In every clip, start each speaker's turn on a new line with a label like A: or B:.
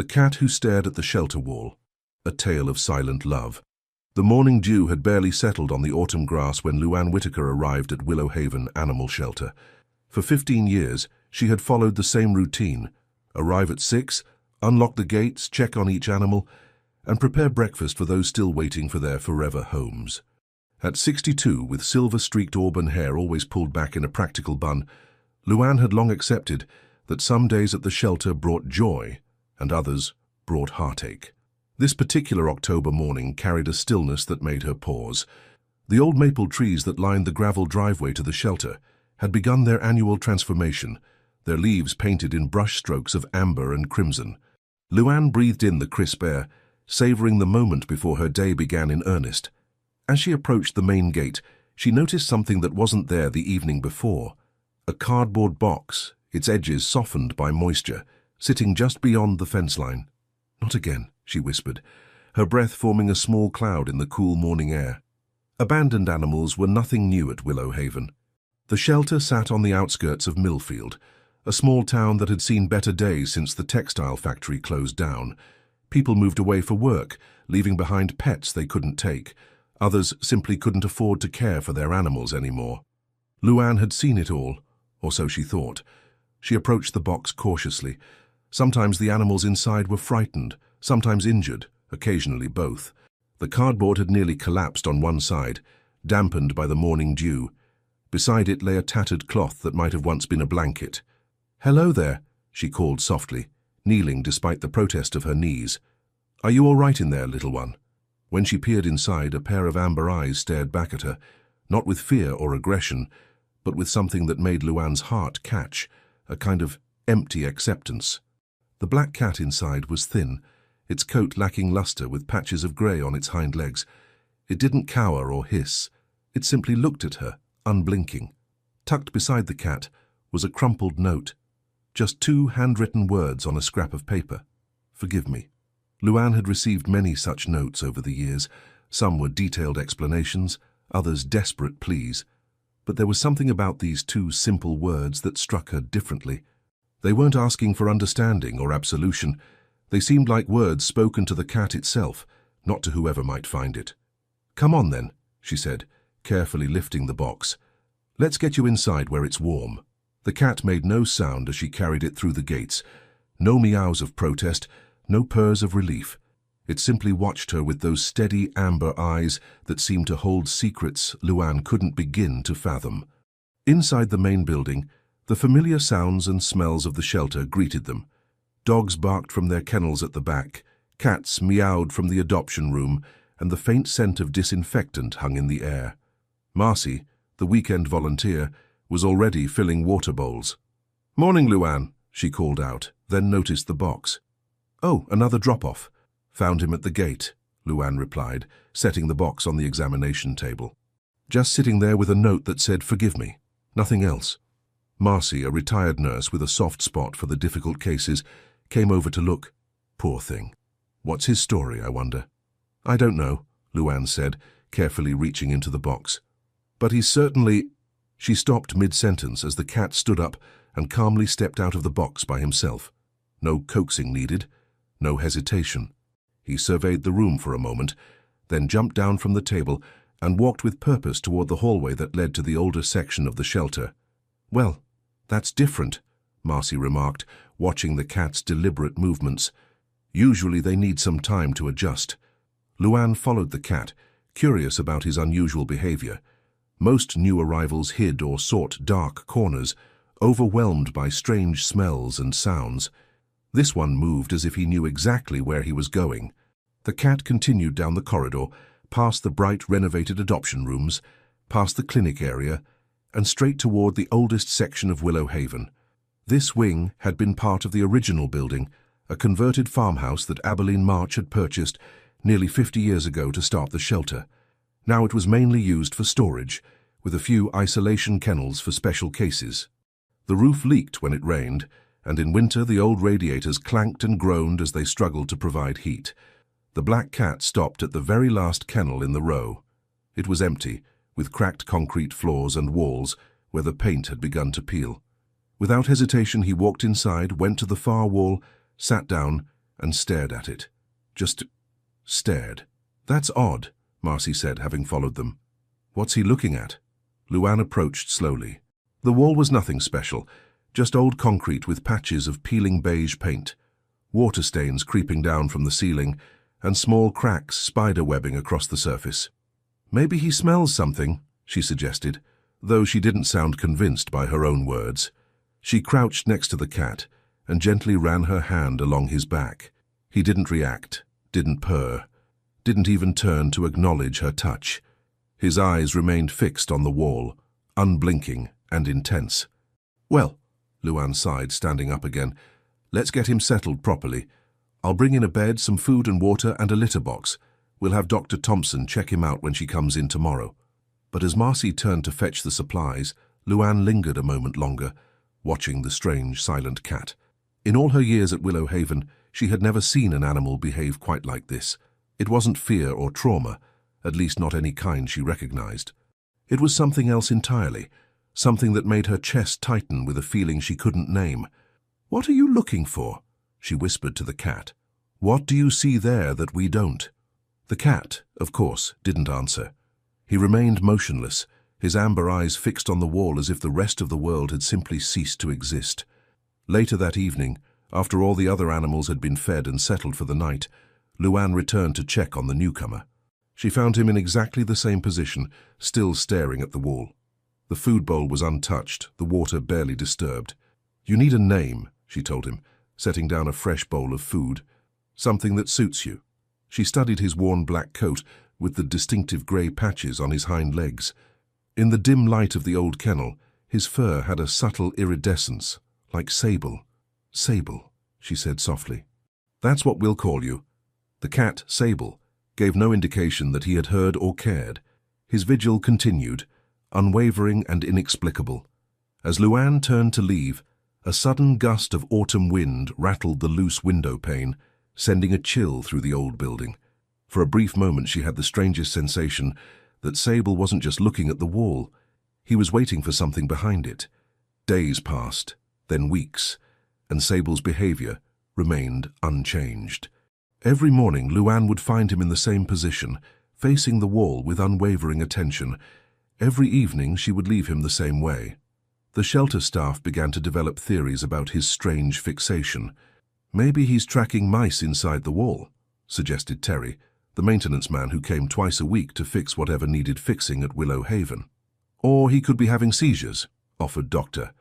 A: The cat who stared at the shelter wall. A tale of silent love. The morning dew had barely settled on the autumn grass when Luann Whitaker arrived at Willow Haven Animal Shelter. For 15 years, she had followed the same routine. Arrive at 6, unlock the gates, check on each animal, and prepare breakfast for those still waiting for their forever homes. At 62, with silver-streaked auburn hair always pulled back in a practical bun, Luann had long accepted that some days at the shelter brought joy and others brought heartache. This particular October morning carried a stillness that made her pause. The old maple trees that lined the gravel driveway to the shelter had begun their annual transformation, their leaves painted in brush strokes of amber and crimson. Luann breathed in the crisp air, savoring the moment before her day began in earnest. As she approached the main gate, she noticed something that wasn't there the evening before. A cardboard box, its edges softened by moisture, sitting just beyond the fence line. "Not again," she whispered, her breath forming a small cloud in the cool morning air. Abandoned animals were nothing new at Willow Haven. The shelter sat on the outskirts of Millfield, a small town that had seen better days since the textile factory closed down. People moved away for work, leaving behind pets they couldn't take. Others simply couldn't afford to care for their animals anymore. Luann had seen it all, or so she thought. She approached the box cautiously. Sometimes the animals inside were frightened, sometimes injured, occasionally both. The cardboard had nearly collapsed on one side, dampened by the morning dew. Beside it lay a tattered cloth that might have once been a blanket. "Hello there," she called softly, kneeling despite the protest of her knees. "Are you all right in there, little one?" When she peered inside, a pair of amber eyes stared back at her, not with fear or aggression, but with something that made Luann's heart catch, a kind of empty acceptance. The black cat inside was thin, its coat lacking luster with patches of grey on its hind legs. It didn't cower or hiss. It simply looked at her, unblinking. Tucked beside the cat was a crumpled note. Just 2 handwritten words on a scrap of paper. "Forgive me." Luann had received many such notes over the years. Some were detailed explanations, others desperate pleas. But there was something about these 2 simple words that struck her differently. They weren't asking for understanding or absolution. They seemed like words spoken to the cat itself, not to whoever might find it. "Come on then," she said, carefully lifting the box. "Let's get you inside where it's warm." The cat made no sound as she carried it through the gates. No meows of protest, no purrs of relief. It simply watched her with those steady amber eyes that seemed to hold secrets Luann couldn't begin to fathom. Inside the main building, the familiar sounds and smells of the shelter greeted them. Dogs barked from their kennels at the back, cats meowed from the adoption room, and the faint scent of disinfectant hung in the air. Marcy, the weekend volunteer, was already filling water bowls. "Morning, Luann," she called out, then noticed the box. "Oh, another drop-off. Found him at the gate," Luann replied, setting the box on the examination table. "Just sitting there with a note that said, 'Forgive me.' Nothing else." Marcy, a retired nurse with a soft spot for the difficult cases, came over to look. "Poor thing. What's his story, I wonder?" "I don't know," Luann said, carefully reaching into the box. "But he's certainly—" She stopped mid-sentence as the cat stood up and calmly stepped out of the box by himself. No coaxing needed, no hesitation. He surveyed the room for a moment, then jumped down from the table and walked with purpose toward the hallway that led to the older section of the shelter. "Well, that's different," Marcy remarked, watching the cat's deliberate movements. "Usually they need some time to adjust." Luann followed the cat, curious about his unusual behavior. Most new arrivals hid or sought dark corners, overwhelmed by strange smells and sounds. This one moved as if he knew exactly where he was going. The cat continued down the corridor, past the bright renovated adoption rooms, past the clinic area, and straight toward the oldest section of Willow Haven. This wing had been part of the original building, a converted farmhouse that Abilene March had purchased nearly 50 years ago to start the shelter. Now it was mainly used for storage, with a few isolation kennels for special cases. The roof leaked when it rained, and in winter the old radiators clanked and groaned as they struggled to provide heat. The black cat stopped at the very last kennel in the row. It was empty, with cracked concrete floors and walls where the paint had begun to peel. Without hesitation he walked inside, went to the far wall, sat down, and stared at it. Just stared. "That's odd," Marcy said, having followed them. "What's he looking at?" Luann approached slowly. The wall was nothing special, just old concrete with patches of peeling beige paint, water stains creeping down from the ceiling, and small cracks spider-webbing across the surface. "Maybe he smells something," she suggested, though she didn't sound convinced by her own words. She crouched next to the cat and gently ran her hand along his back. He didn't react, didn't purr, didn't even turn to acknowledge her touch. His eyes remained fixed on the wall, unblinking and intense. "Well," Luann sighed, standing up again, "let's get him settled properly. I'll bring in a bed, some food and water, and a litter box. We'll have Dr. Thompson check him out when she comes in tomorrow." But as Marcy turned to fetch the supplies, Luann lingered a moment longer, watching the strange, silent cat. In all her years at Willow Haven, she had never seen an animal behave quite like this. It wasn't fear or trauma, at least not any kind she recognized. It was something else entirely, something that made her chest tighten with a feeling she couldn't name. "What are you looking for?" she whispered to the cat. "What do you see there that we don't?" The cat, of course, didn't answer. He remained motionless, his amber eyes fixed on the wall as if the rest of the world had simply ceased to exist. Later that evening, after all the other animals had been fed and settled for the night, Luann returned to check on the newcomer. She found him in exactly the same position, still staring at the wall. The food bowl was untouched, the water barely disturbed. "You need a name," she told him, setting down a fresh bowl of food. "Something that suits you." She studied his worn black coat with the distinctive grey patches on his hind legs. In the dim light of the old kennel, his fur had a subtle iridescence, like sable. "Sable," she said softly. "That's what we'll call you." The cat, Sable, gave no indication that he had heard or cared. His vigil continued, unwavering and inexplicable. As Luann turned to leave, a sudden gust of autumn wind rattled the loose window pane, sending a chill through the old building. For a brief moment she had the strangest sensation that Sable wasn't just looking at the wall. He was waiting for something behind it. Days passed, then weeks, and Sable's behavior remained unchanged. Every morning Luann would find him in the same position, facing the wall with unwavering attention. Every evening she would leave him the same way. The shelter staff began to develop theories about his strange fixation. "Maybe he's tracking mice inside the wall," suggested Terry, the maintenance man who came twice a week to fix whatever needed fixing at Willow Haven. "Or he could be having seizures," offered Dr.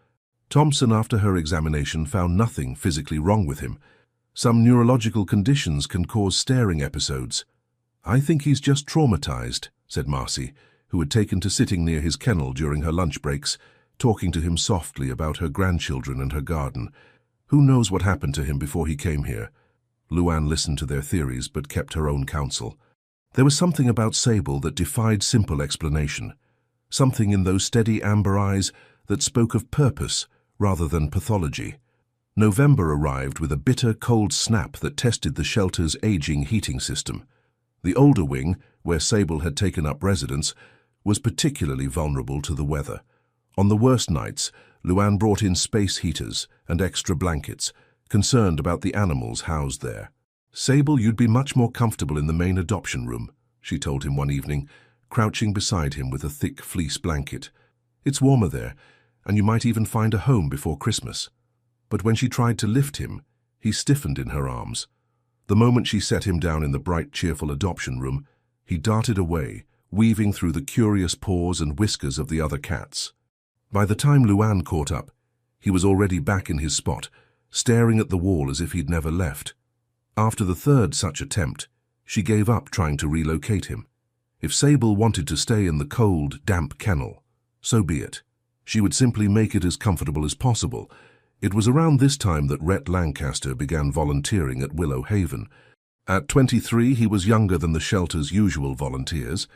A: Thompson, after her examination, found nothing physically wrong with him. "Some neurological conditions can cause staring episodes." "I think he's just traumatized," said Marcy, who had taken to sitting near his kennel during her lunch breaks, talking to him softly about her grandchildren and her garden. "Who knows what happened to him before he came here?" Luann listened to their theories but kept her own counsel. There was something about Sable that defied simple explanation. Something in those steady amber eyes that spoke of purpose rather than pathology. November arrived with a bitter, cold snap that tested the shelter's aging heating system. The older wing, where Sable had taken up residence, was particularly vulnerable to the weather. On the worst nights, Luann brought in space heaters and extra blankets, concerned about the animals housed there. "Sable, you'd be much more comfortable in the main adoption room," she told him one evening, crouching beside him with a thick fleece blanket. "It's warmer there, and you might even find a home before Christmas." But when she tried to lift him, he stiffened in her arms. The moment she set him down in the bright, cheerful adoption room, he darted away, weaving through the curious paws and whiskers of the other cats. By the time Luann caught up, he was already back in his spot, staring at the wall as if he'd never left. After the third such attempt, she gave up trying to relocate him. If Sable wanted to stay in the cold, damp kennel, so be it. She would simply make it as comfortable as possible. It was around this time that Rhett Lancaster began volunteering at Willow Haven. At 23, he was younger than the shelter's usual volunteers,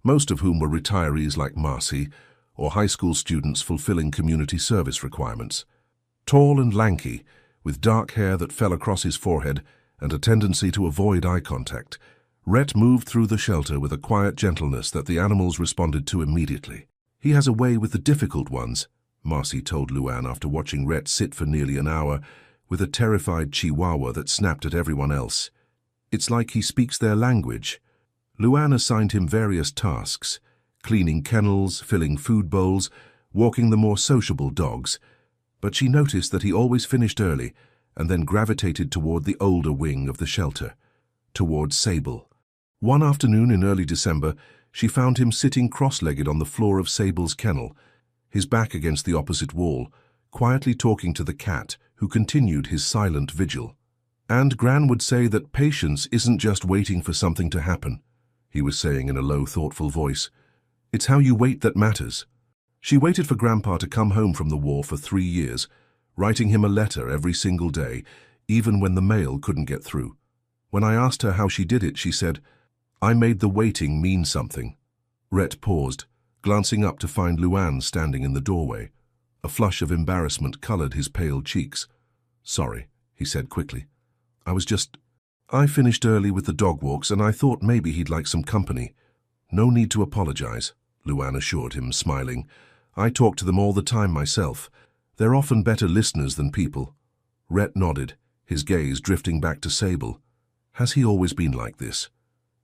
A: most of whom were retirees like Marcy, or high school students fulfilling community service requirements. Tall and lanky, with dark hair that fell across his forehead and a tendency to avoid eye contact, Rhett moved through the shelter with a quiet gentleness that the animals responded to immediately. "He has a way with the difficult ones," Marcy told Luann after watching Rhett sit for nearly an hour with a terrified chihuahua that snapped at everyone else. It's like he speaks their language. Luann assigned him various tasks: cleaning kennels, filling food bowls, walking the more sociable dogs. But she noticed that he always finished early and then gravitated toward the older wing of the shelter, toward Sable. One afternoon in early December, she found him sitting cross-legged on the floor of Sable's kennel, his back against the opposite wall, quietly talking to the cat, who continued his silent vigil. And Gran would say that patience isn't just waiting for something to happen, he was saying in a low, thoughtful voice. It's how you wait that matters. She waited for Grandpa to come home from the war for 3 years, writing him a letter every single day, even when the mail couldn't get through. When I asked her how she did it, she said, "I made the waiting mean something." Rhett paused, glancing up to find Luann standing in the doorway. A flush of embarrassment colored his pale cheeks. "Sorry," he said quickly. I finished early with the dog walks and I thought maybe he'd like some company." "No need to apologize," Luann assured him, smiling. "I talk to them all the time myself. They're often better listeners than people." Rhett nodded, his gaze drifting back to Sable. "Has he always been like this?"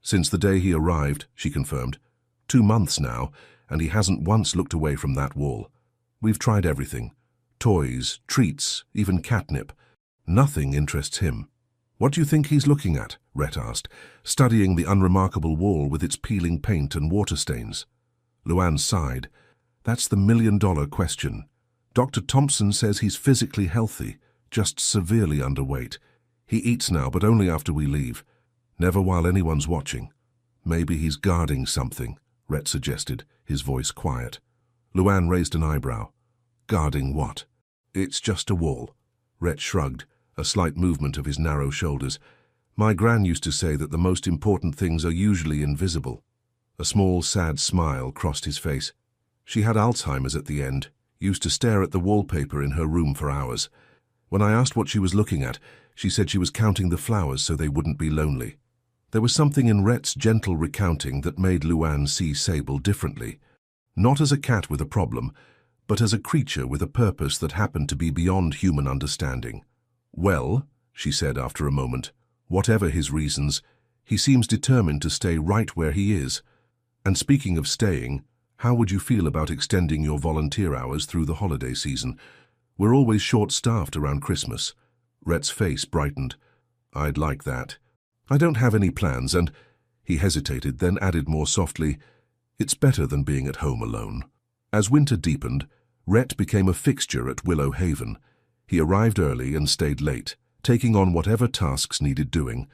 A: "Since the day he arrived," she confirmed. 2 months now, and he hasn't once looked away from that wall. We've tried everything. Toys, treats, even catnip. Nothing interests him." "What do you think he's looking at?" Rhett asked, studying the unremarkable wall with its peeling paint and water stains. Luann sighed. "That's the million-dollar question. Dr. Thompson says he's physically healthy, just severely underweight. He eats now, but only after we leave. Never while anyone's watching." "Maybe he's guarding something," Rhett suggested, his voice quiet. Luann raised an eyebrow. "Guarding what?" "It's just a wall." Rhett shrugged, a slight movement of his narrow shoulders. "My gran used to say that the most important things are usually invisible." A small, sad smile crossed his face. She had Alzheimer's at the end, used to stare at the wallpaper in her room for hours. When I asked what she was looking at, she said she was counting the flowers so they wouldn't be lonely. There was something in Rhett's gentle recounting that made Luann see Sable differently. Not as a cat with a problem, but as a creature with a purpose that happened to be beyond human understanding. "Well," she said after a moment, "whatever his reasons, he seems determined to stay right where he is. And speaking of staying, how would you feel about extending your volunteer hours through the holiday season? We're always short-staffed around Christmas." Rhett's face brightened. "I'd like that. I don't have any plans, and—" He hesitated, then added more softly, "It's better than being at home alone." As winter deepened, Rhett became a fixture at Willow Haven. He arrived early and stayed late, taking on whatever tasks needed doing.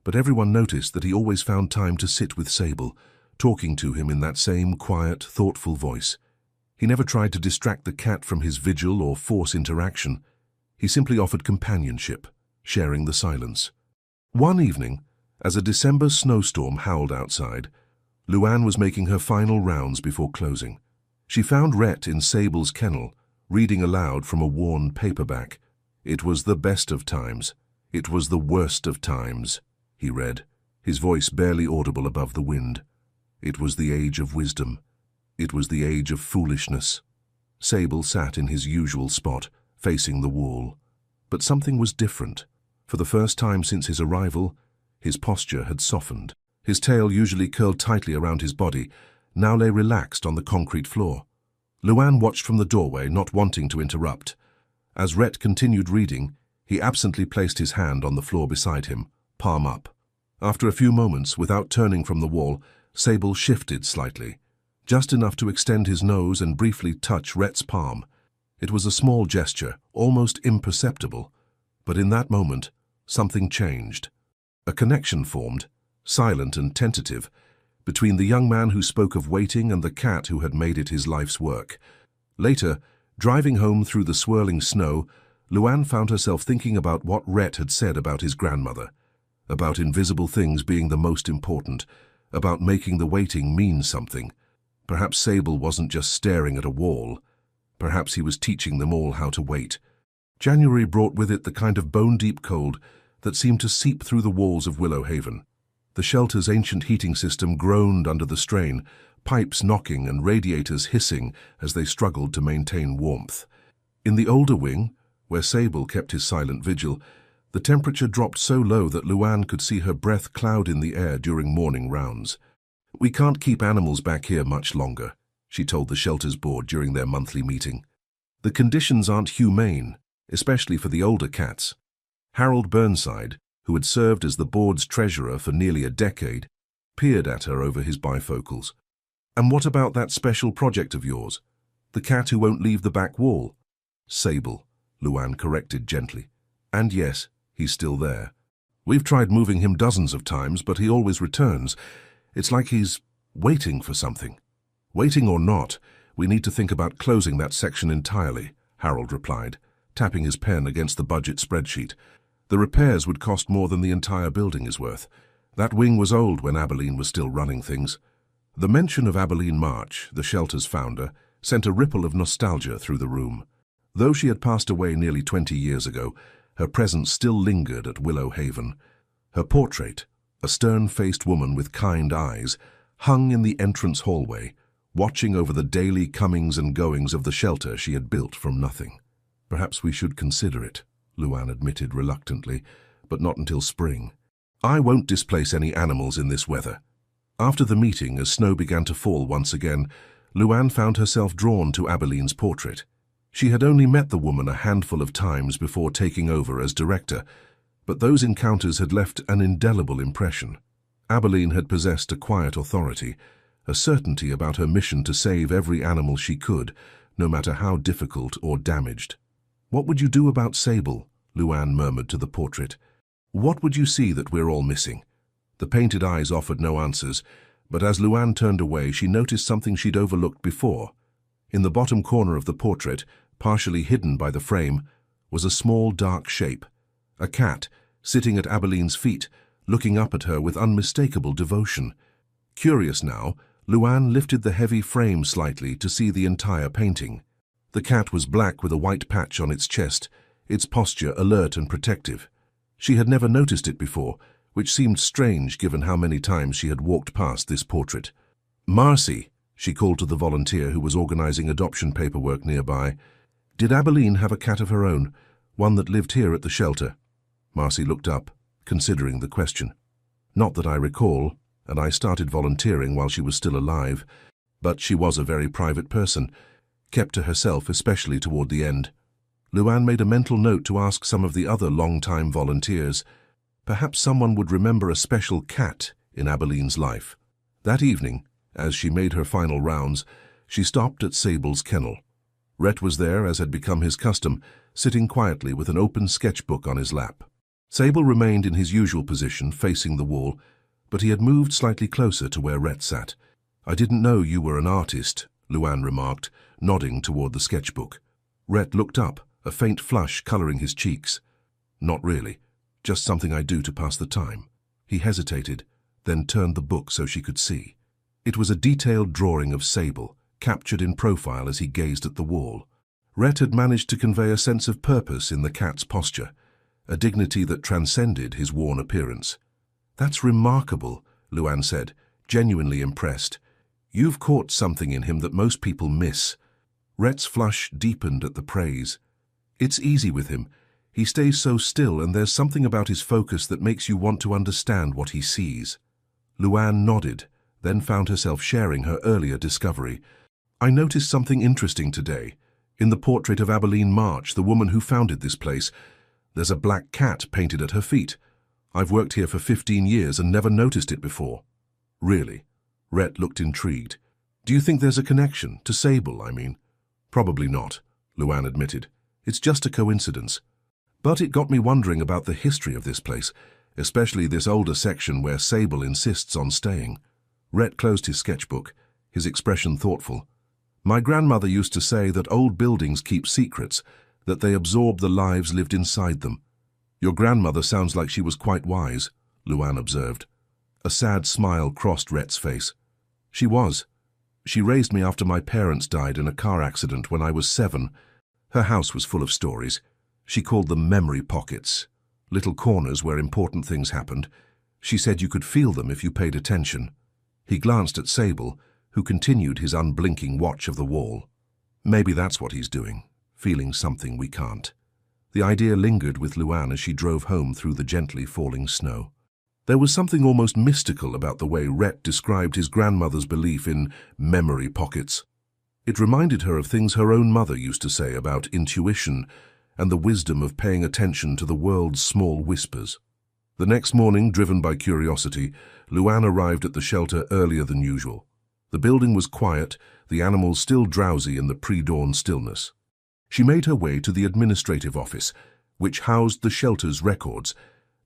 A: But everyone noticed that he always found time to sit with Sable, talking to him in that same quiet, thoughtful voice. He never tried to distract the cat from his vigil or force interaction. He simply offered companionship, sharing the silence. One evening, as a December snowstorm howled outside, Luann was making her final rounds before closing. She found Rhett in Sable's kennel, reading aloud from a worn paperback. "It was the best of times. It was the worst of times," he read, his voice barely audible above the wind. "It was the age of wisdom. It was the age of foolishness." Sable sat in his usual spot, facing the wall. But something was different. For the first time since his arrival, his posture had softened. His tail, usually curled tightly around his body, now lay relaxed on the concrete floor. Luann watched from the doorway, not wanting to interrupt. As Rhett continued reading, he absently placed his hand on the floor beside him, palm up. After a few moments, without turning from the wall, Sable shifted slightly, just enough to extend his nose and briefly touch Rhett's palm. It was a small gesture, almost imperceptible, but in that moment, something changed. A connection formed, silent and tentative, between the young man who spoke of waiting and the cat who had made it his life's work. Later, driving home through the swirling snow, Luann found herself thinking about what Rhett had said about his grandmother, about invisible things being the most important, about making the waiting mean something. Perhaps Sable wasn't just staring at a wall. Perhaps he was teaching them all how to wait. January brought with it the kind of bone-deep cold that seemed to seep through the walls of Willow Haven. The shelter's ancient heating system groaned under the strain, pipes knocking and radiators hissing as they struggled to maintain warmth. In the older wing, Where Sable kept his silent vigil, the temperature dropped so low that Luann could see her breath cloud in the air during morning rounds. "We can't keep animals back here much longer," she told the shelter's board during their monthly meeting. "The conditions aren't humane, especially for the older cats." Harold Burnside, who had served as the board's treasurer for nearly a decade, peered at her over his bifocals. "And what about that special project of yours? The cat who won't leave the back wall?" "Sable," Luann corrected gently. "And yes, he's still there. We've tried moving him dozens of times, but he always returns. It's like he's waiting for something." "Waiting or not, we need to think about closing that section entirely," Harold replied, tapping his pen against the budget spreadsheet. "The repairs would cost more than the entire building is worth. That wing was old when Abilene was still running things." The mention of Abilene March, the shelter's founder, sent a ripple of nostalgia through the room. Though she had passed away nearly 20 years ago, her presence still lingered at Willow Haven. Her portrait, a stern-faced woman with kind eyes, hung in the entrance hallway, watching over the daily comings and goings of the shelter she had built from nothing. "Perhaps we should consider it," Luann admitted reluctantly, "but not until spring. I won't displace any animals in this weather." After the meeting, as snow began to fall once again, Luann found herself drawn to Abilene's portrait. She had only met the woman a handful of times before taking over as director, but those encounters had left an indelible impression. Abilene had possessed a quiet authority, a certainty about her mission to save every animal she could, no matter how difficult or damaged. "What would you do about Sable?" Luann murmured to the portrait. "What would you see that we're all missing?" The painted eyes offered no answers, but as Luann turned away, she noticed something she'd overlooked before. In the bottom corner of the portrait, partially hidden by the frame, was a small dark shape, a cat sitting at Abilene's feet, looking up at her with unmistakable devotion. Curious now, Luann lifted the heavy frame slightly to see the entire painting. The cat was black with a white patch on its chest, its posture alert and protective. She had never noticed it before, which seemed strange given how many times she had walked past this portrait. "Marcy," she called to the volunteer who was organizing adoption paperwork nearby. "Did Abilene have a cat of her own, one that lived here at the shelter?" Marcy looked up, considering the question. "Not that I recall, and I started volunteering while she was still alive, but she was a very private person, kept to herself especially toward the end." Luann made a mental note to ask some of the other long-time volunteers. Perhaps someone would remember a special cat in Abilene's life. That evening, as she made her final rounds, she stopped at Sable's kennel. Rhett was there, as had become his custom, sitting quietly with an open sketchbook on his lap. Sable remained in his usual position, facing the wall, but he had moved slightly closer to where Rhett sat. "I didn't know you were an artist," Luann remarked, nodding toward the sketchbook. Rhett looked up, a faint flush coloring his cheeks. "Not really. Just something I do to pass the time." He hesitated, then turned the book so she could see. It was a detailed drawing of Sable, captured in profile as he gazed at the wall. Rhett had managed to convey a sense of purpose in the cat's posture, a dignity that transcended his worn appearance. "That's remarkable," Luann said, genuinely impressed. "You've caught something in him that most people miss." Rhett's flush deepened at the praise. "It's easy with him. He stays so still, and there's something about his focus that makes you want to understand what he sees." Luann nodded, then found herself sharing her earlier discovery. "I noticed something interesting today. In the portrait of Abilene March, the woman who founded this place, there's a black cat painted at her feet. I've worked here for 15 years and never noticed it before." "Really?" Rhett looked intrigued. "Do you think there's a connection? To Sable, I mean." "Probably not," Luann admitted. "It's just a coincidence. But it got me wondering about the history of this place, especially this older section where Sable insists on staying." Rhett closed his sketchbook, his expression thoughtful. "My grandmother used to say that old buildings keep secrets, that they absorb the lives lived inside them." "Your grandmother sounds like she was quite wise," Luann observed. A sad smile crossed Rhett's face. "She was. She raised me after my parents died in a car accident when I was 7. Her house was full of stories. She called them memory pockets, little corners where important things happened. She said you could feel them if you paid attention." He glanced at Sable, who continued his unblinking watch of the wall. "Maybe that's what he's doing, feeling something we can't." The idea lingered with Luann as she drove home through the gently falling snow. There was something almost mystical about the way Rhett described his grandmother's belief in memory pockets. It reminded her of things her own mother used to say about intuition and the wisdom of paying attention to the world's small whispers. The next morning, driven by curiosity, Luann arrived at the shelter earlier than usual. The building was quiet, the animals still drowsy in the pre-dawn stillness. She made her way to the administrative office, which housed the shelter's records,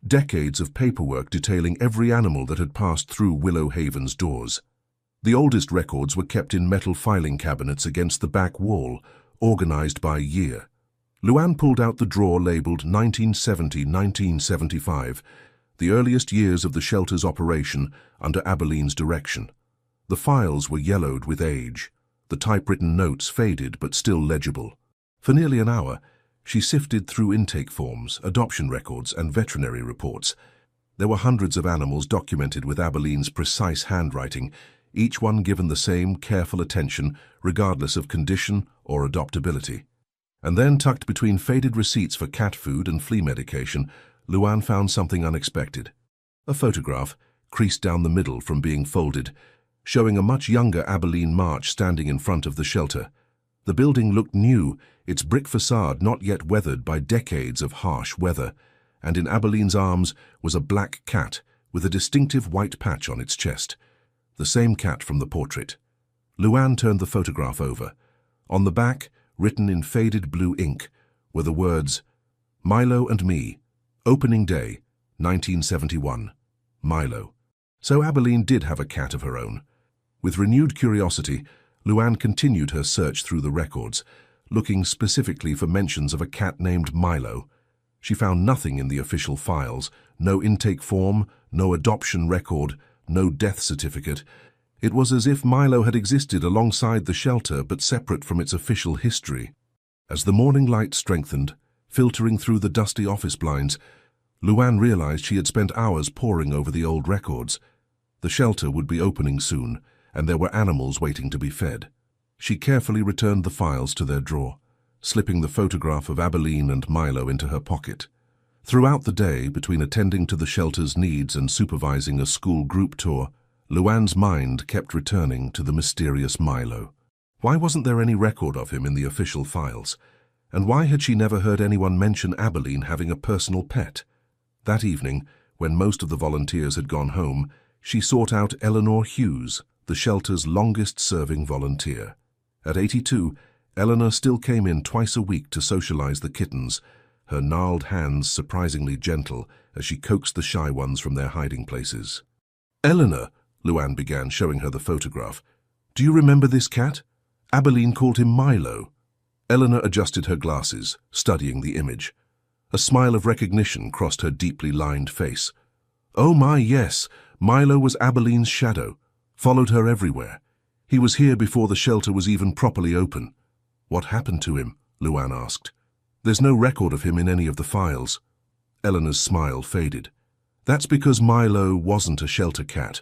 A: decades of paperwork detailing every animal that had passed through Willow Haven's doors. The oldest records were kept in metal filing cabinets against the back wall, organized by year. Luann pulled out the drawer labeled 1970-1975, the earliest years of the shelter's operation under Abilene's direction. The files were yellowed with age, the typewritten notes faded but still legible. For nearly an hour, she sifted through intake forms, adoption records, and veterinary reports. There were hundreds of animals documented with Abilene's precise handwriting, each one given the same careful attention, regardless of condition or adoptability. And then, tucked between faded receipts for cat food and flea medication, Luann found something unexpected. A photograph, creased down the middle from being folded, showing a much younger Abilene March standing in front of the shelter. The building looked new, its brick facade not yet weathered by decades of harsh weather, and in Abilene's arms was a black cat with a distinctive white patch on its chest. The same cat from the portrait. Luann turned the photograph over. On the back, written in faded blue ink, were the words, "Milo and me, opening day, 1971, Milo." So Abilene did have a cat of her own. With renewed curiosity, Luann continued her search through the records, looking specifically for mentions of a cat named Milo. She found nothing in the official files, no intake form, no adoption record, no death certificate. It was as if Milo had existed alongside the shelter but separate from its official history. As the morning light strengthened, filtering through the dusty office blinds, Luann realized she had spent hours poring over the old records. The shelter would be opening soon, and there were animals waiting to be fed. She carefully returned the files to their drawer, slipping the photograph of Abilene and Milo into her pocket. Throughout the day, between attending to the shelter's needs and supervising a school group tour, Luann's mind kept returning to the mysterious Milo. Why wasn't there any record of him in the official files? And why had she never heard anyone mention Abilene having a personal pet? That evening, when most of the volunteers had gone home, she sought out Eleanor Hughes, the shelter's longest-serving volunteer. At 82, Eleanor still came in twice a week to socialize the kittens, her gnarled hands surprisingly gentle as she coaxed the shy ones from their hiding places. "Eleanor," Luann began, showing her the photograph. "Do you remember this cat? Abilene called him Milo." Eleanor adjusted her glasses, studying the image. A smile of recognition crossed her deeply lined face. "Oh my, yes, Milo was Abilene's shadow, followed her everywhere. He was here before the shelter was even properly open." "What happened to him?" Luann asked. "There's no record of him in any of the files." Eleanor's smile faded. "That's because Milo wasn't a shelter cat.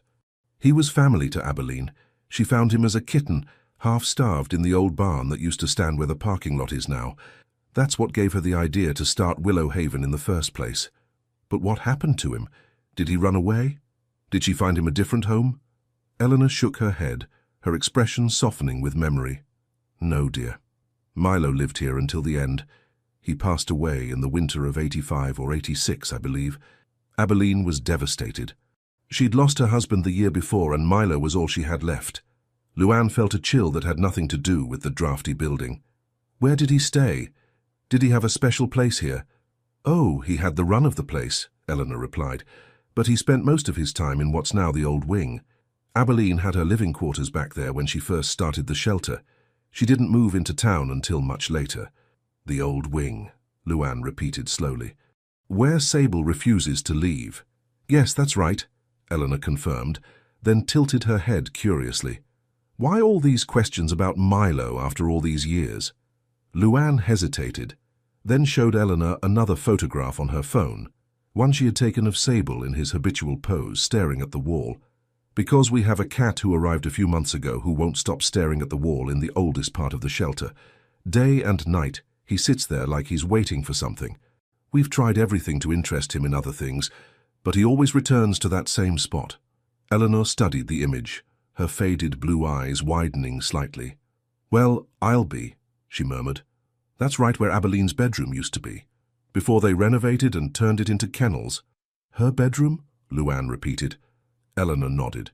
A: He was family to Abilene. She found him as a kitten, half-starved in the old barn that used to stand where the parking lot is now. That's what gave her the idea to start Willow Haven in the first place. But what happened to him? Did he run away? Did she find him a different home?" Eleanor shook her head, her expression softening with memory. "No, dear. Milo lived here until the end. He passed away in the winter of 85 or 86, I believe. Abilene was devastated. She'd lost her husband the year before, and Milo was all she had left." Luann felt a chill that had nothing to do with the drafty building. "Where did he stay? Did he have a special place here?" "Oh, he had the run of the place," Eleanor replied, "but he spent most of his time in what's now the old wing. Abilene had her living quarters back there when she first started the shelter. She didn't move into town until much later." "The old wing," Luann repeated slowly. "Where Sable refuses to leave." "Yes, that's right," Eleanor confirmed, then tilted her head curiously. "Why all these questions about Milo after all these years?" Luann hesitated, then showed Eleanor another photograph on her phone, one she had taken of Sable in his habitual pose, staring at the wall. "Because we have a cat who arrived a few months ago who won't stop staring at the wall in the oldest part of the shelter. Day and night, He sits there like he's waiting for something. We've tried everything to interest him in other things, but he always returns to that same spot. Eleanor studied the image, her faded blue eyes widening slightly. "Well, I'll be," she murmured. "That's right where Abeline's bedroom used to be, before they renovated and turned it into kennels." "Her bedroom?" Luann repeated. Eleanor nodded.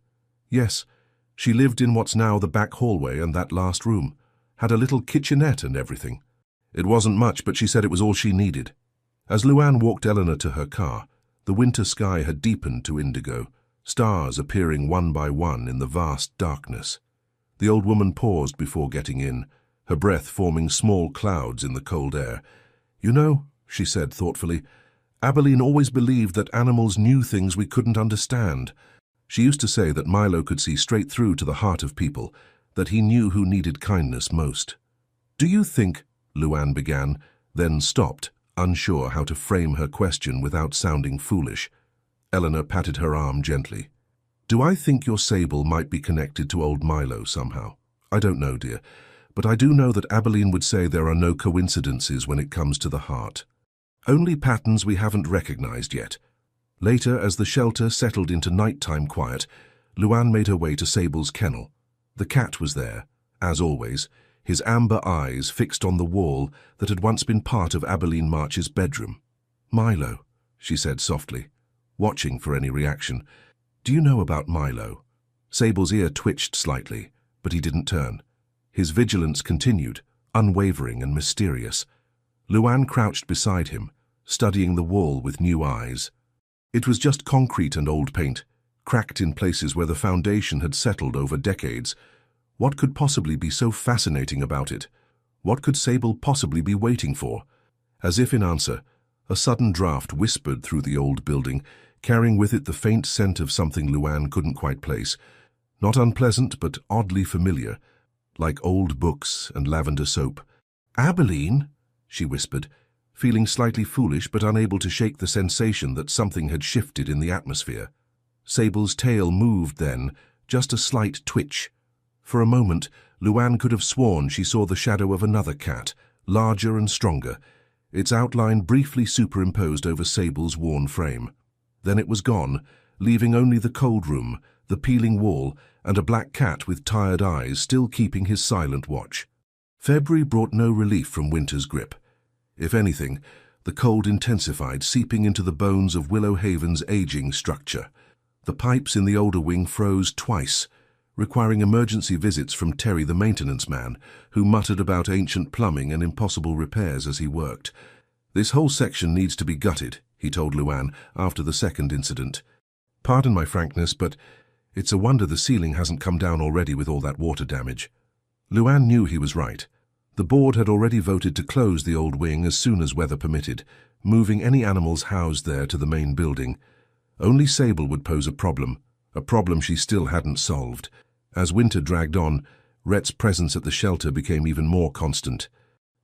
A: "Yes, she lived in what's now the back hallway and that last room. Had a little kitchenette and everything. It wasn't much, but she said it was all she needed." As Luann walked Eleanor to her car, the winter sky had deepened to indigo, stars appearing one by one in the vast darkness. The old woman paused before getting in, her breath forming small clouds in the cold air. "You know," she said thoughtfully, "Abeline always believed that animals knew things we couldn't understand. She used to say that Milo could see straight through to the heart of people, that he knew who needed kindness most." "Do you think," Luann began, then stopped, unsure how to frame her question without sounding foolish. Eleanor patted her arm gently. "Do I think your sable might be connected to old Milo somehow? I don't know, dear, but I do know that Abeline would say there are no coincidences when it comes to the heart. Only patterns we haven't recognized yet." Later, as the shelter settled into nighttime quiet, Luann made her way to Sable's kennel. The cat was there, as always, his amber eyes fixed on the wall that had once been part of Abeline March's bedroom. "Milo," she said softly, watching for any reaction. "Do you know about Milo?" Sable's ear twitched slightly, but he didn't turn. His vigilance continued, unwavering and mysterious. Luann crouched beside him, studying the wall with new eyes. It was just concrete and old paint, cracked in places where the foundation had settled over decades. What could possibly be so fascinating about it? What could Sable possibly be waiting for? As if in answer, a sudden draft whispered through the old building, carrying with it the faint scent of something Luann couldn't quite place. Not unpleasant, but oddly familiar, like old books and lavender soap. "Abeline?" she whispered, feeling slightly foolish but unable to shake the sensation that something had shifted in the atmosphere. Sable's tail moved then, just a slight twitch. For a moment, Luann could have sworn she saw the shadow of another cat, larger and stronger, its outline briefly superimposed over Sable's worn frame. Then it was gone, leaving only the cold room, the peeling wall, and a black cat with tired eyes still keeping his silent watch. February brought no relief from winter's grip. If anything, the cold intensified, seeping into the bones of Willow Haven's aging structure. The pipes in the older wing froze twice, requiring emergency visits from Terry the maintenance man, who muttered about ancient plumbing and impossible repairs as he worked. "This whole section needs to be gutted," he told Luann after the second incident. "Pardon my frankness, but it's a wonder the ceiling hasn't come down already with all that water damage." Luann knew he was right. The board had already voted to close the old wing as soon as weather permitted, moving any animals housed there to the main building. Only Sable would pose a problem she still hadn't solved. As winter dragged on, Rhett's presence at the shelter became even more constant.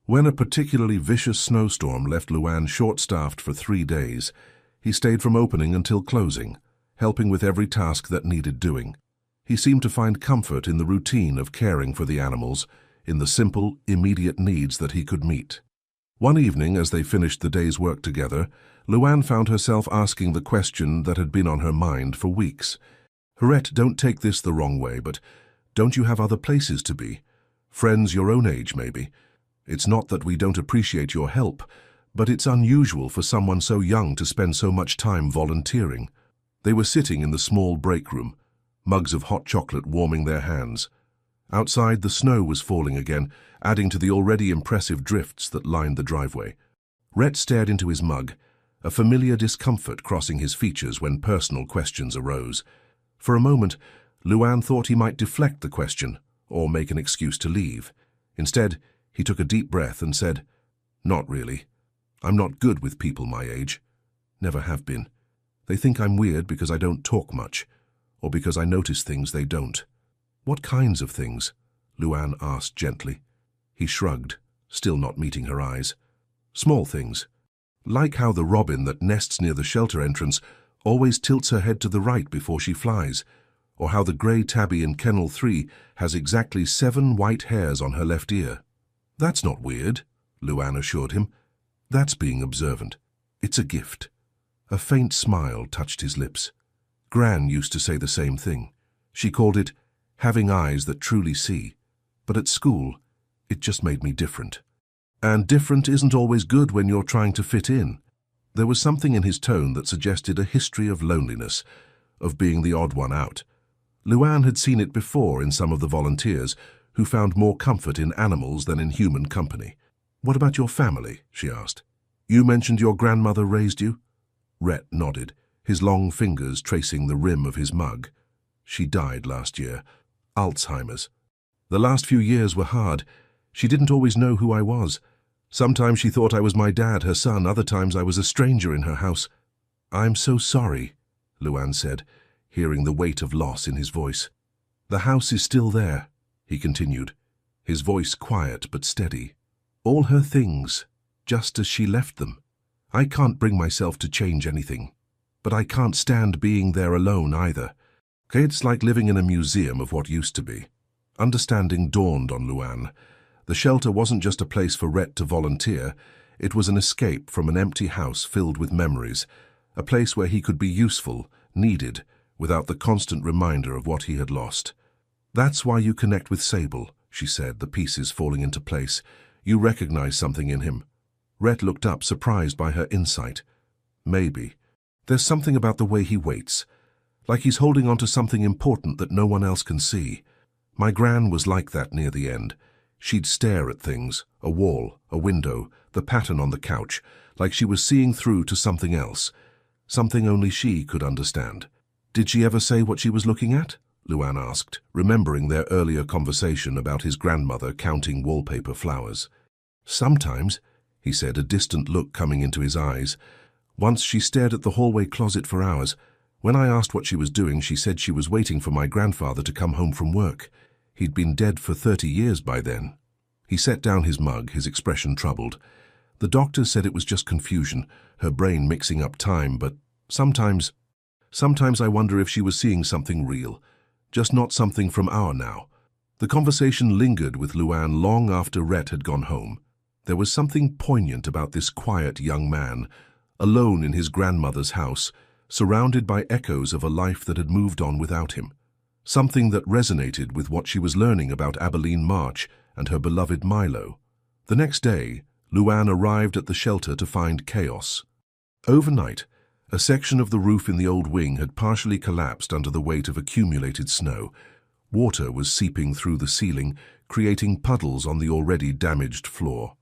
A: When a particularly vicious snowstorm left Luann short-staffed for 3 days, he stayed from opening until closing, helping with every task that needed doing. He seemed to find comfort in the routine of caring for the animals, in the simple, immediate needs that he could meet. One evening, as they finished the day's work together, Luann found herself asking the question that had been on her mind for weeks. "Rhett, don't take this the wrong way, but don't you have other places to be? Friends your own age, maybe? It's not that we don't appreciate your help, but it's unusual for someone so young to spend so much time volunteering." They were sitting in the small break room, mugs of hot chocolate warming their hands. Outside, the snow was falling again, adding to the already impressive drifts that lined the driveway. Rhett stared into his mug, a familiar discomfort crossing his features when personal questions arose. For a moment, Luann thought he might deflect the question or make an excuse to leave. Instead, he took a deep breath and said, "Not really. I'm not good with people my age. Never have been. They think I'm weird because I don't talk much, or because I notice things they don't." "What kinds of things?" Luann asked gently. He shrugged, still not meeting her eyes. "Small things. Like how the robin that nests near the shelter entrance always tilts her head to the right before she flies, or how the grey tabby in Kennel 3 has exactly 7 white hairs on her left ear." "That's not weird," Luann assured him. "That's being observant. It's a gift." A faint smile touched his lips. Gran used to say the same thing. She called it having eyes that truly see. But at school, it just made me different. And different isn't always good when you're trying to fit in. There was something in his tone that suggested a history of loneliness, of being the odd one out. Luann had seen it before in some of the volunteers, who found more comfort in animals than in human company. "What about your family?" she asked. "You mentioned your grandmother raised you?" Rhett nodded, his long fingers tracing the rim of his mug. "She died last year. Alzheimer's. The last few years were hard. She didn't always know who I was. Sometimes she thought I was my dad, her son. Other times I was a stranger in her house." "I'm so sorry," Luann said, hearing the weight of loss in his voice. "The house is still there," he continued, his voice quiet but steady. "All her things, just as she left them. I can't bring myself to change anything, but I can't stand being there alone either. It's like living in a museum of what used to be." Understanding dawned on Luann. The shelter wasn't just a place for Rhett to volunteer, it was an escape from an empty house filled with memories, a place where he could be useful, needed, without the constant reminder of what he had lost. "That's why you connect with Sable," she said, the pieces falling into place. "You recognize something in him." Rhett looked up, surprised by her insight. "Maybe. There's something about the way he waits, like he's holding on to something important that no one else can see. My Gran was like that near the end. She'd stare at things, a wall, a window, the pattern on the couch, like she was seeing through to something else, something only she could understand." "Did she ever say what she was looking at?" Luann asked, remembering their earlier conversation about his grandmother counting wallpaper flowers. "Sometimes," he said, a distant look coming into his eyes. "Once she stared at the hallway closet for hours. When I asked what she was doing, she said she was waiting for my grandfather to come home from work. He'd been dead for 30 years by then." He set down his mug, his expression troubled. "The doctor said it was just confusion, her brain mixing up time, but sometimes I wonder if she was seeing something real, just not something from our now." The conversation lingered with Luann long after Rhett had gone home. There was something poignant about this quiet young man, alone in his grandmother's house, surrounded by echoes of a life that had moved on without him. Something that resonated with what she was learning about Abilene March and her beloved Milo. The next day, Luann arrived at the shelter to find chaos. Overnight, a section of the roof in the old wing had partially collapsed under the weight of accumulated snow. Water was seeping through the ceiling, creating puddles on the already damaged floor.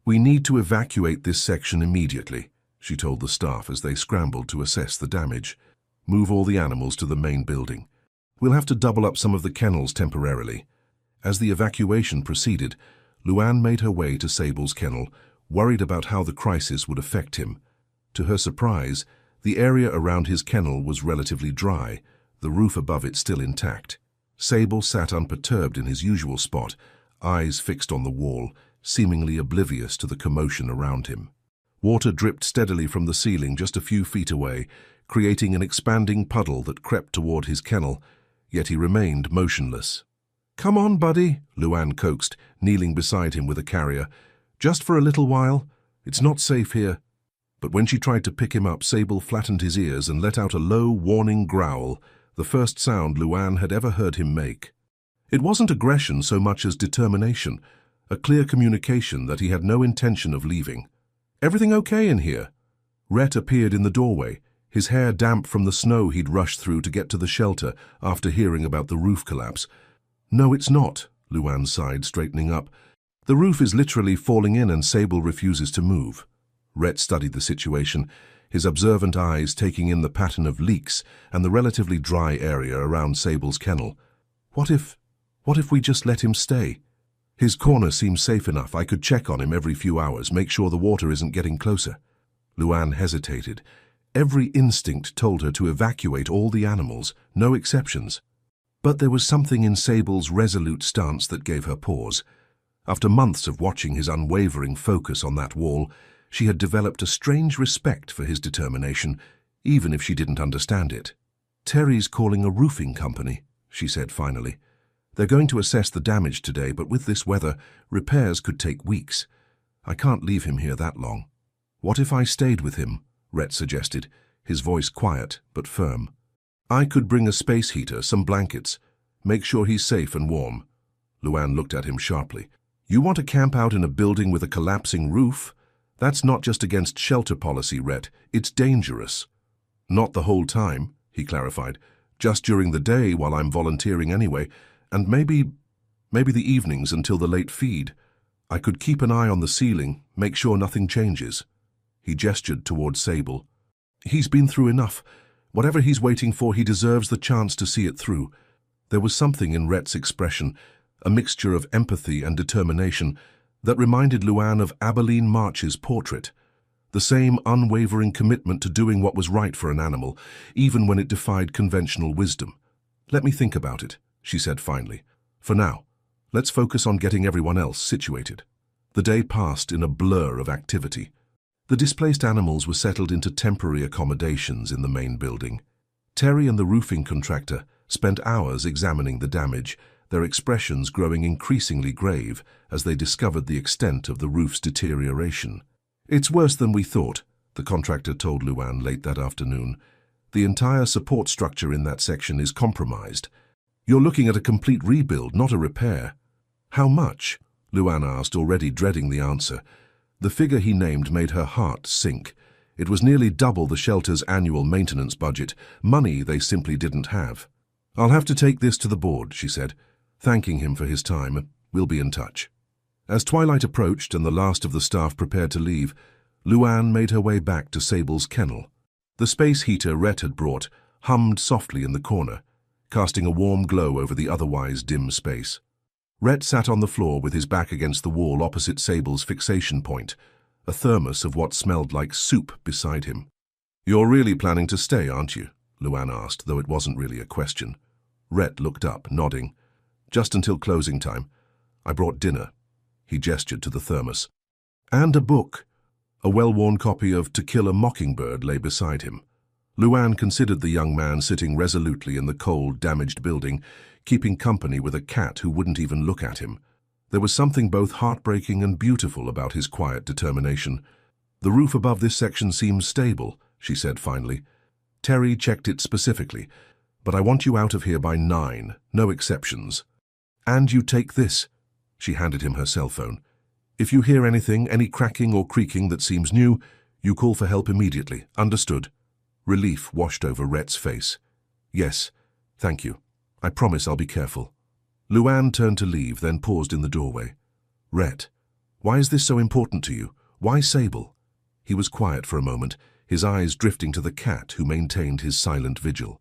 A: "We need to evacuate this section immediately," she told the staff as they scrambled to assess the damage. "Move all the animals to the main building. We'll have to double up some of the kennels temporarily." As the evacuation proceeded, Luann made her way to Sable's kennel, worried about how the crisis would affect him. To her surprise, the area around his kennel was relatively dry, the roof above it still intact. Sable sat unperturbed in his usual spot, eyes fixed on the wall, seemingly oblivious to the commotion around him. Water dripped steadily from the ceiling just a few feet away, creating an expanding puddle that crept toward his kennel, yet he remained motionless. "Come on, buddy," Luann coaxed, kneeling beside him with a carrier. "Just for a little while. It's not safe here." But when she tried to pick him up, Sable flattened his ears and let out a low, warning growl, the first sound Luann had ever heard him make. It wasn't aggression so much as determination, a clear communication that he had no intention of leaving. "Everything okay in here?" Rhett appeared in the doorway, his hair damp from the snow he'd rushed through to get to the shelter after hearing about the roof collapse. "No, it's not," Luann sighed, straightening up. "The roof is literally falling in and Sable refuses to move." Rhett studied the situation, his observant eyes taking in the pattern of leaks and the relatively dry area around Sable's kennel. What if we just let him stay? His corner seems safe enough. I could check on him every few hours, make sure the water isn't getting closer." Luann hesitated. Every instinct told her to evacuate all the animals, no exceptions. But there was something in Sable's resolute stance that gave her pause. After months of watching his unwavering focus on that wall, she had developed a strange respect for his determination, even if she didn't understand it. "Terry's calling a roofing company," she said finally. "They're going to assess the damage today, but with this weather, repairs could take weeks. I can't leave him here that long. What if I stayed with him? Rhett suggested, his voice quiet but firm. I could bring a space heater, some blankets. Make sure he's safe and warm. Luann looked at him sharply. You want to camp out in a building with a collapsing roof? That's not just against shelter policy, Rhett. It's dangerous. Not the whole time, he clarified. Just during the day while I'm volunteering anyway, and maybe the evenings until the late feed. I could keep an eye on the ceiling, make sure nothing changes. He gestured toward Sable. He's been through enough. Whatever he's waiting for, he deserves the chance to see it through. There was something in Rhett's expression, a mixture of empathy and determination, that reminded Luann of Abilene March's portrait. The same unwavering commitment to doing what was right for an animal, even when it defied conventional wisdom. Let me think about it, she said finally. For now, let's focus on getting everyone else situated. The day passed in a blur of activity. The displaced animals were settled into temporary accommodations in the main building. Terry and the roofing contractor spent hours examining the damage, their expressions growing increasingly grave as they discovered the extent of the roof's deterioration. It's worse than we thought, the contractor told Luann late that afternoon. The entire support structure in that section is compromised. You're looking at a complete rebuild, not a repair. How much? Luann asked, already dreading the answer. The figure he named made her heart sink. It was nearly double the shelter's annual maintenance budget, money they simply didn't have. I'll have to take this to the board, she said, thanking him for his time. We'll be in touch. As twilight approached and the last of the staff prepared to leave, Luann made her way back to Sable's kennel. The space heater Rhett had brought hummed softly in the corner, casting a warm glow over the otherwise dim space. Rhett sat on the floor with his back against the wall opposite Sable's fixation point, a thermos of what smelled like soup beside him. You're really planning to stay, aren't you? Luann asked, though it wasn't really a question. Rhett looked up, nodding. Just until closing time. I brought dinner. He gestured to the thermos. And a book. A well-worn copy of To Kill a Mockingbird lay beside him. Luann considered the young man sitting resolutely in the cold, damaged building, keeping company with a cat who wouldn't even look at him. There was something both heartbreaking and beautiful about his quiet determination. The roof above this section seems stable, she said finally. Terry checked it specifically, but I want you out of here by 9, no exceptions. And you take this. She handed him her cell phone. If you hear anything, any cracking or creaking that seems new, you call for help immediately. Understood? Relief washed over Rhett's face. Yes, thank you. I promise I'll be careful. Luann turned to leave, then paused in the doorway. Rhett, why is this so important to you? Why Sable? He was quiet for a moment, his eyes drifting to the cat who maintained his silent vigil.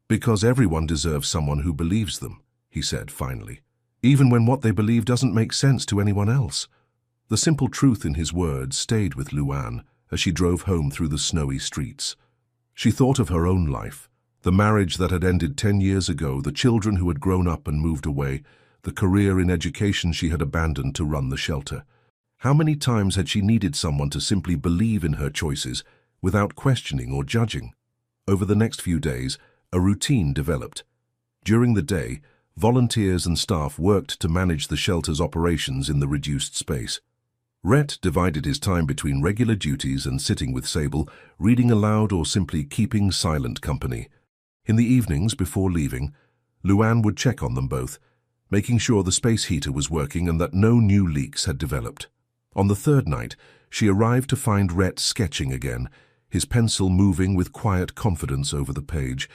A: Because everyone deserves someone who believes them, he said finally, even when what they believe doesn't make sense to anyone else. The simple truth in his words stayed with Luann as she drove home through the snowy streets. She thought of her own life, the marriage that had ended 10 years ago, the children who had grown up and moved away, the career in education she had abandoned to run the shelter. How many times had she needed someone to simply believe in her choices without questioning or judging? Over the next few days, a routine developed. During the day, volunteers and staff worked to manage the shelter's operations in the reduced space. Rhett divided his time between regular duties and sitting with Sable, reading aloud or simply keeping silent company. In the evenings before leaving, Luann would check on them both, making sure the space heater was working and that no new leaks had developed. On the third night, she arrived to find Rhett sketching again, his pencil moving with quiet confidence over the page.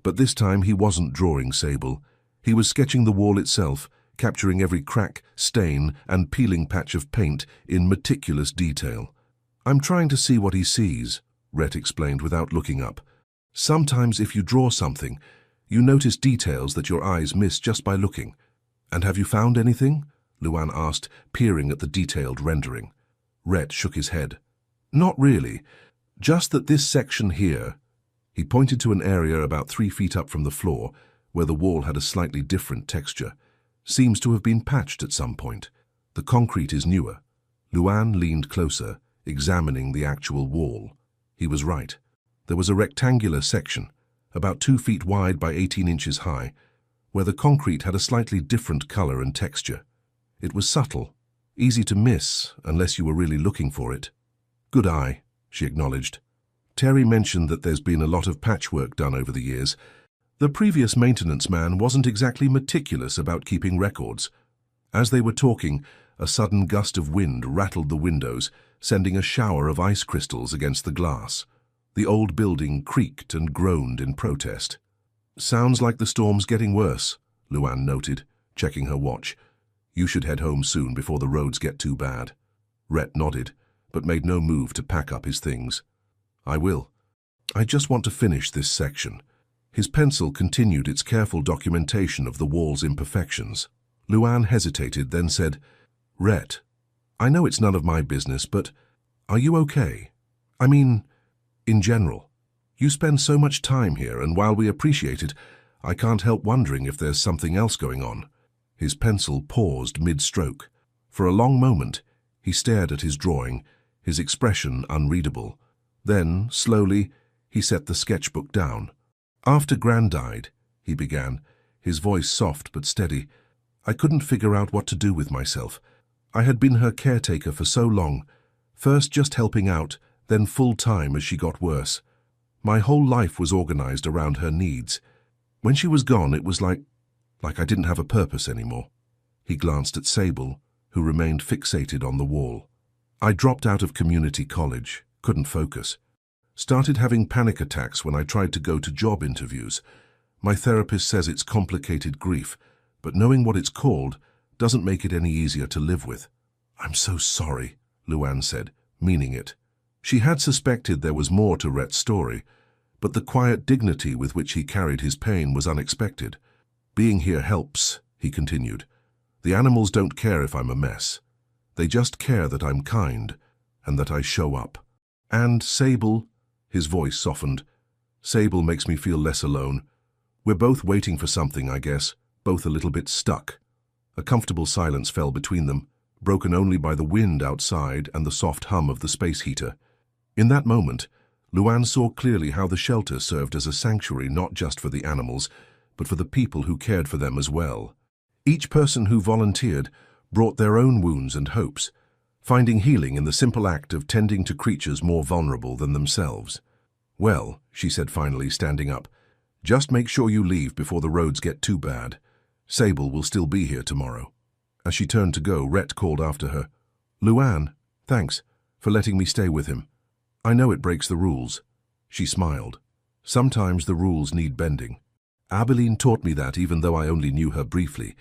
A: But this time he wasn't drawing Sable. He was sketching the wall itself, capturing every crack, stain, and peeling patch of paint in meticulous detail. I'm trying to see what he sees, Rhett explained without looking up. Sometimes if you draw something, you notice details that your eyes miss just by looking. And have you found anything? Luann asked, peering at the detailed rendering. Rhett shook his head. Not really. Just that this section here, he pointed to an area about 3 feet up from the floor, where the wall had a slightly different texture, seems to have been patched at some point. The concrete is newer. Luann leaned closer, examining the actual wall. He was right. There was a rectangular section, about 2 feet wide by 18 inches high, where the concrete had a slightly different color and texture. It was subtle, Easy to miss, unless you were really looking for it. Good eye, she acknowledged. Terry mentioned that there's been a lot of patchwork done over the years. The previous maintenance man wasn't exactly meticulous about keeping records. As they were talking, a sudden gust of wind rattled the windows, sending a shower of ice crystals against the glass. The old building creaked and groaned in protest. Sounds like the storm's getting worse, Luann noted, checking her watch. You should head home soon before the roads get too bad. Rhett nodded, but made no move to pack up his things. I will. I just want to finish this section. His pencil continued its careful documentation of the wall's imperfections. Luann hesitated, then said, Rhett, I know it's none of my business, but are you okay? I mean, in general. You spend so much time here, and while we appreciate it, I can't help wondering if there's something else going on. His pencil paused mid-stroke. For a long moment, he stared at his drawing, his expression unreadable. Then, slowly, he set the sketchbook down. After Gran died, he began, his voice soft but steady, I couldn't figure out what to do with myself. I had been her caretaker for so long, first just helping out, then full-time as she got worse. My whole life was organized around her needs. When she was gone, it was like I didn't have a purpose anymore. He glanced at Sable, who remained fixated on the wall. I dropped out of community college, couldn't focus. Started having panic attacks when I tried to go to job interviews. My therapist says it's complicated grief, but knowing what it's called doesn't make it any easier to live with. I'm so sorry, Luann said, meaning it. She had suspected there was more to Rhett's story, but the quiet dignity with which he carried his pain was unexpected. Being here helps, he continued. The animals don't care if I'm a mess. They just care that I'm kind and that I show up. And Sable, his voice softened. Sable makes me feel less alone. We're both waiting for something, I guess, both a little bit stuck. A comfortable silence fell between them, broken only by the wind outside and the soft hum of the space heater. In that moment, Luann saw clearly how the shelter served as a sanctuary not just for the animals, but for the people who cared for them as well. Each person who volunteered brought their own wounds and hopes, finding healing in the simple act of tending to creatures more vulnerable than themselves. Well, she said finally, standing up, just make sure you leave before the roads get too bad. Sable will still be here tomorrow. As she turned to go, Rhett called after her. Luann, thanks for letting me stay with him. I know it breaks the rules. She smiled. Sometimes the rules need bending. Abilene taught me that even though I only knew her briefly.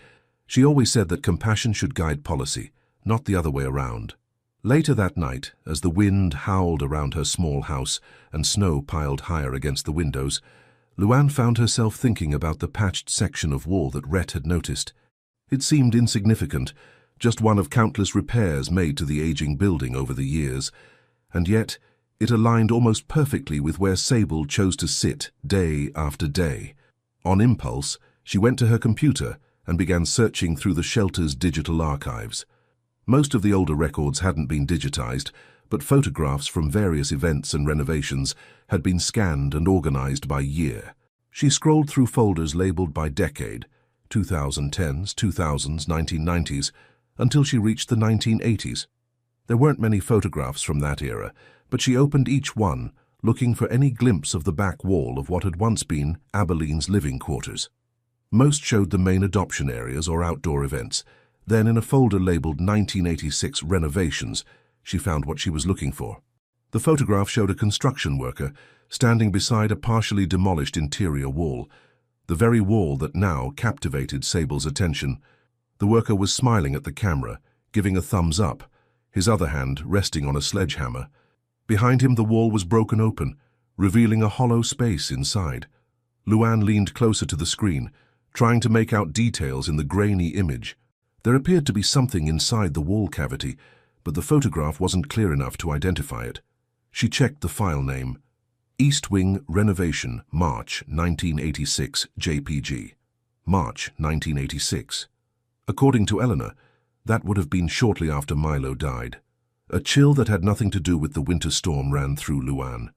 A: She always said that compassion should guide policy, not the other way around. Later that night, as the wind howled around her small house and snow piled higher against the windows, Luann found herself thinking about the patched section of wall that Rhett had noticed. It seemed insignificant, just one of countless repairs made to the aging building over the years, and yet it aligned almost perfectly with where Sable chose to sit day after day. On impulse, she went to her computer and began searching through the shelter's digital archives. Most of the older records hadn't been digitized, but photographs from various events and renovations had been scanned and organized by year. She scrolled through folders labeled by decade, 2010s, 2000s, 1990s, until she reached the 1980s. There weren't many photographs from that era, but she opened each one, looking for any glimpse of the back wall of what had once been Abilene's living quarters. Most showed the main adoption areas or outdoor events. Then, in a folder labeled 1986 Renovations, she found what she was looking for. The photograph showed a construction worker standing beside a partially demolished interior wall, the very wall that now captivated Sable's attention. The worker was smiling at the camera, giving a thumbs up, his other hand resting on a sledgehammer. Behind him, the wall was broken open, revealing a hollow space inside. Luann leaned closer to the screen, trying to make out details in the grainy image. There appeared to be something inside the wall cavity, but the photograph wasn't clear enough to identify it. She checked the file name. East Wing Renovation, March 1986, JPG. March 1986. According to Eleanor, that would have been shortly after Milo died. A chill that had nothing to do with the winter storm ran through Luann.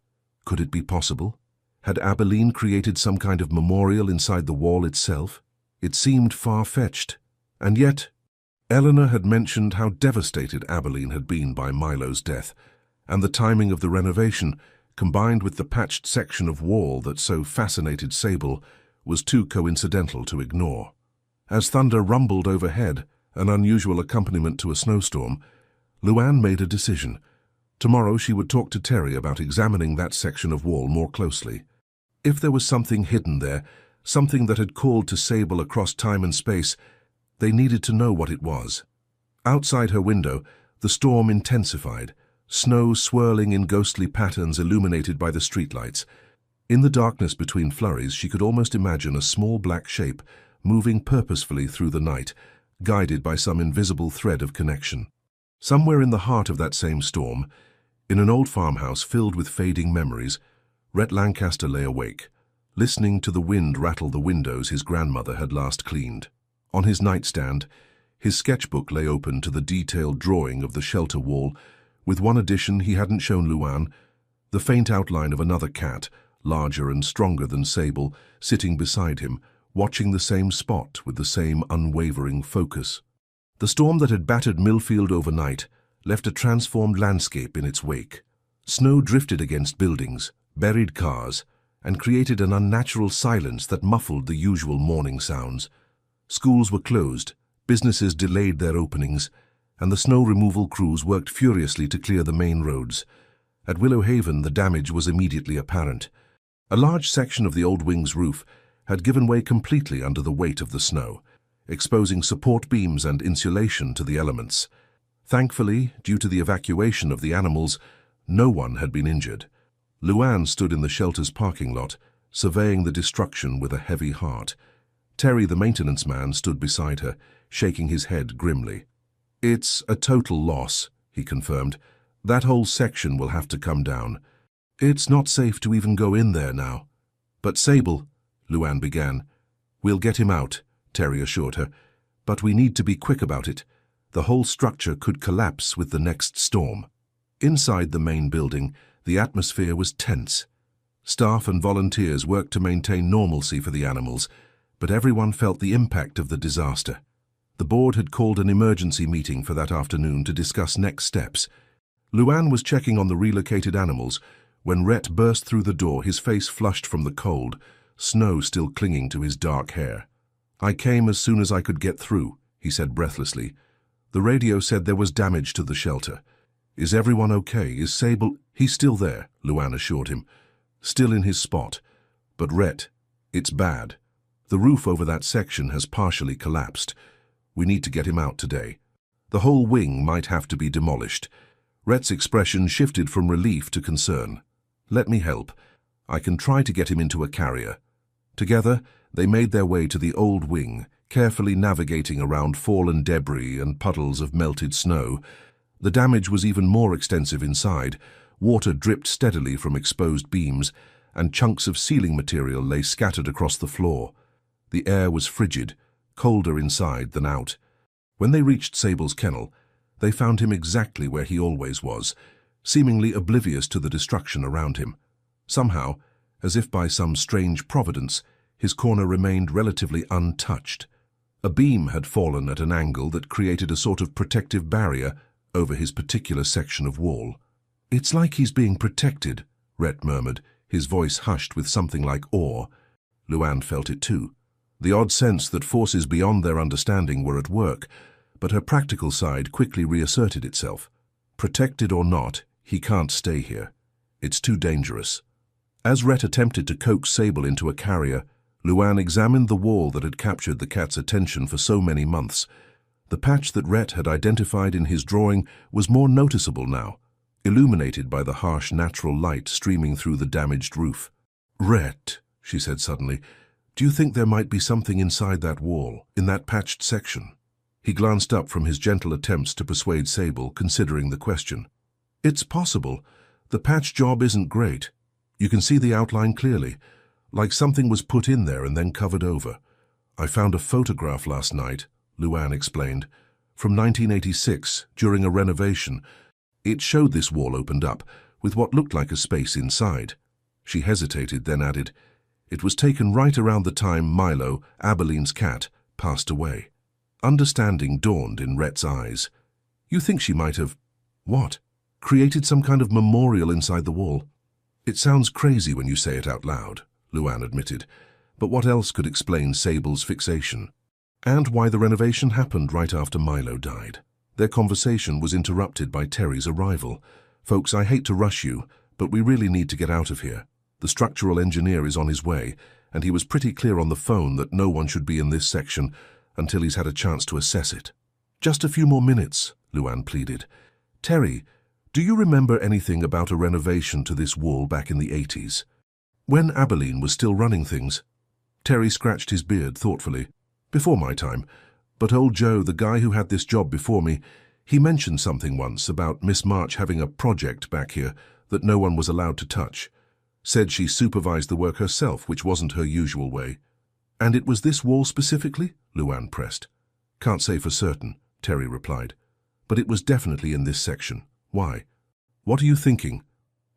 A: Could it be possible? Had Abilene created some kind of memorial inside the wall itself? It seemed far-fetched. And yet, Eleanor had mentioned how devastated Abilene had been by Milo's death, and the timing of the renovation, combined with the patched section of wall that so fascinated Sable, was too coincidental to ignore. As thunder rumbled overhead, an unusual accompaniment to a snowstorm, Luann made a decision. Tomorrow she would talk to Terry about examining that section of wall more closely. If there was something hidden there, something that had called to Sable across time and space, they needed to know what it was. Outside her window, the storm intensified, snow swirling in ghostly patterns illuminated by the streetlights. In the darkness between flurries, she could almost imagine a small black shape moving purposefully through the night, guided by some invisible thread of connection. Somewhere in the heart of that same storm, in an old farmhouse filled with fading memories, Rhett Lancaster lay awake, listening to the wind rattle the windows his grandmother had last cleaned. On his nightstand, his sketchbook lay open to the detailed drawing of the shelter wall, with one addition he hadn't shown Luann, the faint outline of another cat, larger and stronger than Sable, sitting beside him, watching the same spot with the same unwavering focus. The storm that had battered Millfield overnight left a transformed landscape in its wake. Snow drifted against buildings, buried cars, and created an unnatural silence that muffled the usual morning sounds. Schools were closed, businesses delayed their openings, and the snow removal crews worked furiously to clear the main roads. At Willow Haven, the damage was immediately apparent. A large section of the old wing's roof had given way completely under the weight of the snow, exposing support beams and insulation to the elements. Thankfully, due to the evacuation of the animals, no one had been injured. Luann stood in the shelter's parking lot, surveying the destruction with a heavy heart. Terry, the maintenance man, stood beside her, shaking his head grimly. "It's a total loss," he confirmed. "That whole section will have to come down. It's not safe to even go in there now." "But Sable," Luann began. "We'll get him out," Terry assured her. "But we need to be quick about it. The whole structure could collapse with the next storm." Inside the main building, the atmosphere was tense. Staff and volunteers worked to maintain normalcy for the animals, but everyone felt the impact of the disaster. The board had called an emergency meeting for that afternoon to discuss next steps. Luann was checking on the relocated animals when Rhett burst through the door, his face flushed from the cold, snow still clinging to his dark hair. "I came as soon as I could get through," he said breathlessly. "The radio said there was damage to the shelter. Is everyone okay? Is Sable—" "He's still there," Luann assured him. "Still in his spot. But Rhett, it's bad. The roof over that section has partially collapsed. We need to get him out today. The whole wing might have to be demolished." Rhett's expression shifted from relief to concern. "Let me help. I can try to get him into a carrier." Together, they made their way to the old wing, carefully navigating around fallen debris and puddles of melted snow. The damage was even more extensive inside. Water dripped steadily from exposed beams, and chunks of ceiling material lay scattered across the floor. The air was frigid, colder inside than out. When they reached Sable's kennel, they found him exactly where he always was, seemingly oblivious to the destruction around him. Somehow, as if by some strange providence, his corner remained relatively untouched. A beam had fallen at an angle that created a sort of protective barrier over his particular section of wall. "It's like he's being protected," Rhett murmured, his voice hushed with something like awe. Luann felt it too. The odd sense that forces beyond their understanding were at work, but her practical side quickly reasserted itself. Protected or not, he can't stay here. It's too dangerous. As Rhett attempted to coax Sable into a carrier, Luann examined the wall that had captured the cat's attention for so many months. The patch that Rhett had identified in his drawing was more noticeable now, illuminated by the harsh natural light streaming through the damaged roof. "Rhett," she said suddenly, "do you think there might be something inside that wall, in that patched section?" He glanced up from his gentle attempts to persuade Sable, considering the question. "It's possible. The patch job isn't great. You can see the outline clearly, like something was put in there and then covered over. I found a photograph last night," Luann explained, "from 1986, during a renovation. It showed this wall opened up, with what looked like a space inside." She hesitated, then added, "It was taken right around the time Milo, Abilene's cat, passed away." Understanding dawned in Rhett's eyes. You think she might have… what? Created some kind of memorial inside the wall? It sounds crazy when you say it out loud, Luann admitted, but what else could explain Sable's fixation? And why the renovation happened right after Milo died. Their conversation was interrupted by Terry's arrival. Folks, I hate to rush you, but we really need to get out of here. The structural engineer is on his way, and he was pretty clear on the phone that no one should be in this section until he's had a chance to assess it. Just a few more minutes, Luann pleaded. Terry, do you remember anything about a renovation to this wall back in the 80s? When Abilene was still running things? Terry scratched his beard thoughtfully. Before my time, but old Joe, the guy who had this job before me, he mentioned something once about Miss March having a project back here that no one was allowed to touch. Said she supervised the work herself, which wasn't her usual way. And it was this wall specifically? Luann pressed. Can't say for certain, Terry replied. But it was definitely in this section. Why? What are you thinking?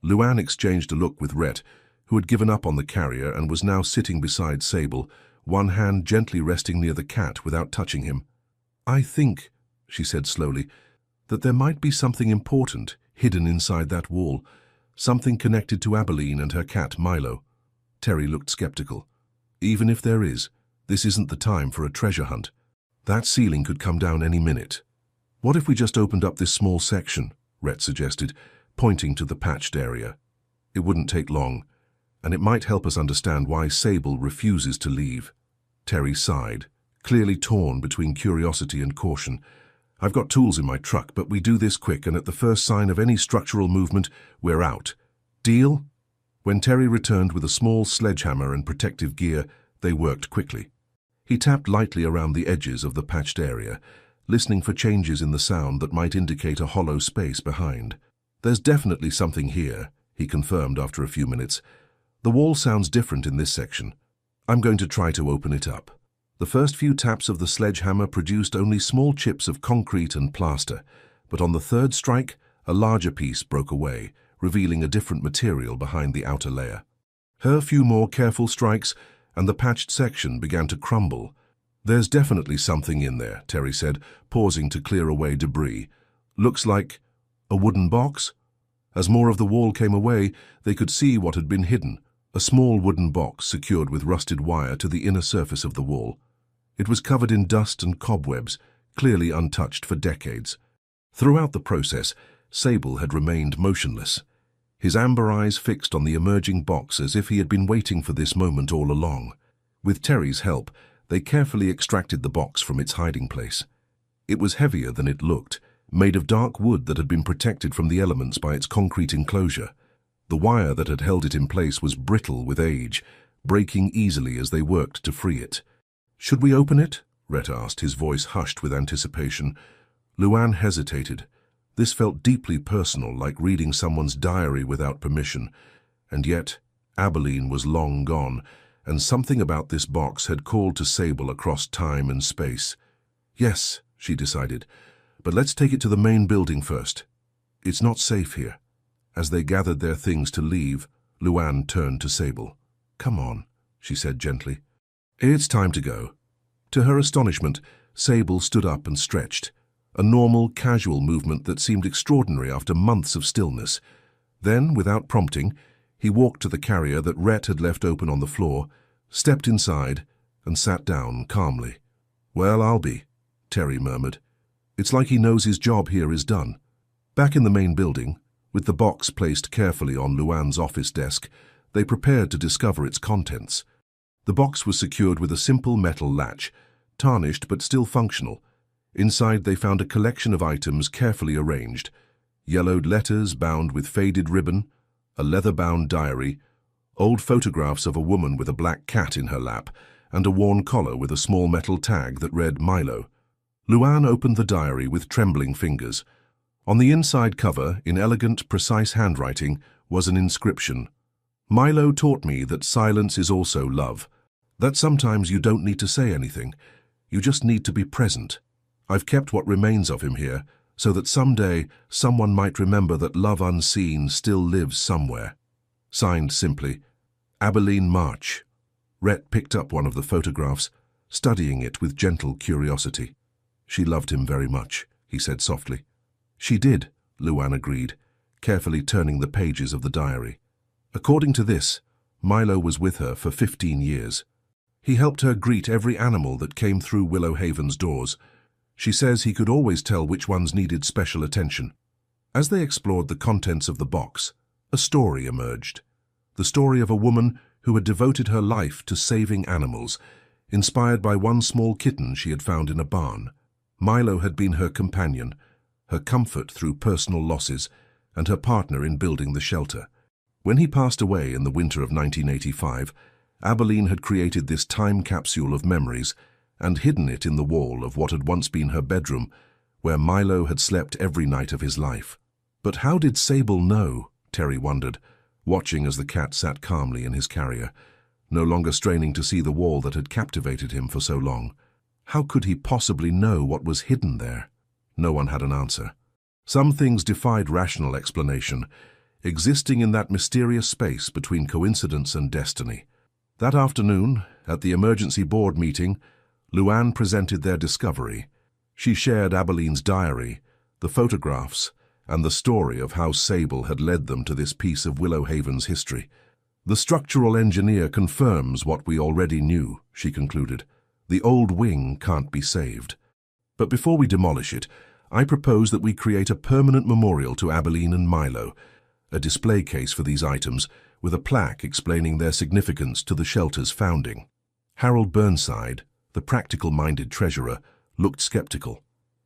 A: Luann exchanged a look with Rhett, who had given up on the carrier and was now sitting beside Sable, one hand gently resting near the cat without touching him. I think, she said slowly, that there might be something important hidden inside that wall, something connected to Abilene and her cat Milo. Terry looked skeptical. Even if there is, this isn't the time for a treasure hunt. That ceiling could come down any minute. What if we just opened up this small section? Rhett suggested, pointing to the patched area. It wouldn't take long, and it might help us understand why Sable refuses to leave. Terry sighed, clearly torn between curiosity and caution. I've got tools in my truck, but we do this quick, and at the first sign of any structural movement, we're out. Deal? When Terry returned with a small sledgehammer and protective gear, they worked quickly. He tapped lightly around the edges of the patched area, listening for changes in the sound that might indicate a hollow space behind. There's definitely something here, he confirmed after a few minutes. The wall sounds different in this section. I'm going to try to open it up. The first few taps of the sledgehammer produced only small chips of concrete and plaster, but on the third strike, a larger piece broke away, revealing a different material behind the outer layer. Her few more careful strikes, and the patched section began to crumble. There's definitely something in there, Terry said, pausing to clear away debris. Looks like a wooden box? As more of the wall came away, they could see what had been hidden, a small wooden box secured with rusted wire to the inner surface of the wall. It was covered in dust and cobwebs, clearly untouched for decades. Throughout the process, Sable had remained motionless, his amber eyes fixed on the emerging box as if he had been waiting for this moment all along. With Terry's help, they carefully extracted the box from its hiding place. It was heavier than it looked, made of dark wood that had been protected from the elements by its concrete enclosure. The wire that had held it in place was brittle with age, breaking easily as they worked to free it. Should we open it? Rhett asked, his voice hushed with anticipation. Luann hesitated. This felt deeply personal, like reading someone's diary without permission. And yet, Abilene was long gone, and something about this box had called to Sable across time and space. Yes, she decided, but let's take it to the main building first. It's not safe here. As they gathered their things to leave, Luann turned to Sable. Come on, she said gently. It's time to go. To her astonishment, Sable stood up and stretched, a normal, casual movement that seemed extraordinary after months of stillness. Then, without prompting, he walked to the carrier that Rhett had left open on the floor, stepped inside, and sat down calmly. Well, I'll be, Terry murmured. It's like he knows his job here is done. Back in the main building, with the box placed carefully on Luann's office desk, they prepared to discover its contents. The box was secured with a simple metal latch, tarnished but still functional. Inside they found a collection of items carefully arranged: yellowed letters bound with faded ribbon, a leather-bound diary, old photographs of a woman with a black cat in her lap, and a worn collar with a small metal tag that read Milo. Luann opened the diary with trembling fingers. On the inside cover, in elegant, precise handwriting, was an inscription. Milo taught me that silence is also love, that sometimes you don't need to say anything, you just need to be present. I've kept what remains of him here, so that someday someone might remember that love unseen still lives somewhere. Signed simply, Abilene March. Rhett picked up one of the photographs, studying it with gentle curiosity. She loved him very much, he said softly. She did, Luan agreed, carefully turning the pages of the diary. According to this, Milo was with her for 15 years. He helped her greet every animal that came through Willow Haven's doors. She says he could always tell which ones needed special attention. As they explored the contents of the box, a story emerged. The story of a woman who had devoted her life to saving animals, inspired by one small kitten she had found in a barn. Milo had been her companion, her comfort through personal losses, and her partner in building the shelter. When he passed away in the winter of 1985, Abilene had created this time capsule of memories and hidden it in the wall of what had once been her bedroom, where Milo had slept every night of his life. But how did Sable know? Terry wondered, watching as the cat sat calmly in his carrier, no longer straining to see the wall that had captivated him for so long. How could he possibly know what was hidden there? No one had an answer. Some things defied rational explanation, existing in that mysterious space between coincidence and destiny. That afternoon, at the emergency board meeting, Luan presented their discovery. She shared Abilene's diary, the photographs, and the story of how Sable had led them to this piece of Willow Haven's history. The structural engineer confirms what we already knew, she concluded. The old wing can't be saved. But before we demolish it, I propose that we create a permanent memorial to Abilene and Milo, a display case for these items, with a plaque explaining their significance to the shelter's founding. Harold Burnside, the practical-minded treasurer, looked skeptical.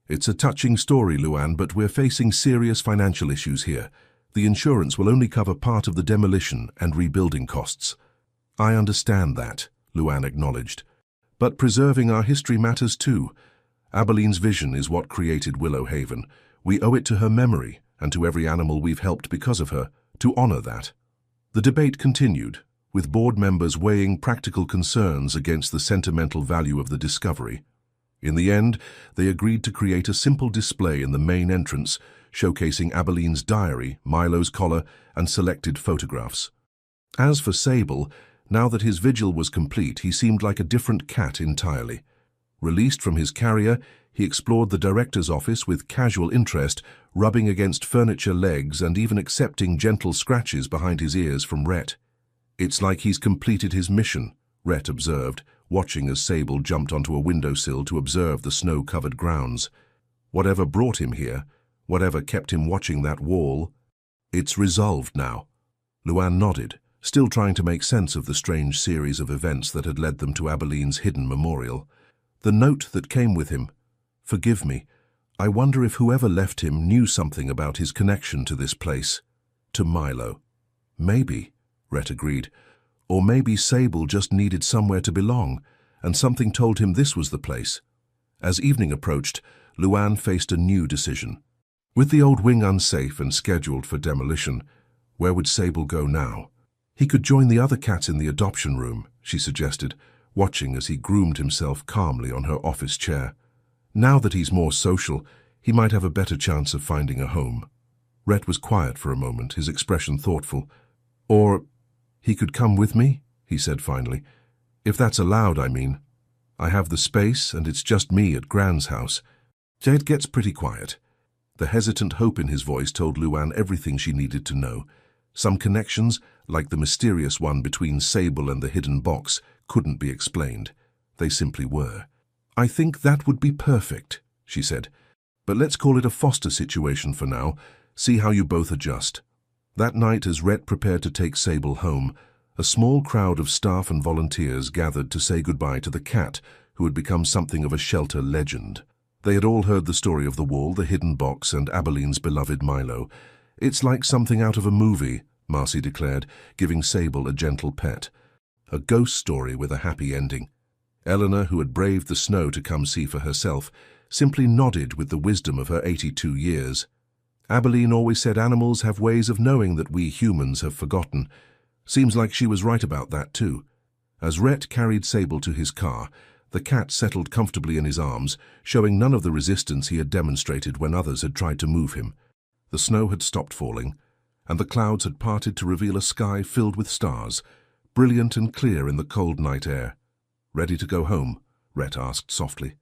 A: It's a touching story, Luan, but we're facing serious financial issues here. The insurance will only cover part of the demolition and rebuilding costs. I understand that, Luan acknowledged. But preserving our history matters too. Abilene's vision is what created Willow Haven. We owe it to her memory, and to every animal we've helped because of her, to honor that. The debate continued, with board members weighing practical concerns against the sentimental value of the discovery. In the end, they agreed to create a simple display in the main entrance, showcasing Abilene's diary, Milo's collar, and selected photographs. As for Sable, now that his vigil was complete, he seemed like a different cat entirely. Released from his carrier, he explored the director's office with casual interest, rubbing against furniture legs and even accepting gentle scratches behind his ears from Rhett. It's like he's completed his mission, Rhett observed, watching as Sable jumped onto a windowsill to observe the snow-covered grounds. Whatever brought him here, whatever kept him watching that wall, it's resolved now. Luan nodded, still trying to make sense of the strange series of events that had led them to Abilene's hidden memorial. The note that came with him. Forgive me. I wonder if whoever left him knew something about his connection to this place. To Milo. Maybe, Rhett agreed. Or maybe Sable just needed somewhere to belong, and something told him this was the place. As evening approached, Luan faced a new decision. With the old wing unsafe and scheduled for demolition, where would Sable go now? He could join the other cats in the adoption room, she suggested, watching as he groomed himself calmly on her office chair. Now that he's more social, he might have a better chance of finding a home. Rhett was quiet for a moment, his expression thoughtful. Or he could come with me, he said finally. If that's allowed, I mean. I have the space, and it's just me at Gran's house. It gets pretty quiet. The hesitant hope in his voice told Luan everything she needed to know. Some connections, like the mysterious one between Sable and the hidden box, couldn't be explained. They simply were. I think that would be perfect, she said. But let's call it a foster situation for now. See how you both adjust. That night, as Rhett prepared to take Sable home, a small crowd of staff and volunteers gathered to say goodbye to the cat who had become something of a shelter legend. They had all heard the story of the wall, the hidden box, and Abilene's beloved Milo. It's like something out of a movie, Marcy declared, giving Sable a gentle pet. A ghost story with a happy ending. Eleanor, who had braved the snow to come see for herself, simply nodded with the wisdom of her 82 years. Abilene always said animals have ways of knowing that we humans have forgotten. Seems like she was right about that too. As Rhett carried Sable to his car, the cat settled comfortably in his arms, showing none of the resistance he had demonstrated when others had tried to move him. The snow had stopped falling, and the clouds had parted to reveal a sky filled with stars, brilliant and clear in the cold night air. Ready to go home? Rhett asked softly.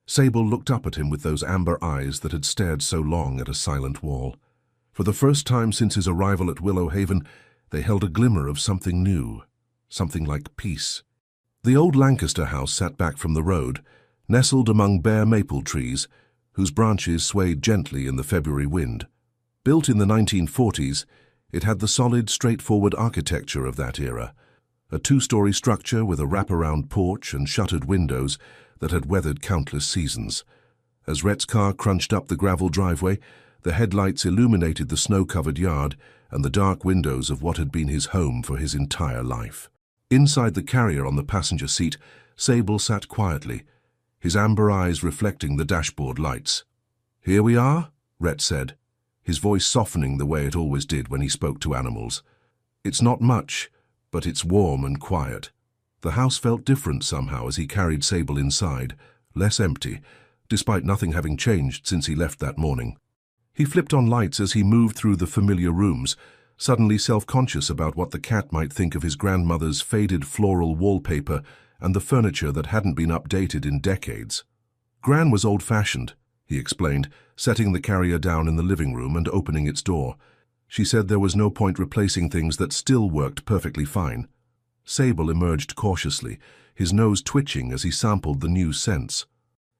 A: Sable looked up at him with those amber eyes that had stared so long at a silent wall. For the first time since his arrival at Willow Haven, they held a glimmer of something new, something like peace. The old Lancaster house sat back from the road, nestled among bare maple trees, whose branches swayed gently in the February wind. Built in the 1940s, it had the solid, straightforward architecture of that era, a two-story structure with a wraparound porch and shuttered windows that had weathered countless seasons. As Rhett's car crunched up the gravel driveway, the headlights illuminated the snow-covered yard and the dark windows of what had been his home for his entire life. Inside the carrier on the passenger seat, Sable sat quietly, his amber eyes reflecting the dashboard lights. "Here we are," Rhett said, his voice softening the way it always did when he spoke to animals. "It's not much, but it's warm and quiet." The house felt different somehow as he carried Sable inside, less empty, despite nothing having changed since he left that morning. He flipped on lights as he moved through the familiar rooms, suddenly self-conscious about what the cat might think of his grandmother's faded floral wallpaper and the furniture that hadn't been updated in decades. Gran was old-fashioned, he explained, setting the carrier down in the living room and opening its door. She said there was no point replacing things that still worked perfectly fine. Sable emerged cautiously, his nose twitching as he sampled the new scents.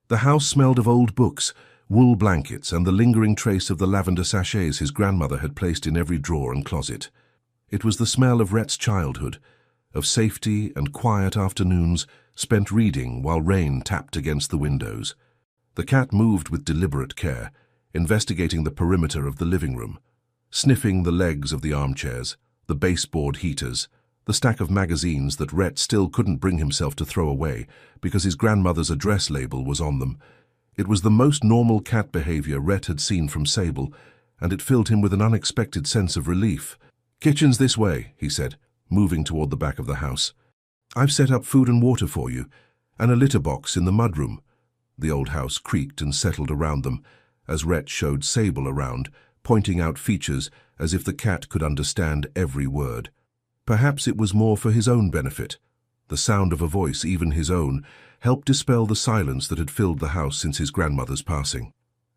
A: The house smelled of old books, wool blankets, and the lingering trace of the lavender sachets his grandmother had placed in every drawer and closet. It was the smell of Rhett's childhood, of safety and quiet afternoons spent reading while rain tapped against the windows. The cat moved with deliberate care, investigating the perimeter of the living room, sniffing the legs of the armchairs, the baseboard heaters, the stack of magazines that Rhett still couldn't bring himself to throw away because his grandmother's address label was on them. It was the most normal cat behavior Rhett had seen from Sable, and it filled him with an unexpected sense of relief. "Kitchen's this way," he said, moving toward the back of the house. "I've set up food and water for you, and a litter box in the mudroom." The old house creaked and settled around them as Rhett showed Sable around, pointing out features as if the cat could understand every word. Perhaps it was more for his own benefit. The sound of a voice, even his own, helped dispel the silence that had filled the house since his grandmother's passing.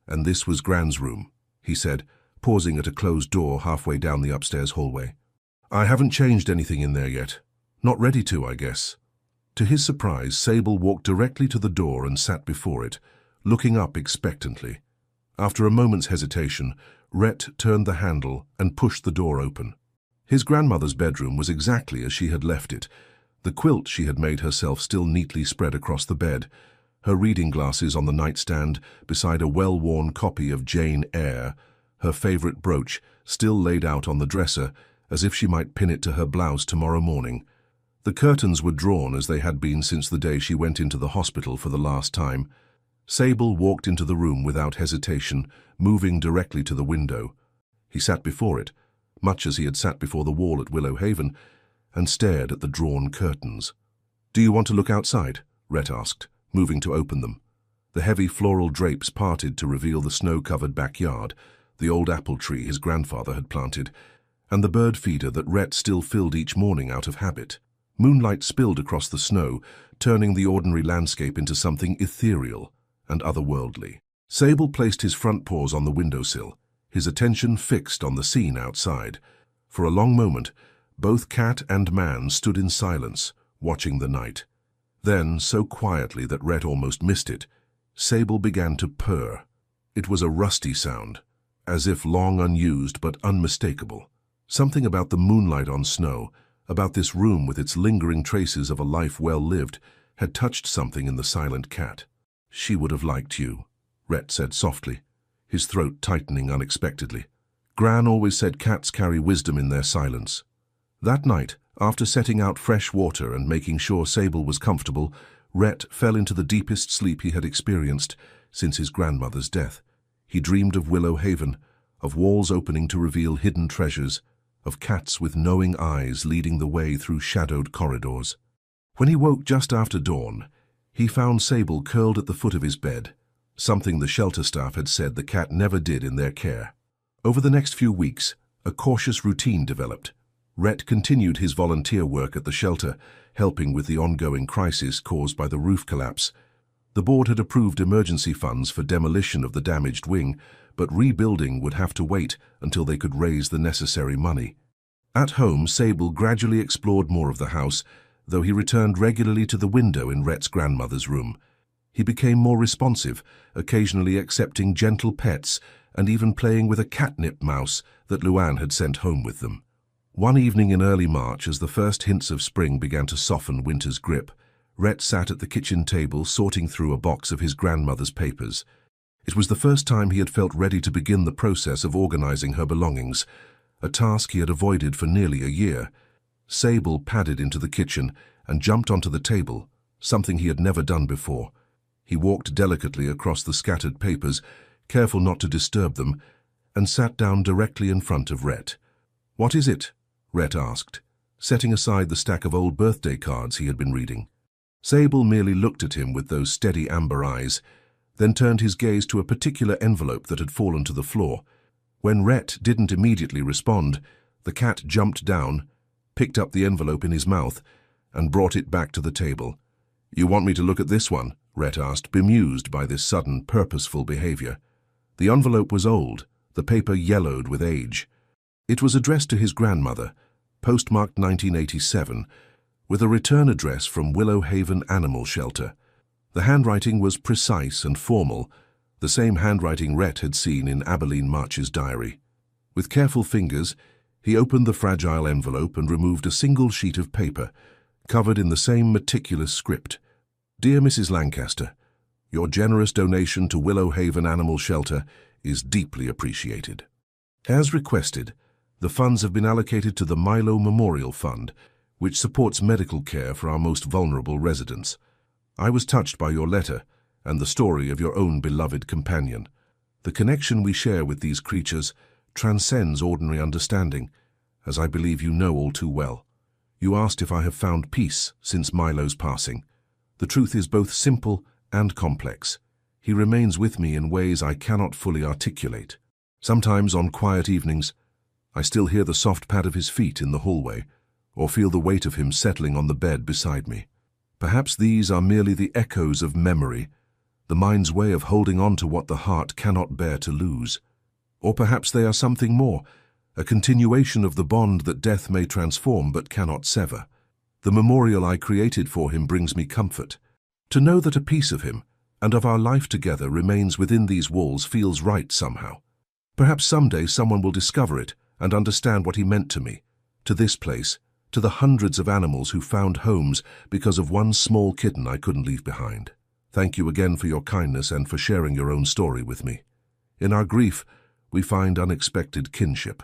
A: "And this was Gran's room," he said, pausing at a closed door halfway down the upstairs hallway. "I haven't changed anything in there yet. Not ready to, I guess." To his surprise, Sable walked directly to the door and sat before it, looking up expectantly. After a moment's hesitation, Rhett turned the handle and pushed the door open. His grandmother's bedroom was exactly as she had left it, the quilt she had made herself still neatly spread across the bed, her reading glasses on the nightstand beside a well-worn copy of Jane Eyre, her favorite brooch still laid out on the dresser as if she might pin it to her blouse tomorrow morning. The curtains were drawn as they had been since the day she went into the hospital for the last time. Sable walked into the room without hesitation, moving directly to the window. He sat before it, much as he had sat before the wall at Willow Haven, and stared at the drawn curtains. "Do you want to look outside?" Rhett asked, moving to open them. The heavy floral drapes parted to reveal the snow-covered backyard, the old apple tree his grandfather had planted, and the bird feeder that Rhett still filled each morning out of habit. Moonlight spilled across the snow, turning the ordinary landscape into something ethereal and otherworldly. Sable placed his front paws on the windowsill, his attention fixed on the scene outside. For a long moment, both cat and man stood in silence, watching the night. Then, so quietly that Rhett almost missed it, Sable began to purr. It was a rusty sound, as if long unused but unmistakable. Something about the moonlight on snow, about this room with its lingering traces of a life well lived, had touched something in the silent cat. "She would have liked you," Rhett said softly, his throat tightening unexpectedly. Gran always said cats carry wisdom in their silence. That night, after setting out fresh water and making sure Sable was comfortable, Rhett fell into the deepest sleep he had experienced since his grandmother's death. He dreamed of Willow Haven, of walls opening to reveal hidden treasures, of cats with knowing eyes leading the way through shadowed corridors. When he woke just after dawn, he found Sable curled at the foot of his bed, something the shelter staff had said the cat never did in their care. Over the next few weeks, a cautious routine developed. Rhett continued his volunteer work at the shelter, helping with the ongoing crisis caused by the roof collapse. The board had approved emergency funds for demolition of the damaged wing, but rebuilding would have to wait until they could raise the necessary money. At home, Sable gradually explored more of the house, though he returned regularly to the window in Rhett's grandmother's room. He became more responsive, occasionally accepting gentle pets and even playing with a catnip mouse that Luann had sent home with them. One evening in early March, as the first hints of spring began to soften winter's grip, Rhett sat at the kitchen table sorting through a box of his grandmother's papers. It was the first time he had felt ready to begin the process of organizing her belongings, a task he had avoided for nearly a year. Sable padded into the kitchen and jumped onto the table, something he had never done before. He walked delicately across the scattered papers, careful not to disturb them, and sat down directly in front of Rhett. "What is it?" Rhett asked, setting aside the stack of old birthday cards he had been reading. Sable merely looked at him with those steady amber eyes, then turned his gaze to a particular envelope that had fallen to the floor. When Rhett didn't immediately respond, the cat jumped down, picked up the envelope in his mouth, and brought it back to the table. "You want me to look at this one?" Rhett asked, bemused by this sudden, purposeful behavior. The envelope was old, the paper yellowed with age. It was addressed to his grandmother, postmarked 1987, with a return address from Willow Haven Animal Shelter. The handwriting was precise and formal, the same handwriting Rhett had seen in Abilene March's diary. With careful fingers, he opened the fragile envelope and removed a single sheet of paper, covered in the same meticulous script. "Dear Mrs. Lancaster, your generous donation to Willow Haven Animal Shelter is deeply appreciated. As requested, the funds have been allocated to the Milo Memorial Fund, which supports medical care for our most vulnerable residents. I was touched by your letter and the story of your own beloved companion. The connection we share with these creatures transcends ordinary understanding, as I believe you know all too well. You asked if I have found peace since Milo's passing. The truth is both simple and complex. He remains with me in ways I cannot fully articulate. Sometimes on quiet evenings, I still hear the soft pad of his feet in the hallway, or feel the weight of him settling on the bed beside me. Perhaps these are merely the echoes of memory, the mind's way of holding on to what the heart cannot bear to lose. Or perhaps they are something more, a continuation of the bond that death may transform but cannot sever. The memorial I created for him brings me comfort. To know that a piece of him, and of our life together, remains within these walls feels right somehow. Perhaps someday someone will discover it and understand what he meant to me, to this place, to the hundreds of animals who found homes because of one small kitten I couldn't leave behind. Thank you again for your kindness and for sharing your own story with me. In our grief, we find unexpected kinship.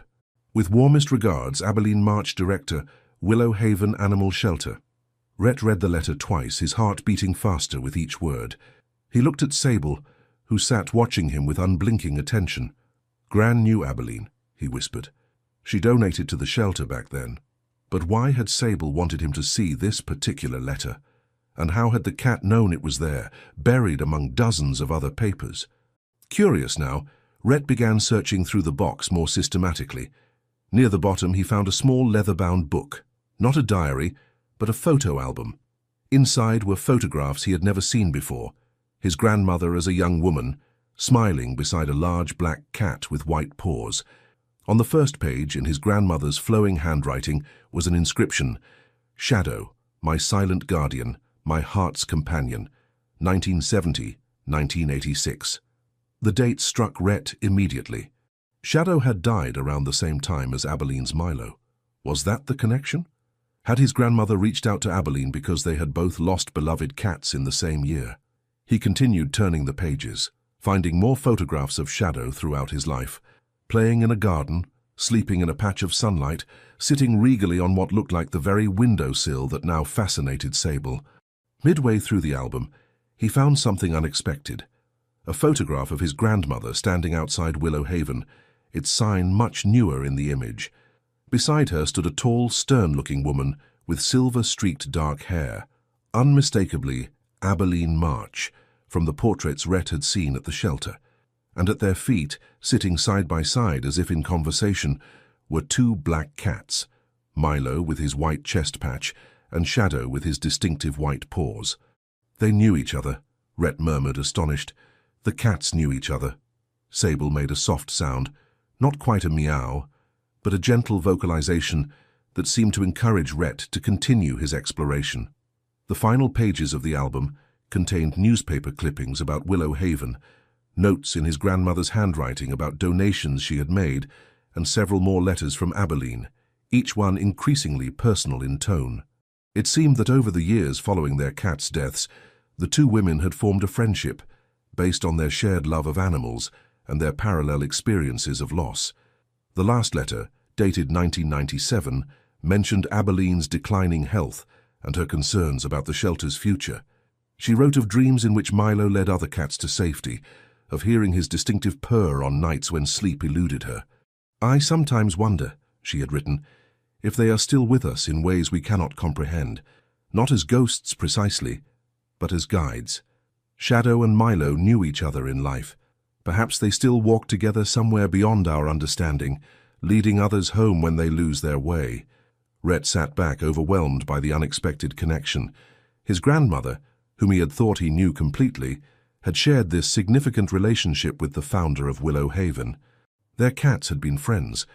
A: With warmest regards, Abilene March Director, Willow Haven Animal Shelter." Rhett read the letter twice, his heart beating faster with each word. He looked at Sable, who sat watching him with unblinking attention. "Gran knew Abilene," he whispered. "She donated to the shelter back then. But why had Sable wanted him to see this particular letter? And how had the cat known it was there, buried among dozens of other papers?" Curious now, Rhett began searching through the box more systematically. Near the bottom, he found a small leather-bound book. Not a diary, but a photo album. Inside were photographs he had never seen before. His grandmother as a young woman, smiling beside a large black cat with white paws. On the first page, in his grandmother's flowing handwriting, was an inscription: "Shadow, my silent guardian, my heart's companion, 1970-1986. The date struck Rhett immediately. Shadow had died around the same time as Abilene's Milo. Was that the connection? Had his grandmother reached out to Abilene because they had both lost beloved cats in the same year? He continued turning the pages, finding more photographs of Shadow throughout his life, playing in a garden, sleeping in a patch of sunlight, sitting regally on what looked like the very windowsill that now fascinated Sable. Midway through the album, he found something unexpected. A photograph of his grandmother standing outside Willow Haven, its sign much newer in the image. Beside her stood a tall, stern-looking woman with silver-streaked dark hair, unmistakably Abilene March, from the portraits Rhett had seen at the shelter. And at their feet, sitting side by side as if in conversation, were two black cats, Milo with his white chest patch and Shadow with his distinctive white paws. They knew each other, Rhett murmured, astonished. The cats knew each other. Sable made a soft sound, not quite a meow, but a gentle vocalization that seemed to encourage Rhett to continue his exploration. The final pages of the album contained newspaper clippings about Willow Haven, notes in his grandmother's handwriting about donations she had made, and several more letters from Abilene, each one increasingly personal in tone. It seemed that over the years following their cats' deaths, the two women had formed a friendship based on their shared love of animals and their parallel experiences of loss. The last letter, dated 1997, mentioned Abilene's declining health and her concerns about the shelter's future. She wrote of dreams in which Milo led other cats to safety, of hearing his distinctive purr on nights when sleep eluded her. "I sometimes wonder," she had written, "if they are still with us in ways we cannot comprehend, not as ghosts precisely, but as guides. Shadow and Milo knew each other in life. Perhaps they still walk together somewhere beyond our understanding, leading others home when they lose their way." Rhett sat back, overwhelmed by the unexpected connection. His grandmother, whom he had thought he knew completely, had shared this significant relationship with the founder of Willow Haven. Their cats had been friends,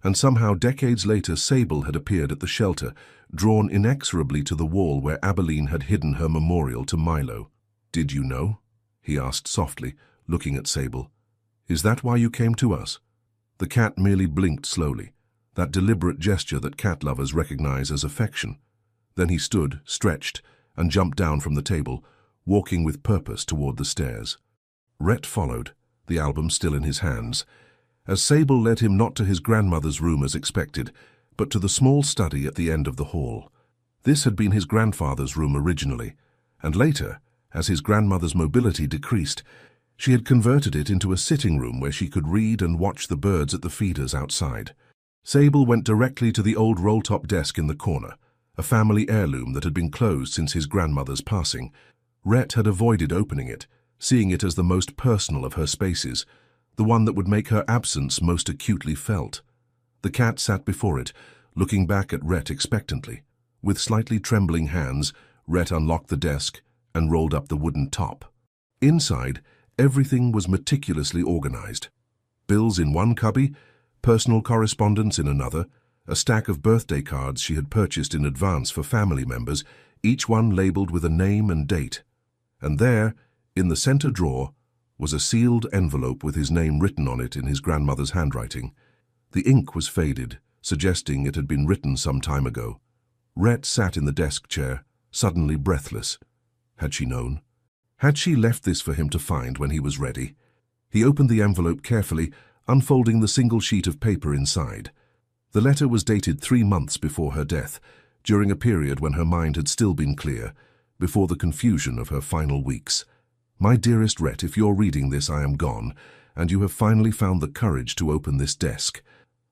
A: and somehow decades later Sable had appeared at the shelter, drawn inexorably to the wall where Abilene had hidden her memorial to Milo. "Did you know?" he asked softly, looking at Sable. "Is that why you came to us?" The cat merely blinked slowly, that deliberate gesture that cat lovers recognize as affection. Then he stood, stretched, and jumped down from the table, walking with purpose toward the stairs. Rhett followed, the album still in his hands, as Sable led him not to his grandmother's room as expected, but to the small study at the end of the hall. This had been his grandfather's room originally, and later, as his grandmother's mobility decreased, she had converted it into a sitting room where she could read and watch the birds at the feeders outside. Sable went directly to the old roll-top desk in the corner, a family heirloom that had been closed since his grandmother's passing. Rhett had avoided opening it, seeing it as the most personal of her spaces, the one that would make her absence most acutely felt. The cat sat before it, looking back at Rhett expectantly. With slightly trembling hands, Rhett unlocked the desk and rolled up the wooden top. Inside, everything was meticulously organized. Bills in one cubby, personal correspondence in another, a stack of birthday cards she had purchased in advance for family members, each one labeled with a name and date. And there, in the center drawer, was a sealed envelope with his name written on it in his grandmother's handwriting. The ink was faded, suggesting it had been written some time ago. Rhett sat in the desk chair, suddenly breathless. Had she known? Had she left this for him to find when he was ready? He opened the envelope carefully, unfolding the single sheet of paper inside. The letter was dated 3 months before her death, during a period when her mind had still been clear, before the confusion of her final weeks. "My dearest Rhett, if you're reading this, I am gone, and you have finally found the courage to open this desk.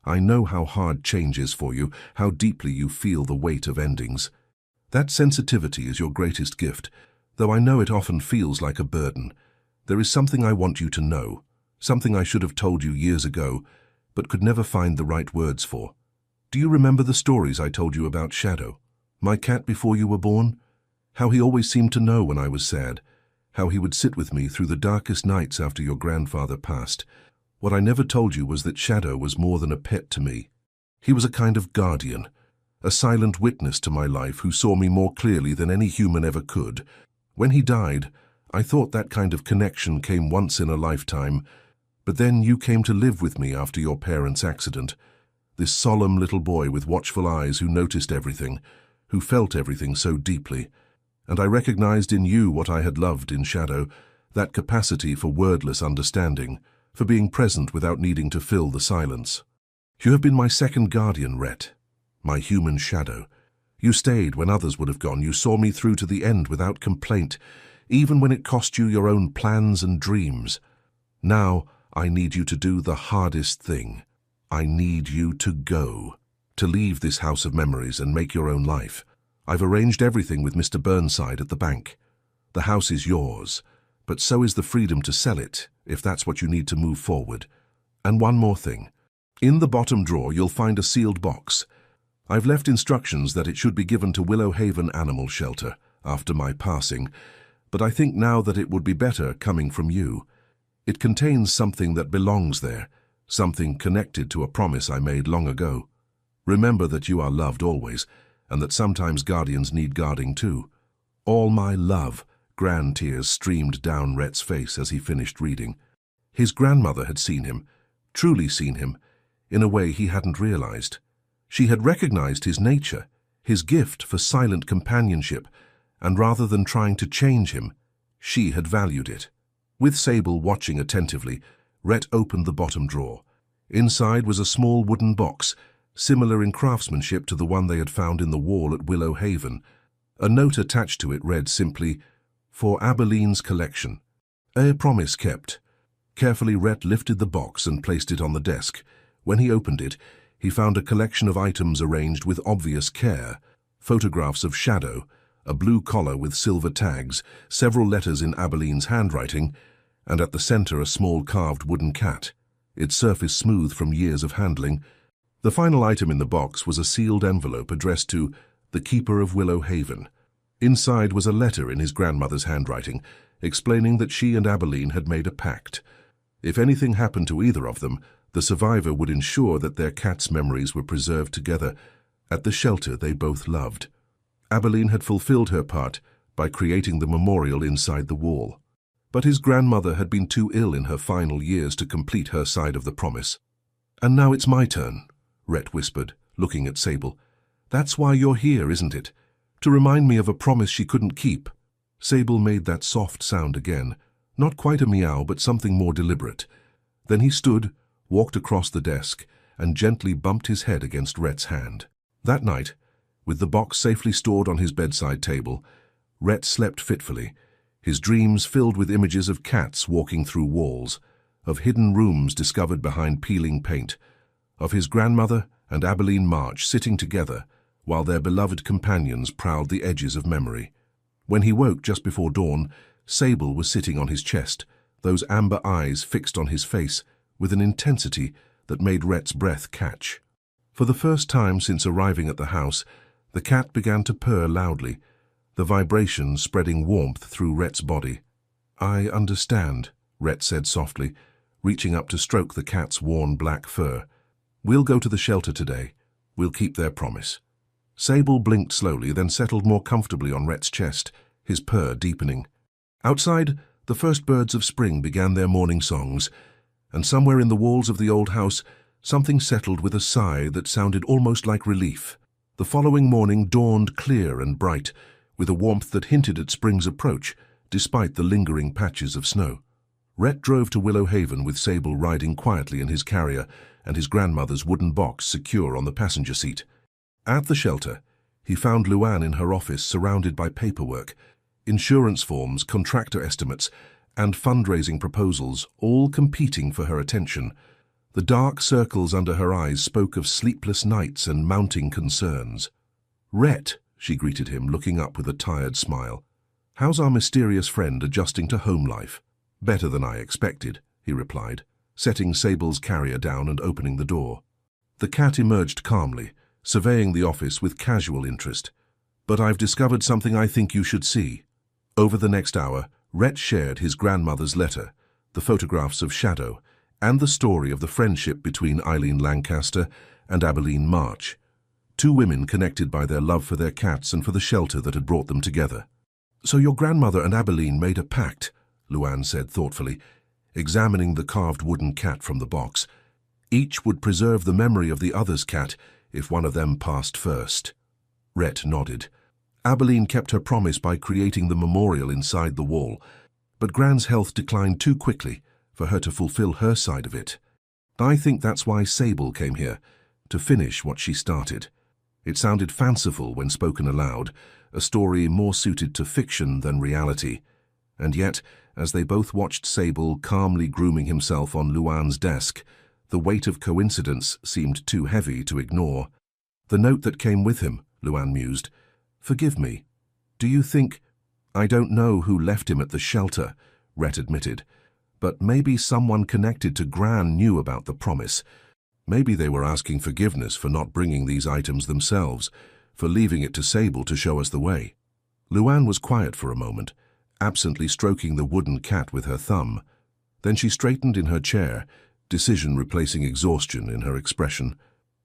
A: I know how hard change is for you, how deeply you feel the weight of endings. That sensitivity is your greatest gift, though I know it often feels like a burden. There is something I want you to know, something I should have told you years ago, but could never find the right words for. Do you remember the stories I told you about Shadow, my cat before you were born? How he always seemed to know when I was sad, how he would sit with me through the darkest nights after your grandfather passed. What I never told you was that Shadow was more than a pet to me. He was a kind of guardian, a silent witness to my life who saw me more clearly than any human ever could. When he died, I thought that kind of connection came once in a lifetime, but then you came to live with me after your parents' accident. This solemn little boy with watchful eyes who noticed everything, who felt everything so deeply. And I recognized in you what I had loved in Shadow, that capacity for wordless understanding, for being present without needing to fill the silence. You have been my second guardian, Rhett, my human shadow. You stayed when others would have gone. You saw me through to the end without complaint, even when it cost you your own plans and dreams. Now I need you to do the hardest thing. I need you to go, to leave this house of memories and make your own life. I've arranged everything with Mr. Burnside at the bank. The house is yours, but so is the freedom to sell it, if that's what you need to move forward. And one more thing. In the bottom drawer, you'll find a sealed box. I've left instructions that it should be given to Willow Haven Animal Shelter after my passing, but I think now that it would be better coming from you. It contains something that belongs there, something connected to a promise I made long ago. Remember that you are loved always, and that sometimes guardians need guarding too. All my love." Grand tears streamed down Rhett's face as he finished reading. His grandmother had seen him, truly seen him, in a way he hadn't realized. She had recognized his nature, his gift for silent companionship, and rather than trying to change him, she had valued it. With Sable watching attentively, Rhett opened the bottom drawer. Inside was a small wooden box, similar in craftsmanship to the one they had found in the wall at Willow Haven. A note attached to it read simply, "For Abilene's collection." A promise kept. Carefully, Rhett lifted the box and placed it on the desk. When he opened it, he found a collection of items arranged with obvious care. Photographs of Shadow, a blue collar with silver tags, several letters in Abilene's handwriting, and at the center a small carved wooden cat, its surface smooth from years of handling. The final item in the box was a sealed envelope addressed to the Keeper of Willow Haven. Inside was a letter in his grandmother's handwriting, explaining that she and Abilene had made a pact. If anything happened to either of them, the survivor would ensure that their cat's memories were preserved together at the shelter they both loved. Abilene had fulfilled her part by creating the memorial inside the wall. But his grandmother had been too ill in her final years to complete her side of the promise. "And now it's my turn," Rhett whispered, looking at Sable. "That's why you're here, isn't it? To remind me of a promise she couldn't keep." Sable made that soft sound again, not quite a meow, but something more deliberate. Then he stood, walked across the desk, and gently bumped his head against Rhett's hand. That night, with the box safely stored on his bedside table, Rhett slept fitfully, his dreams filled with images of cats walking through walls, of hidden rooms discovered behind peeling paint, of his grandmother and Abilene March sitting together while their beloved companions prowled the edges of memory. When he woke just before dawn, Sable was sitting on his chest, those amber eyes fixed on his face with an intensity that made Rhett's breath catch. For the first time since arriving at the house, the cat began to purr loudly, the vibration spreading warmth through Rhett's body. "I understand," Rhett said softly, reaching up to stroke the cat's worn black fur. "We'll go to the shelter today. We'll keep their promise." Sable blinked slowly, then settled more comfortably on Rhett's chest, his purr deepening. Outside, the first birds of spring began their morning songs, and somewhere in the walls of the old house, something settled with a sigh that sounded almost like relief. The following morning dawned clear and bright, with a warmth that hinted at spring's approach, despite the lingering patches of snow. Rhett drove to Willow Haven with Sable riding quietly in his carrier and his grandmother's wooden box secure on the passenger seat. At the shelter, he found Luann in her office surrounded by paperwork, insurance forms, contractor estimates, and fundraising proposals, all competing for her attention. The dark circles under her eyes spoke of sleepless nights and mounting concerns. "Rhett," she greeted him, looking up with a tired smile. "How's our mysterious friend adjusting to home life?" "Better than I expected," he replied, setting Sable's carrier down and opening the door. The cat emerged calmly, surveying the office with casual interest. "But I've discovered something I think you should see." Over the next hour, Rhett shared his grandmother's letter, the photographs of Shadow, and the story of the friendship between Eileen Lancaster and Abilene March, two women connected by their love for their cats and for the shelter that had brought them together. "So your grandmother and Abilene made a pact," Luann said thoughtfully, examining the carved wooden cat from the box. "Each would preserve the memory of the other's cat if one of them passed first." Rhett nodded. Abilene kept her promise by creating the memorial inside the wall, but Gran's health declined too quickly for her to fulfill her side of it. "I think that's why Sable came here, to finish what she started." It sounded fanciful when spoken aloud, a story more suited to fiction than reality. And yet, as they both watched Sable calmly grooming himself on Luann's desk, the weight of coincidence seemed too heavy to ignore. "The note that came with him," Luann mused. "Forgive me. Do you think—" "I don't know who left him at the shelter," Rhett admitted. "But maybe someone connected to Gran knew about the promise. Maybe they were asking forgiveness for not bringing these items themselves, for leaving it to Sable to show us the way." Luann was quiet for a moment, absently stroking the wooden cat with her thumb. Then she straightened in her chair, decision replacing exhaustion in her expression.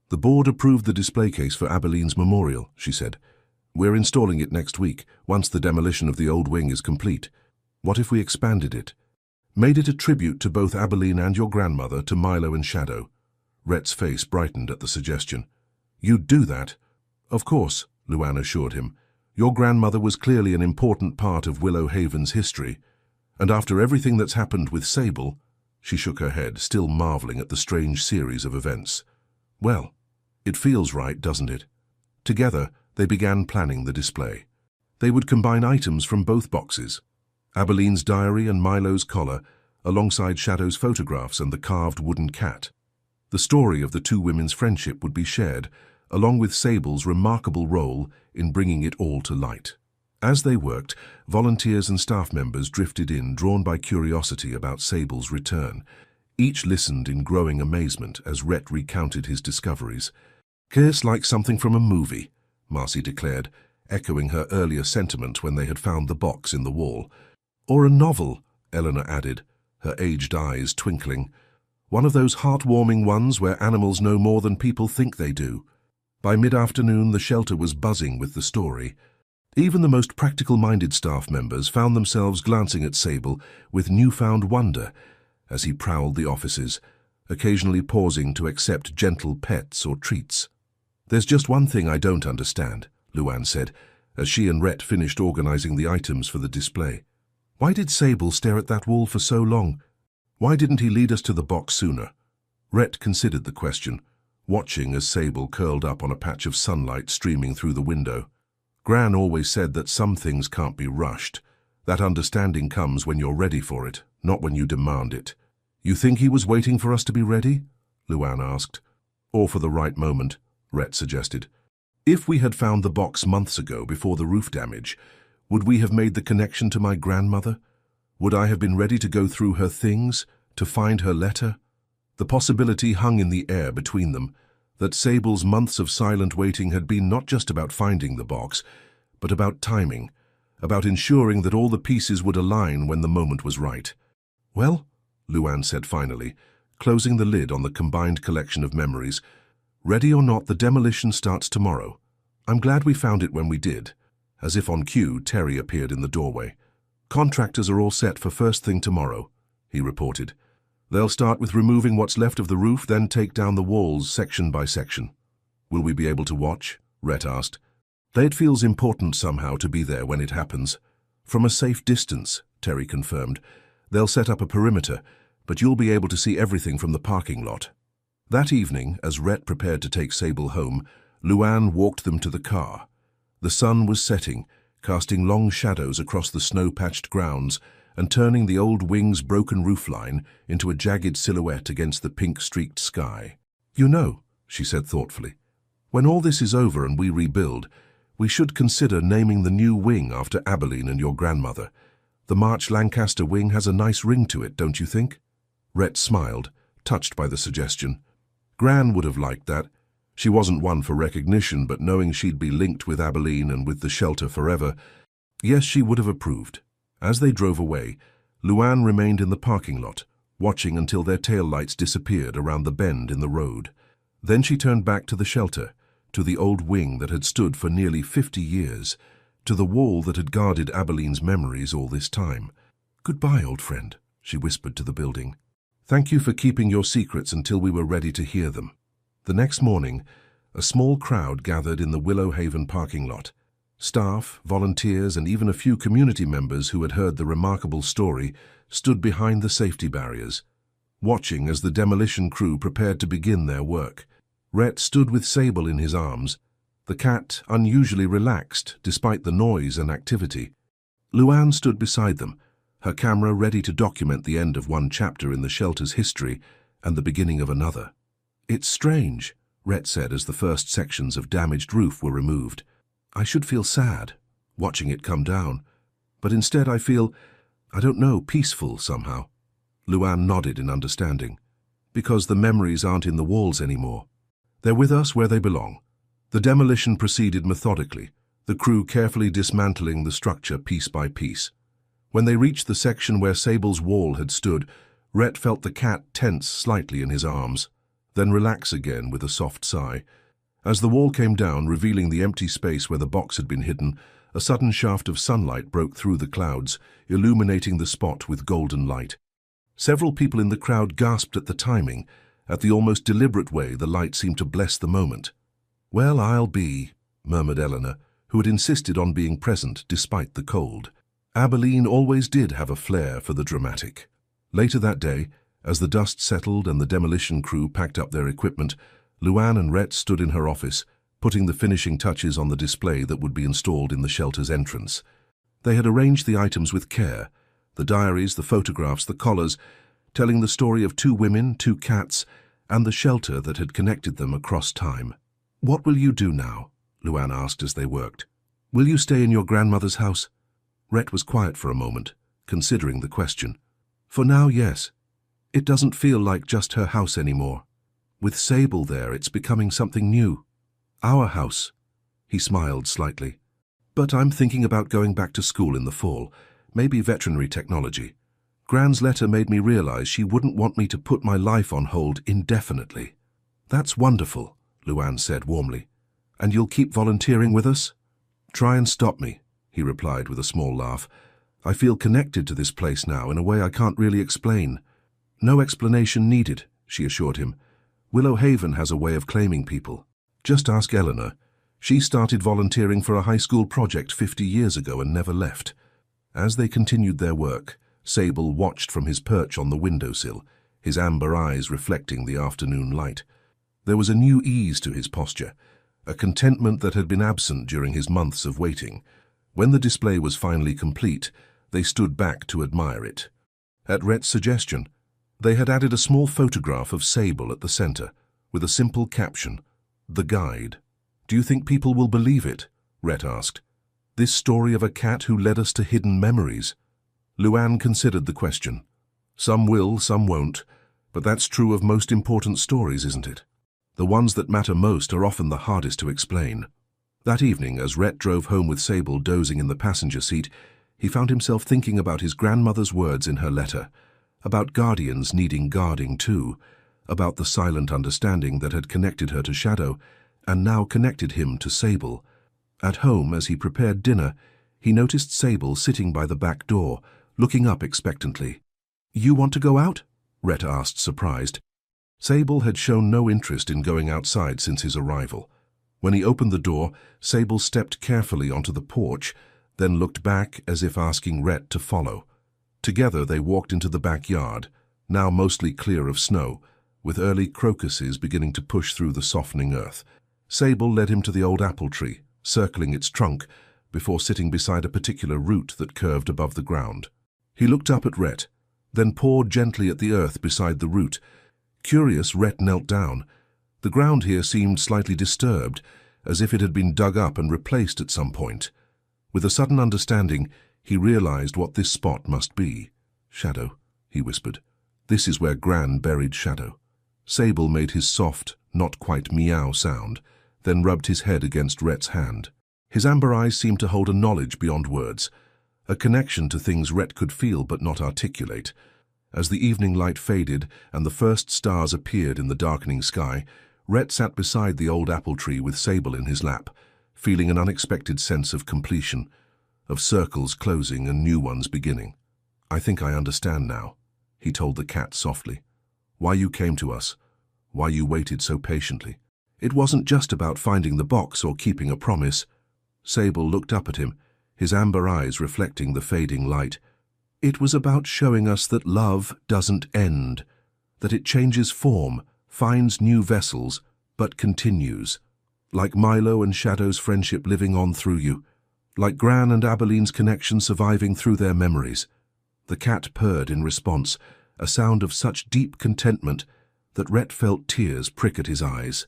A: "The board approved the display case for Abeline's memorial," she said. "We're installing it next week, once the demolition of the old wing is complete. What if we expanded it? Made it a tribute to both Abeline and your grandmother, to Milo and Shadow?" Rhett's face brightened at the suggestion. "You'd do that?" "Of course," Luann assured him. "Your grandmother was clearly an important part of Willow Haven's history. And after everything that's happened with Sable," she shook her head, still marveling at the strange series of events. "Well, it feels right, doesn't it?" Together, they began planning the display. They would combine items from both boxes: Abeline's diary and Milo's collar, alongside Shadow's photographs and the carved wooden cat. The story of the two women's friendship would be shared, along with Sable's remarkable role in bringing it all to light. As they worked, volunteers and staff members drifted in, drawn by curiosity about Sable's return. Each listened in growing amazement as Rhett recounted his discoveries. "It's like something from a movie," Marcy declared, echoing her earlier sentiment when they had found the box in the wall. "Or a novel," Eleanor added, her aged eyes twinkling. "One of those heartwarming ones where animals know more than people think they do." By mid-afternoon, the shelter was buzzing with the story. Even the most practical-minded staff members found themselves glancing at Sable with newfound wonder as he prowled the offices, occasionally pausing to accept gentle pets or treats. "There's just one thing I don't understand," Luann said, as she and Rhett finished organizing the items for the display. "Why did Sable stare at that wall for so long? Why didn't he lead us to the box sooner?" Rhett considered the question, watching as Sable curled up on a patch of sunlight streaming through the window. "Gran always said that some things can't be rushed. That understanding comes when you're ready for it, not when you demand it." "You think he was waiting for us to be ready?" Luann asked. "Or for the right moment," Rhett suggested. "If we had found the box months ago before the roof damage, would we have made the connection to my grandmother? Would I have been ready to go through her things, to find her letter?" The possibility hung in the air between them, that Sable's months of silent waiting had been not just about finding the box, but about timing, about ensuring that all the pieces would align when the moment was right. "Well," Luann said finally, closing the lid on the combined collection of memories, "ready or not, the demolition starts tomorrow. I'm glad we found it when we did." As if on cue, Terry appeared in the doorway. "Contractors are all set for first thing tomorrow," he reported. "They'll start with removing what's left of the roof, then take down the walls section by section." "Will we be able to watch?" Rhett asked. "It feels important somehow to be there when it happens." "From a safe distance," Terry confirmed. "They'll set up a perimeter, but you'll be able to see everything from the parking lot." That evening, as Rhett prepared to take Sable home, Luann walked them to the car. The sun was setting, casting long shadows across the snow-patched grounds and turning the old wing's broken roofline into a jagged silhouette against the pink-streaked sky. "You know," she said thoughtfully, "when all this is over and we rebuild, we should consider naming the new wing after Abeline and your grandmother. The March Lancaster wing has a nice ring to it, don't you think?" Rhett smiled, touched by the suggestion. Gran would have liked that. She wasn't one for recognition, but knowing she'd be linked with Abeline and with the shelter forever, yes, she would have approved. As they drove away, Luann remained in the parking lot, watching until their taillights disappeared around the bend in the road. Then she turned back to the shelter, to the old wing that had stood for nearly 50 years, to the wall that had guarded Abeline's memories all this time. "Goodbye, old friend," she whispered to the building. "Thank you for keeping your secrets until we were ready to hear them." The next morning, a small crowd gathered in the Willow Haven parking lot. Staff, volunteers, and even a few community members who had heard the remarkable story stood behind the safety barriers, watching as the demolition crew prepared to begin their work. Rhett stood with Sable in his arms, the cat unusually relaxed despite the noise and activity. Luann stood beside them, her camera ready to document the end of one chapter in the shelter's history and the beginning of another. "It's strange," Rhett said as the first sections of damaged roof were removed. "I should feel sad, watching it come down, but instead I feel, I don't know, peaceful somehow." Luann nodded in understanding. "Because the memories aren't in the walls anymore. They're with us where they belong." The demolition proceeded methodically, the crew carefully dismantling the structure piece by piece. When they reached the section where Sable's wall had stood, Rhett felt the cat tense slightly in his arms, then relax again with a soft sigh. As the wall came down, revealing the empty space where the box had been hidden, a sudden shaft of sunlight broke through the clouds, illuminating the spot with golden light. Several people in the crowd gasped at the timing, at the almost deliberate way the light seemed to bless the moment. "Well, I'll be," murmured Eleanor, who had insisted on being present despite the cold. Abilene always did have a flair for the dramatic. Later that day, as the dust settled and the demolition crew packed up their equipment, Luann and Rhett stood in her office, putting the finishing touches on the display that would be installed in the shelter's entrance. They had arranged the items with care, the diaries, the photographs, the collars, telling the story of 2 women, 2 cats, and the shelter that had connected them across time. "What will you do now?" Luann asked as they worked. "Will you stay in your grandmother's house?" Rhett was quiet for a moment, considering the question. "For now, yes. It doesn't feel like just her house anymore. With Sable there, it's becoming something new. Our house." He smiled slightly. "But I'm thinking about going back to school in the fall, maybe veterinary technology. Gran's letter made me realize she wouldn't want me to put my life on hold indefinitely." "That's wonderful," Luann said warmly. "And you'll keep volunteering with us?" "Try and stop me," he replied with a small laugh. "I feel connected to this place now in a way I can't really explain." "No explanation needed," she assured him. "Willow Haven has a way of claiming people. Just ask Eleanor. She started volunteering for a high school project 50 years ago and never left." As they continued their work, Sable watched from his perch on the windowsill, his amber eyes reflecting the afternoon light. There was a new ease to his posture, a contentment that had been absent during his months of waiting. When the display was finally complete, they stood back to admire it. At Rhett's suggestion, they had added a small photograph of Sable at the center, with a simple caption, "The Guide." "Do you think people will believe it?" Rhett asked. "This story of a cat who led us to hidden memories?" Luann considered the question. "Some will, some won't, but that's true of most important stories, isn't it? The ones that matter most are often the hardest to explain." That evening, as Rhett drove home with Sable dozing in the passenger seat, he found himself thinking about his grandmother's words in her letter, about guardians needing guarding too, about the silent understanding that had connected her to Shadow, and now connected him to Sable. At home, as he prepared dinner, he noticed Sable sitting by the back door, looking up expectantly. "You want to go out?" Rhett asked, surprised. Sable had shown no interest in going outside since his arrival. When he opened the door, Sable stepped carefully onto the porch, then looked back as if asking Rhett to follow. Together they walked into the backyard, now mostly clear of snow, with early crocuses beginning to push through the softening earth. Sable led him to the old apple tree, circling its trunk, before sitting beside a particular root that curved above the ground. He looked up at Rhett, then pawed gently at the earth beside the root. Curious, Rhett knelt down. The ground here seemed slightly disturbed, as if it had been dug up and replaced at some point. With a sudden understanding, he realized what this spot must be. "Shadow," he whispered. "This is where Gran buried Shadow." Sable made his soft, not quite meow sound, then rubbed his head against Rhett's hand. His amber eyes seemed to hold a knowledge beyond words, a connection to things Rhett could feel but not articulate. As the evening light faded and the first stars appeared in the darkening sky, Rhett sat beside the old apple tree with Sable in his lap, feeling an unexpected sense of completion, of circles closing and new ones beginning. "I think I understand now," he told the cat softly. "Why you came to us, why you waited so patiently. It wasn't just about finding the box or keeping a promise." Sable looked up at him, his amber eyes reflecting the fading light. "It was about showing us that love doesn't end, that it changes form, finds new vessels, but continues. Like Milo and Shadow's friendship living on through you, like Gran and Abilene's connection surviving through their memories." The cat purred in response, a sound of such deep contentment that Rhett felt tears prick at his eyes.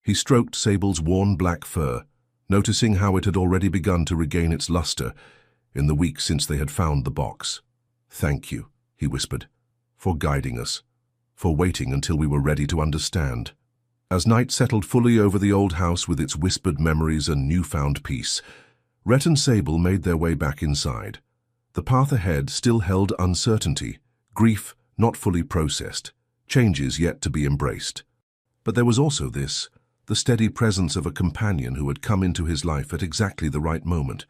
A: He stroked Sable's worn black fur, noticing how it had already begun to regain its luster in the weeks since they had found the box. "Thank you," he whispered, "for guiding us, for waiting until we were ready to understand." As night settled fully over the old house with its whispered memories and newfound peace, Rhett and Sable made their way back inside. The path ahead still held uncertainty, grief not fully processed, changes yet to be embraced. But there was also this, the steady presence of a companion who had come into his life at exactly the right moment,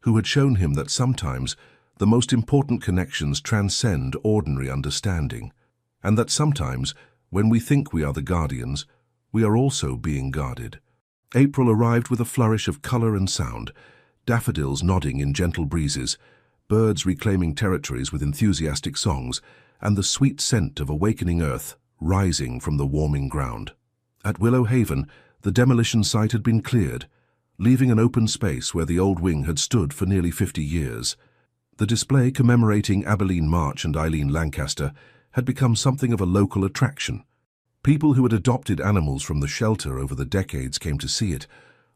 A: who had shown him that sometimes the most important connections transcend ordinary understanding, and that sometimes, when we think we are the guardians, we are also being guarded. April arrived with a flourish of color and sound, daffodils nodding in gentle breezes, birds reclaiming territories with enthusiastic songs, and the sweet scent of awakening earth rising from the warming ground. At Willow Haven, the demolition site had been cleared, leaving an open space where the old wing had stood for nearly 50 years. The display commemorating Abilene March and Eileen Lancaster had become something of a local attraction. People who had adopted animals from the shelter over the decades came to see it,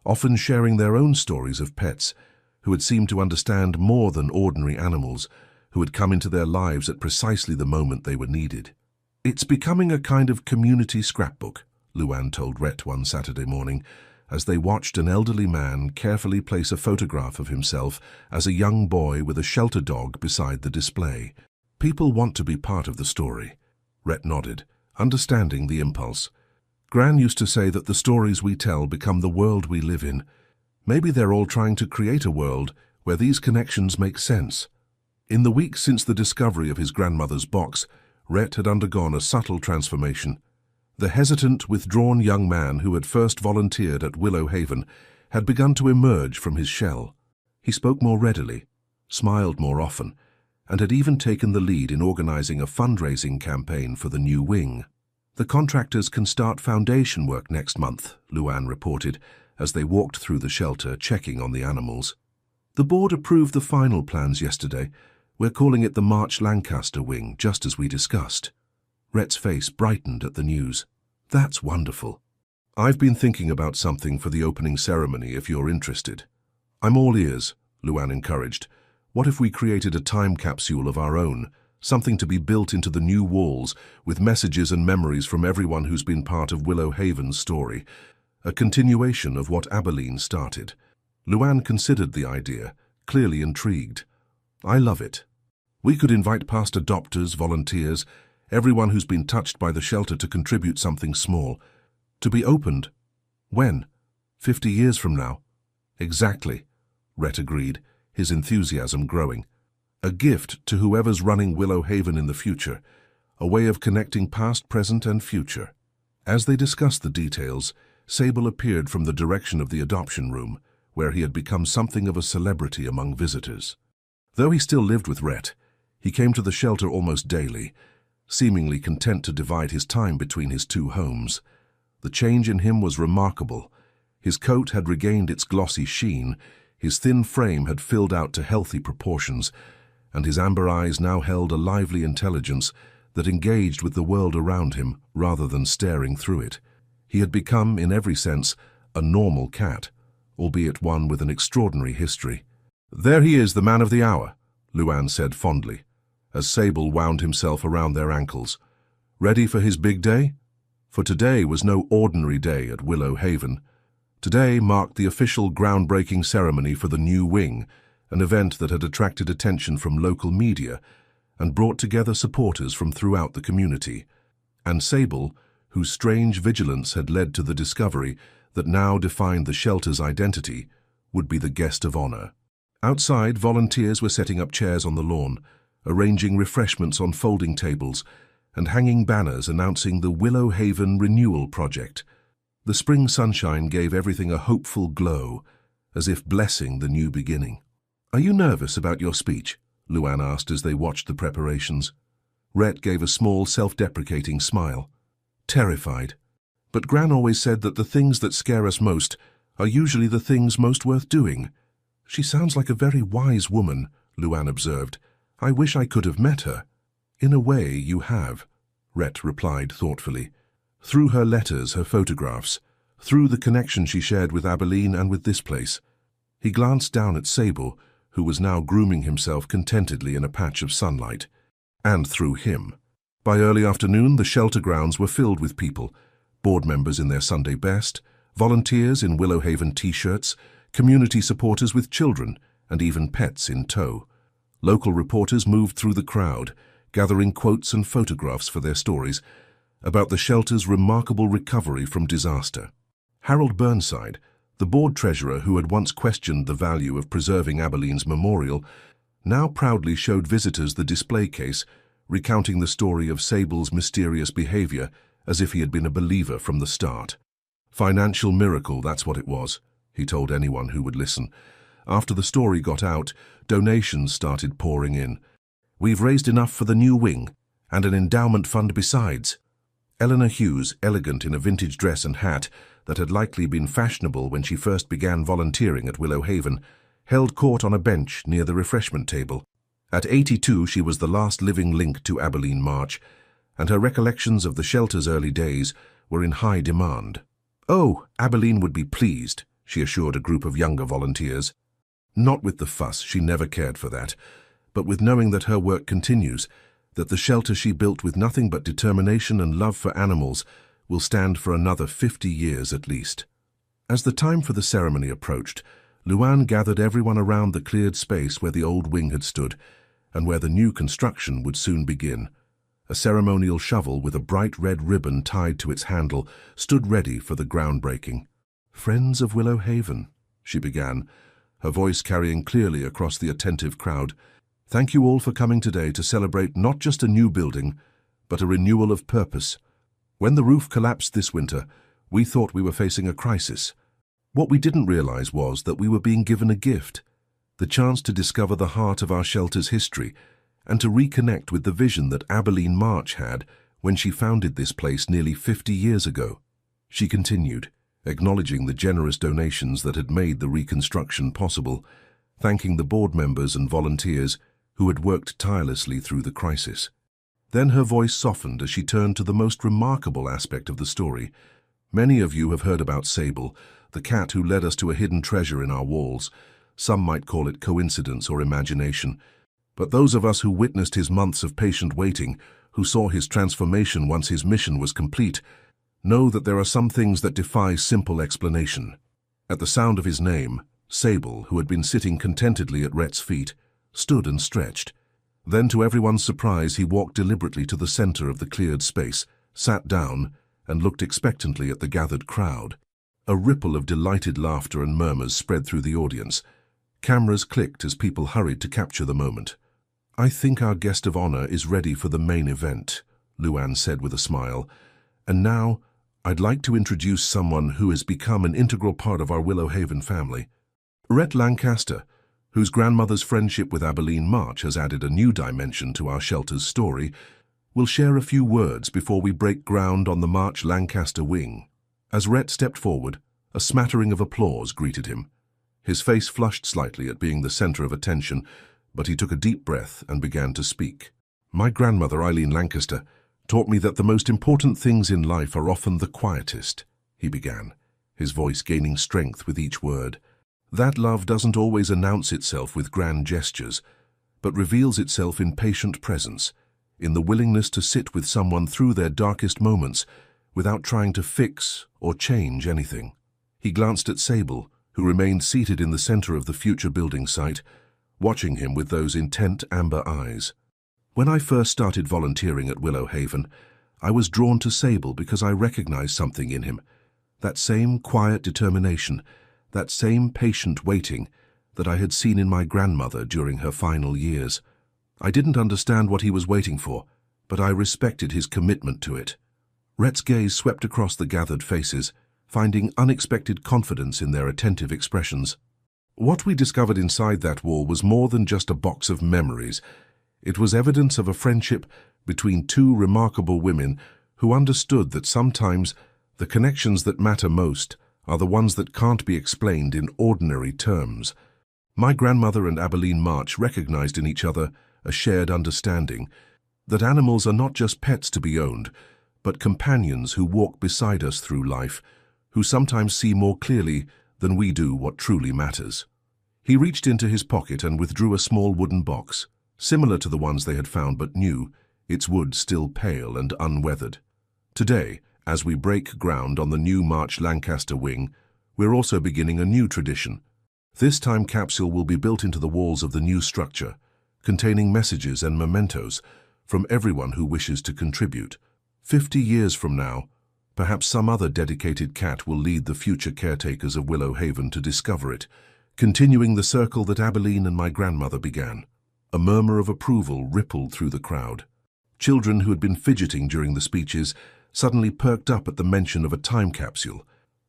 A: often sharing their own stories of pets, who had seemed to understand more than ordinary animals, who had come into their lives at precisely the moment they were needed. "It's becoming a kind of community scrapbook," Luann told Rhett one Saturday morning, as they watched an elderly man carefully place a photograph of himself as a young boy with a shelter dog beside the display. "People want to be part of the story." Rhett nodded, understanding the impulse. "Gran used to say that the stories we tell become the world we live in. Maybe they're all trying to create a world where these connections make sense." In the weeks since the discovery of his grandmother's box, Rhett had undergone a subtle transformation. The hesitant, withdrawn young man who had first volunteered at Willow Haven had begun to emerge from his shell. He spoke more readily, smiled more often, and had even taken the lead in organizing a fundraising campaign for the new wing. "The contractors can start foundation work next month," Luann reported, as they walked through the shelter, checking on the animals. "The board approved the final plans yesterday. We're calling it the March Lancaster wing, just as we discussed." Rhett's face brightened at the news. "That's wonderful. I've been thinking about something for the opening ceremony if you're interested." "I'm all ears," Luann encouraged. "What if we created a time capsule of our own, something to be built into the new walls with messages and memories from everyone who's been part of Willow Haven's story, a continuation of what Abilene started?" Luann considered the idea, clearly intrigued. "I love it. We could invite past adopters, volunteers, everyone who's been touched by the shelter to contribute something small. To be opened. When? 50 years from now?" "Exactly," Rhett agreed, his enthusiasm growing. "A gift to whoever's running Willow Haven in the future, a way of connecting past, present, and future." As they discussed the details, Sable appeared from the direction of the adoption room, where he had become something of a celebrity among visitors. Though he still lived with Rhett, he came to the shelter almost daily, seemingly content to divide his time between his two homes. The change in him was remarkable. His coat had regained its glossy sheen, his thin frame had filled out to healthy proportions, and his amber eyes now held a lively intelligence that engaged with the world around him rather than staring through it. He had become, in every sense, a normal cat, albeit one with an extraordinary history. "There he is, the man of the hour," Luann said fondly, as Sable wound himself around their ankles. "Ready for his big day?" For today was no ordinary day at Willow Haven. Today marked the official groundbreaking ceremony for the new wing, an event that had attracted attention from local media and brought together supporters from throughout the community. And Sable, whose strange vigilance had led to the discovery that now defined the shelter's identity, would be the guest of honor. Outside, volunteers were setting up chairs on the lawn, arranging refreshments on folding tables, and hanging banners announcing the Willow Haven Renewal Project. The spring sunshine gave everything a hopeful glow, as if blessing the new beginning. "Are you nervous about your speech?" Luann asked as they watched the preparations. Rhett gave a small, self-deprecating smile. "Terrified. But Gran always said that the things that scare us most are usually the things most worth doing." "She sounds like a very wise woman," Luann observed. "I wish I could have met her." "In a way, you have," Rhett replied thoughtfully. "Through her letters, her photographs, through the connection she shared with Abilene and with this place." He glanced down at Sable, who was now grooming himself contentedly in a patch of sunlight. "And through him." By early afternoon, the shelter grounds were filled with people, board members in their Sunday best, volunteers in Willow Haven t-shirts, community supporters with children, and even pets in tow. Local reporters moved through the crowd, gathering quotes and photographs for their stories about the shelter's remarkable recovery from disaster. Harold Burnside, the board treasurer who had once questioned the value of preserving Abilene's memorial, now proudly showed visitors the display case, recounting the story of Sable's mysterious behavior as if he had been a believer from the start. "Financial miracle, that's what it was," he told anyone who would listen. After the story got out, donations started pouring in. "We've raised enough for the new wing, and an endowment fund besides." Eleanor Hughes, elegant in a vintage dress and hat that had likely been fashionable when she first began volunteering at Willow Haven, held court on a bench near the refreshment table. At 82, she was the last living link to Abilene March, and her recollections of the shelter's early days were in high demand. "Oh, Abilene would be pleased," she assured a group of younger volunteers. Not with the fuss, she never cared for that, but with knowing that her work continues, that the shelter she built with nothing but determination and love for animals will stand for another 50 years at least. As the time for the ceremony approached, Luann gathered everyone around the cleared space where the old wing had stood, and where the new construction would soon begin. A ceremonial shovel with a bright red ribbon tied to its handle stood ready for the groundbreaking. "Friends of Willow Haven," she began, her voice carrying clearly across the attentive crowd, "thank you all for coming today to celebrate not just a new building, but a renewal of purpose. When the roof collapsed this winter, we thought we were facing a crisis. What we didn't realize was that we were being given a gift, the chance to discover the heart of our shelter's history and to reconnect with the vision that Abilene March had when she founded this place nearly 50 years ago." She continued, acknowledging the generous donations that had made the reconstruction possible, thanking the board members and volunteers who had worked tirelessly through the crisis. Then her voice softened as she turned to the most remarkable aspect of the story. "Many of you have heard about Sable, the cat who led us to a hidden treasure in our walls. Some might call it coincidence or imagination. But those of us who witnessed his months of patient waiting, who saw his transformation once his mission was complete, know that there are some things that defy simple explanation." At the sound of his name, Sable, who had been sitting contentedly at Rhett's feet, stood and stretched. Then, to everyone's surprise, he walked deliberately to the center of the cleared space, sat down, and looked expectantly at the gathered crowd. A ripple of delighted laughter and murmurs spread through the audience. Cameras clicked as people hurried to capture the moment. "I think our guest of honor is ready for the main event," Luann said with a smile. "And now, I'd like to introduce someone who has become an integral part of our Willow Haven family. Rhett Lancaster, whose grandmother's friendship with Abilene March has added a new dimension to our shelter's story, will share a few words before we break ground on the March Lancaster wing." As Rhett stepped forward, a smattering of applause greeted him. His face flushed slightly at being the center of attention, but he took a deep breath and began to speak. "My grandmother, Eileen Lancaster, taught me that the most important things in life are often the quietest," he began, his voice gaining strength with each word. "That love doesn't always announce itself with grand gestures, but reveals itself in patient presence, in the willingness to sit with someone through their darkest moments without trying to fix or change anything." He glanced at Sable, who remained seated in the center of the future building site, watching him with those intent amber eyes. "When I first started volunteering at Willow Haven, I was drawn to Sable because I recognized something in him, that same quiet determination, that same patient waiting that I had seen in my grandmother during her final years. I didn't understand what he was waiting for, but I respected his commitment to it." Rhett's gaze swept across the gathered faces, finding unexpected confidence in their attentive expressions. "What we discovered inside that wall was more than just a box of memories. It was evidence of a friendship between two remarkable women who understood that sometimes the connections that matter most are the ones that can't be explained in ordinary terms. My grandmother and Abilene March recognized in each other a shared understanding that animals are not just pets to be owned, but companions who walk beside us through life, who sometimes see more clearly than we do what truly matters." He reached into his pocket and withdrew a small wooden box, similar to the ones they had found but new, its wood still pale and unweathered. "Today, as we break ground on the new March Lancaster wing, we're also beginning a new tradition. This time capsule will be built into the walls of the new structure, containing messages and mementos from everyone who wishes to contribute. 50 years from now, perhaps some other dedicated cat will lead the future caretakers of Willow Haven to discover it, continuing the circle that Abilene and my grandmother began. A murmur of approval rippled through the crowd. Children who had been fidgeting during the speeches suddenly perked up at the mention of a time capsule,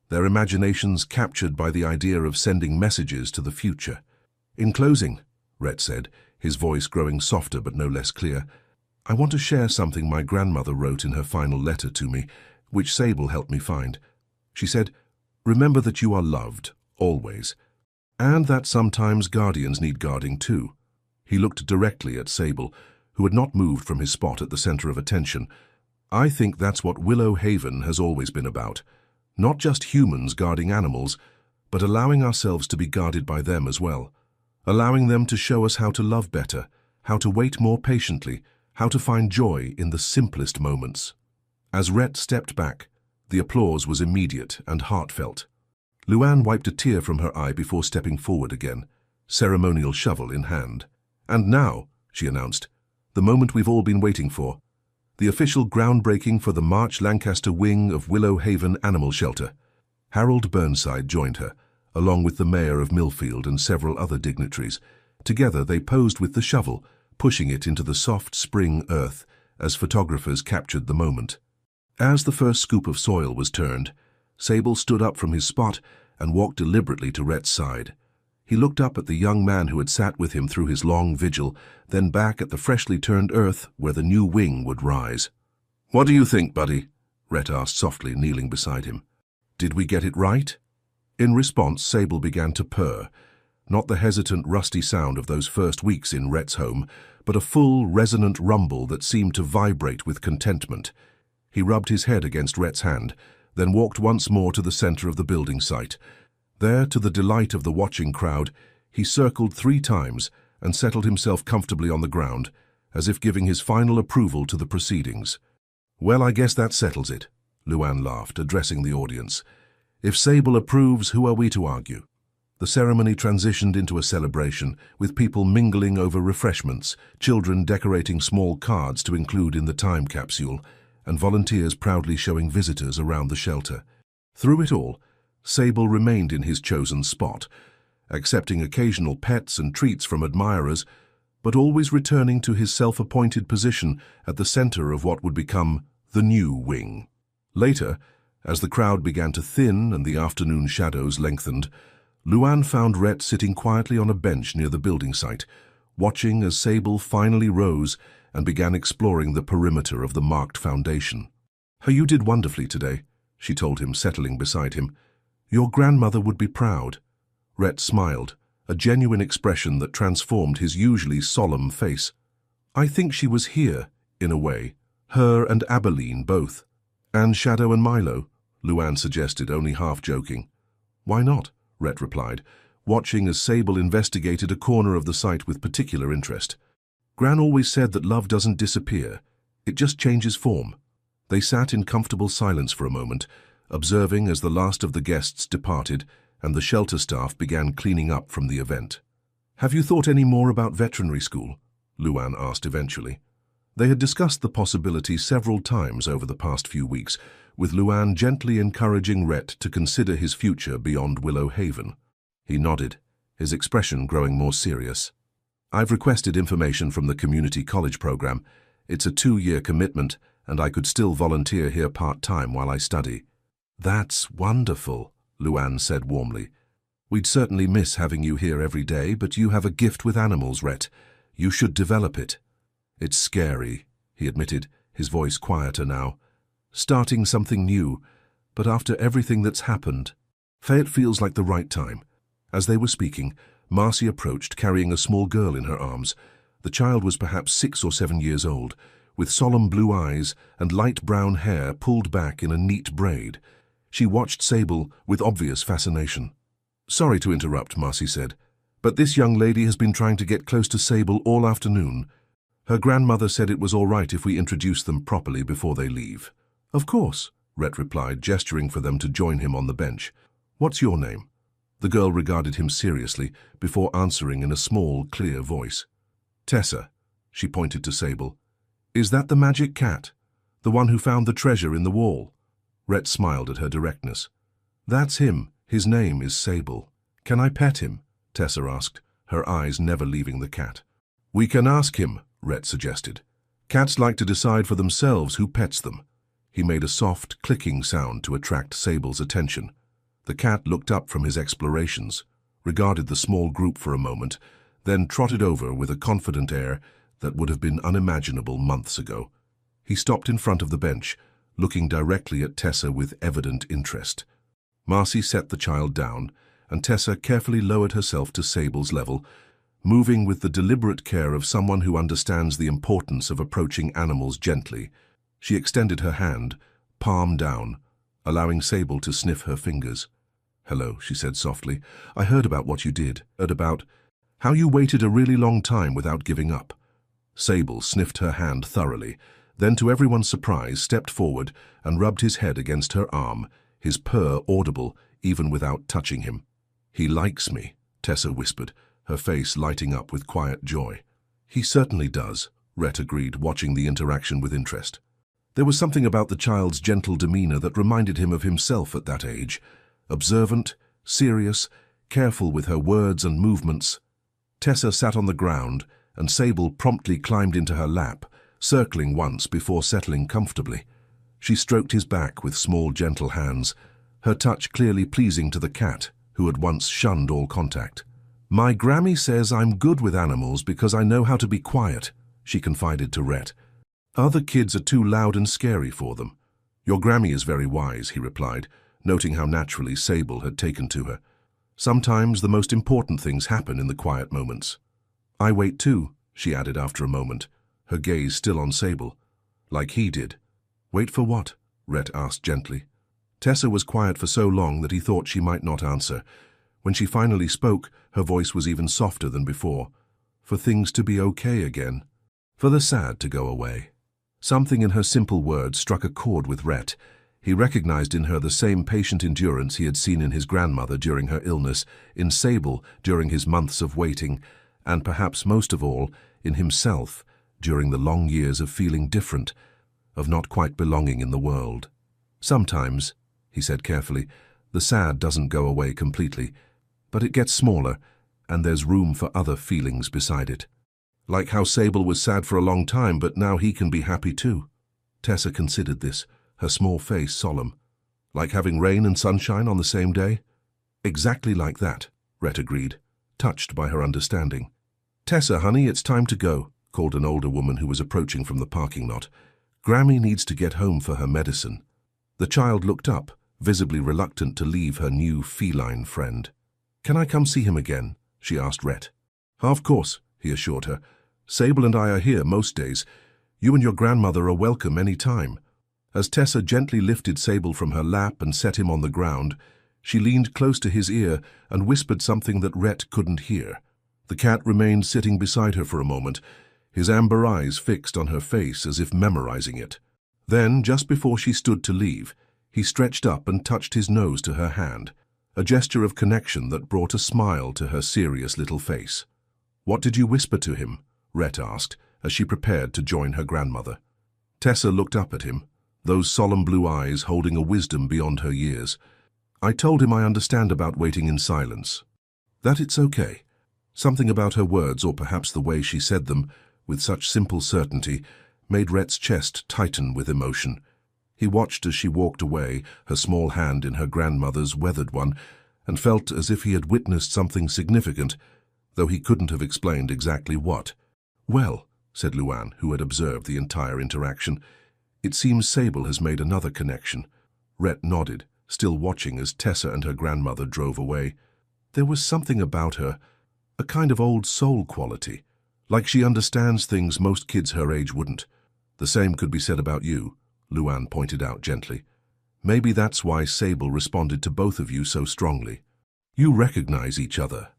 A: their imaginations captured by the idea of sending messages to the future. In closing, Rhett said, his voice growing softer but no less clear, I want to share something my grandmother wrote in her final letter to me, which Sable helped me find. She said, remember that you are loved, always, and that sometimes guardians need guarding too. He looked directly at Sable, who had not moved from his spot at the center of attention. I think that's what Willow Haven has always been about. Not just humans guarding animals, but allowing ourselves to be guarded by them as well. Allowing them to show us how to love better, how to wait more patiently, how to find joy in the simplest moments. As Rhett stepped back, the applause was immediate and heartfelt. Luann wiped a tear from her eye before stepping forward again, ceremonial shovel in hand. And now, she announced, the moment we've all been waiting for, the official groundbreaking for the March Lancaster wing of Willow Haven Animal Shelter. Harold Burnside joined her, along with the mayor of Millfield and several other dignitaries. Together they posed with the shovel, pushing it into the soft spring earth as photographers captured the moment. As the first scoop of soil was turned, Sable stood up from his spot and walked deliberately to Rhett's side. He looked up at the young man who had sat with him through his long vigil, then back at the freshly turned earth where the new wing would rise. What do you think, buddy? Rhett asked softly, kneeling beside him. Did we get it right? In response, Sable began to purr, not the hesitant, rusty sound of those first weeks in Rhett's home, but a full, resonant rumble that seemed to vibrate with contentment. He rubbed his head against Rhett's hand, then walked once more to the center of the building site. There, to the delight of the watching crowd, he circled 3 times and settled himself comfortably on the ground, as if giving his final approval to the proceedings. Well, I guess that settles it, Luann laughed, addressing the audience. If Sable approves, who are we to argue? The ceremony transitioned into a celebration, with people mingling over refreshments, children decorating small cards to include in the time capsule, and volunteers proudly showing visitors around the shelter. Through it all, Sable remained in his chosen spot, accepting occasional pets and treats from admirers, but always returning to his self-appointed position at the center of what would become the new wing. Later, as the crowd began to thin and the afternoon shadows lengthened, Luann found Rhett sitting quietly on a bench near the building site, watching as Sable finally rose and began exploring the perimeter of the marked foundation. You did wonderfully today, she told him, settling beside him. Your grandmother would be proud. Rhett smiled, a genuine expression that transformed his usually solemn face. I think she was here, in a way. Her and Abilene both. And Shadow and Milo, Luann suggested, only half joking. Why not? Rhett replied, watching as Sable investigated a corner of the site with particular interest. Gran always said that love doesn't disappear. It just changes form. They sat in comfortable silence for a moment, observing as the last of the guests departed and the shelter staff began cleaning up from the event. Have you thought any more about veterinary school? Luann asked eventually. They had discussed the possibility several times over the past few weeks, with Luann gently encouraging Rhett to consider his future beyond Willow Haven. He nodded, his expression growing more serious. I've requested information from the community college program. It's a 2-year commitment, and I could still volunteer here part-time while I study. That's wonderful, Luann said warmly. We'd certainly miss having you here every day, but you have a gift with animals, Rhett. You should develop it. It's scary, he admitted, his voice quieter now. Starting something new, but after everything that's happened, it feels like the right time. As they were speaking, Marcy approached, carrying a small girl in her arms. The child was perhaps 6 or 7 years old, with solemn blue eyes and light brown hair pulled back in a neat braid. She watched Sable with obvious fascination. Sorry to interrupt, Marcy said, but this young lady has been trying to get close to Sable all afternoon. Her grandmother said it was all right if we introduced them properly before they leave. Of course, Rhett replied, gesturing for them to join him on the bench. What's your name? The girl regarded him seriously before answering in a small, clear voice. Tessa, she pointed to Sable. Is that the magic cat? The one who found the treasure in the wall? Rhett smiled at her directness. That's him. His name is Sable. Can I pet him? Tessa asked, her eyes never leaving the cat. We can ask him, Rhett suggested. Cats like to decide for themselves who pets them. He made a soft, clicking sound to attract Sable's attention. The cat looked up from his explorations, regarded the small group for a moment, then trotted over with a confident air that would have been unimaginable months ago. He stopped in front of the bench, looking directly at Tessa with evident interest. Marcy set the child down, and Tessa carefully lowered herself to Sable's level, moving with the deliberate care of someone who understands the importance of approaching animals gently. She extended her hand, palm down, allowing Sable to sniff her fingers. Hello, she said softly. I heard about what you did, about how you waited a really long time without giving up. Sable sniffed her hand thoroughly, then to everyone's surprise stepped forward and rubbed his head against her arm, his purr audible even without touching him. He likes me, Tessa whispered, her face lighting up with quiet joy. He certainly does, Rhett agreed, watching the interaction with interest. There was something about the child's gentle demeanor that reminded him of himself at that age. Observant, serious, careful with her words and movements. Tessa sat on the ground, and Sable promptly climbed into her lap, circling once before settling comfortably. She stroked his back with small, gentle hands, her touch clearly pleasing to the cat, who had once shunned all contact. My Grammy says I'm good with animals because I know how to be quiet, she confided to Rhett. Other kids are too loud and scary for them. Your Grammy is very wise, he replied, noting how naturally Sable had taken to her. Sometimes the most important things happen in the quiet moments. I wait too, she added after a moment, her gaze still on Sable. Like he did. Wait for what? Rhett asked gently. Tessa was quiet for so long that he thought she might not answer. When she finally spoke, her voice was even softer than before. For things to be okay again. For the sad to go away. Something in her simple words struck a chord with Rhett. He recognized in her the same patient endurance he had seen in his grandmother during her illness, in Sable during his months of waiting, and perhaps most of all, in himself during the long years of feeling different, of not quite belonging in the world. Sometimes, he said carefully, the sad doesn't go away completely, but it gets smaller, and there's room for other feelings beside it. Like how Sable was sad for a long time, but now he can be happy too. Tessa considered this, her small face solemn. Like having rain and sunshine on the same day? Exactly like that, Rhett agreed, touched by her understanding. Tessa, honey, it's time to go, called an older woman who was approaching from the parking lot. Grammy needs to get home for her medicine. The child looked up, visibly reluctant to leave her new feline friend. Can I come see him again? She asked Rhett. Of course, he assured her. Sable and I are here most days. You and your grandmother are welcome any time. As Tessa gently lifted Sable from her lap and set him on the ground, she leaned close to his ear and whispered something that Rhett couldn't hear. The cat remained sitting beside her for a moment, his amber eyes fixed on her face as if memorizing it. Then, just before she stood to leave, he stretched up and touched his nose to her hand, a gesture of connection that brought a smile to her serious little face. What did you whisper to him? Rhett asked, as she prepared to join her grandmother. Tessa looked up at him, those solemn blue eyes holding a wisdom beyond her years. I told him I understand about waiting in silence. That it's okay. Something about her words, or perhaps the way she said them, with such simple certainty, made Rhett's chest tighten with emotion. He watched as she walked away, her small hand in her grandmother's weathered one, and felt as if he had witnessed something significant, though he couldn't have explained exactly what. Well, said Luann, who had observed the entire interaction, it seems Sable has made another connection. Rhett nodded, still watching as Tessa and her grandmother drove away. There was something about her, a kind of old soul quality, like she understands things most kids her age wouldn't. The same could be said about you, Luann pointed out gently. Maybe that's why Sable responded to both of you so strongly. You recognize each other.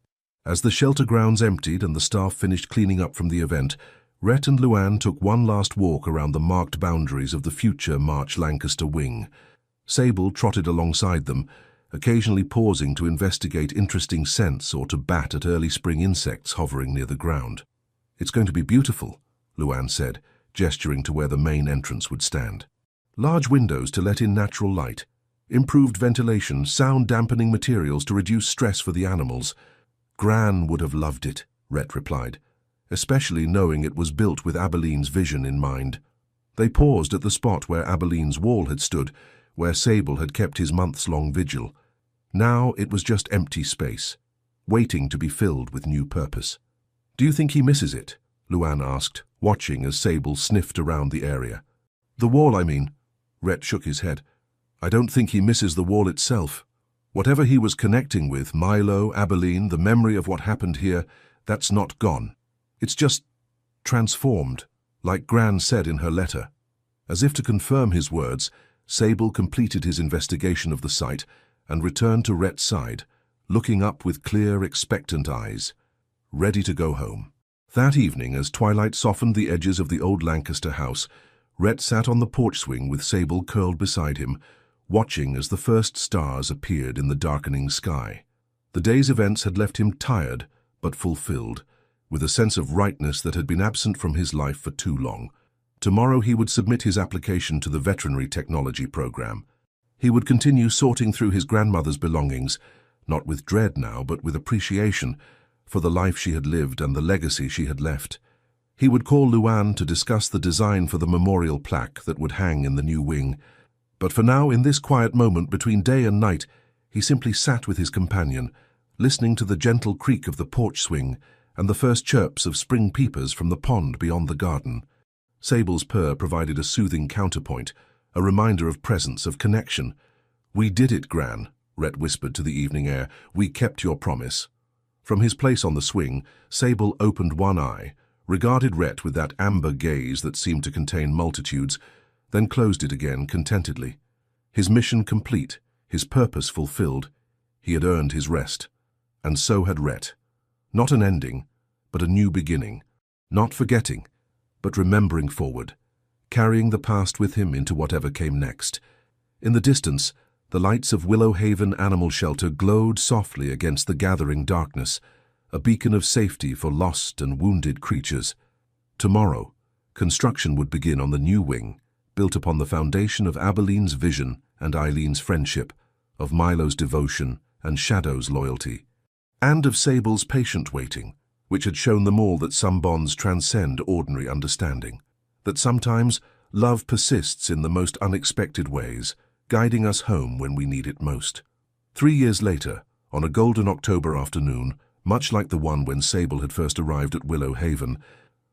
A: As the shelter grounds emptied and the staff finished cleaning up from the event, Rhett and Luann took one last walk around the marked boundaries of the future March Lancaster wing. Sable trotted alongside them, occasionally pausing to investigate interesting scents or to bat at early spring insects hovering near the ground. "It's going to be beautiful," Luan said, gesturing to where the main entrance would stand. "Large windows to let in natural light, improved ventilation, sound-dampening materials to reduce stress for the animals. Gran would have loved it," Rhett replied, especially knowing it was built with Abeline's vision in mind. They paused at the spot where Abeline's wall had stood, where Sable had kept his months-long vigil. Now it was just empty space, waiting to be filled with new purpose. "Do you think he misses it?" Luan asked, watching as Sable sniffed around the area. "The wall, I mean." Rhett shook his head. "I don't think he misses the wall itself. Whatever he was connecting with, Milo, Abeline, the memory of what happened here, that's not gone. It's just transformed, like Gran said in her letter." As if to confirm his words, Sable completed his investigation of the site and returned to Rhett's side, looking up with clear, expectant eyes, ready to go home. That evening, as twilight softened the edges of the old Lancaster house, Rhett sat on the porch swing with Sable curled beside him, watching as the first stars appeared in the darkening sky. The day's events had left him tired but fulfilled, with a sense of rightness that had been absent from his life for too long. Tomorrow he would submit his application to the veterinary technology program. He would continue sorting through his grandmother's belongings, not with dread now, but with appreciation for the life she had lived and the legacy she had left. He would call Luan to discuss the design for the memorial plaque that would hang in the new wing. But for now, in this quiet moment between day and night, he simply sat with his companion, listening to the gentle creak of the porch swing and the first chirps of spring peepers from the pond beyond the garden. Sable's purr provided a soothing counterpoint, a reminder of presence, of connection. "We did it, Gran," Rhett whispered to the evening air. "We kept your promise." From his place on the swing, Sable opened one eye, regarded Rhett with that amber gaze that seemed to contain multitudes, then closed it again contentedly. His mission complete, his purpose fulfilled. He had earned his rest. And so had Rhett. Not an ending, but a new beginning. Not forgetting, but remembering forward, carrying the past with him into whatever came next. In the distance, the lights of Willow Haven Animal Shelter glowed softly against the gathering darkness, a beacon of safety for lost and wounded creatures. Tomorrow, construction would begin on the new wing, built upon the foundation of Abeline's vision and Eileen's friendship, of Milo's devotion and Shadow's loyalty, and of Sable's patient waiting, which had shown them all that some bonds transcend ordinary understanding, that sometimes love persists in the most unexpected ways, guiding us home when we need it most. 3 years later, on a golden October afternoon, much like the one when Sable had first arrived at Willow Haven,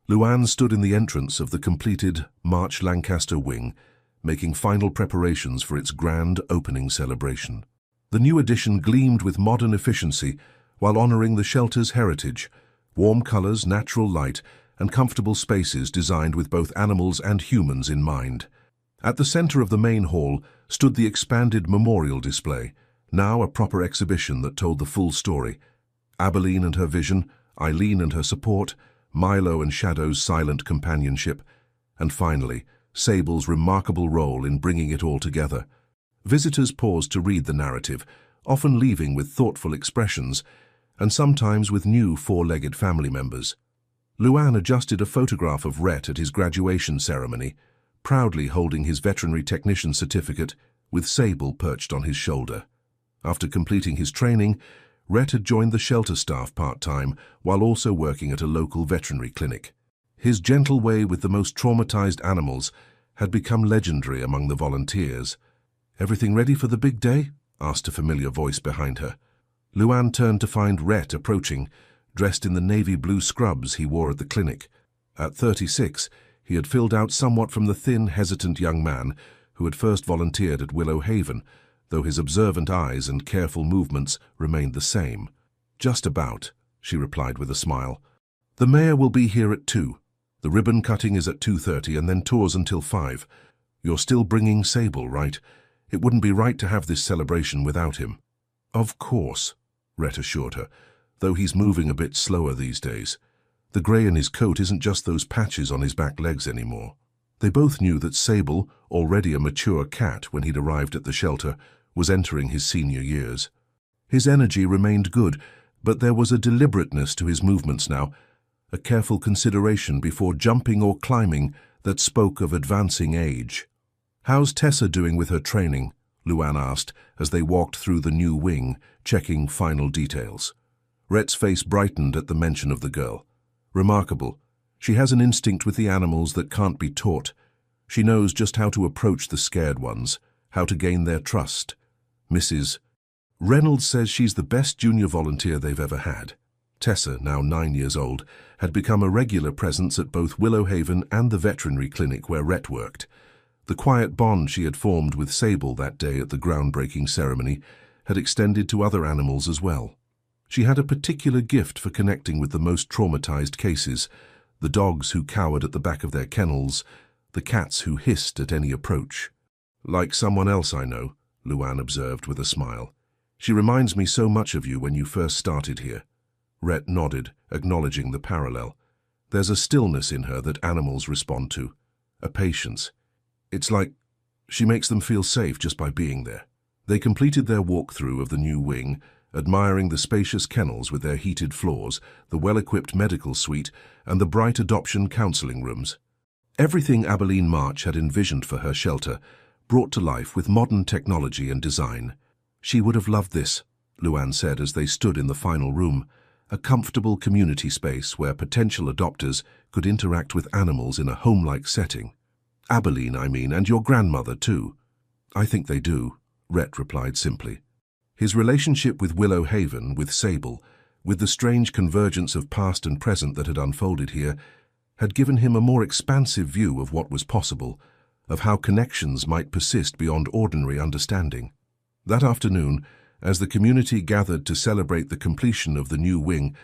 A: Luan stood in the entrance of the completed March Lancaster wing, making final preparations for its grand opening celebration. The new addition gleamed with modern efficiency while honoring the shelter's heritage, warm colors, natural light, and comfortable spaces designed with both animals and humans in mind. At the center of the main hall stood the expanded memorial display, now a proper exhibition that told the full story. Abeline and her vision, Eileen and her support, Milo and Shadow's silent companionship, and finally, Sable's remarkable role in bringing it all together. Visitors paused to read the narrative, often leaving with thoughtful expressions, and sometimes with new four-legged family members. Luan adjusted a photograph of Rhett at his graduation ceremony, proudly holding his veterinary technician certificate with Sable perched on his shoulder. After completing his training, Rhett had joined the shelter staff part-time while also working at a local veterinary clinic. His gentle way with the most traumatized animals had become legendary among the volunteers. "Everything ready for the big day?" asked a familiar voice behind her. Luan turned to find Rhett approaching, dressed in the navy blue scrubs he wore at the clinic. At 36, he had filled out somewhat from the thin, hesitant young man who had first volunteered at Willow Haven, though his observant eyes and careful movements remained the same. "Just about," she replied with a smile. "The mayor will be here at 2. The ribbon cutting is at 2:30 and then tours until 5. You're still bringing Sable, right? It wouldn't be right to have this celebration without him." "Of course," Rhett assured her, "though he's moving a bit slower these days. The grey in his coat isn't just those patches on his back legs anymore." They both knew that Sable, already a mature cat when he'd arrived at the shelter, was entering his senior years. His energy remained good, but there was a deliberateness to his movements now, a careful consideration before jumping or climbing that spoke of advancing age. "How's Tessa doing with her training?" Luann asked as they walked through the new wing, checking final details. Rhett's face brightened at the mention of the girl. "Remarkable. She has an instinct with the animals that can't be taught. She knows just how to approach the scared ones, how to gain their trust. Mrs. Reynolds says she's the best junior volunteer they've ever had." Tessa, now 9 years old, had become a regular presence at both Willow Haven and the veterinary clinic where Rhett worked. The quiet bond she had formed with Sable that day at the groundbreaking ceremony had extended to other animals as well. She had a particular gift for connecting with the most traumatized cases, the dogs who cowered at the back of their kennels, the cats who hissed at any approach. "Like someone else I know," Luann observed with a smile. "She reminds me so much of you when you first started here." Rhett nodded, acknowledging the parallel. "There's a stillness in her that animals respond to, a patience. It's like she makes them feel safe just by being there." They completed their walkthrough of the new wing, admiring the spacious kennels with their heated floors, the well-equipped medical suite, and the bright adoption counseling rooms. Everything Abilene March had envisioned for her shelter, brought to life with modern technology and design. "She would have loved this," Luann said as they stood in the final room, a comfortable community space where potential adopters could interact with animals in a home-like setting. "Abilene, I mean, and your grandmother, too." "I think they do," Rhett replied simply. His relationship with Willow Haven, with Sable, with the strange convergence of past and present that had unfolded here, had given him a more expansive view of what was possible, of how connections might persist beyond ordinary understanding. That afternoon, as the community gathered to celebrate the completion of the new wing,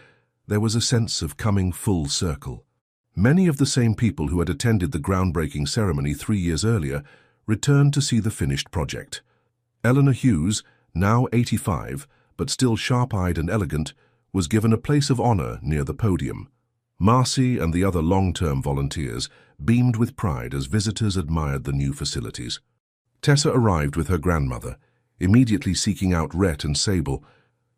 A: there was a sense of coming full circle. Many of the same people who had attended the groundbreaking ceremony 3 years earlier returned to see the finished project. Eleanor Hughes, now 85, but still sharp-eyed and elegant, was given a place of honor near the podium. Marcy and the other long-term volunteers beamed with pride as visitors admired the new facilities. Tessa arrived with her grandmother, immediately seeking out Rhett and Sable,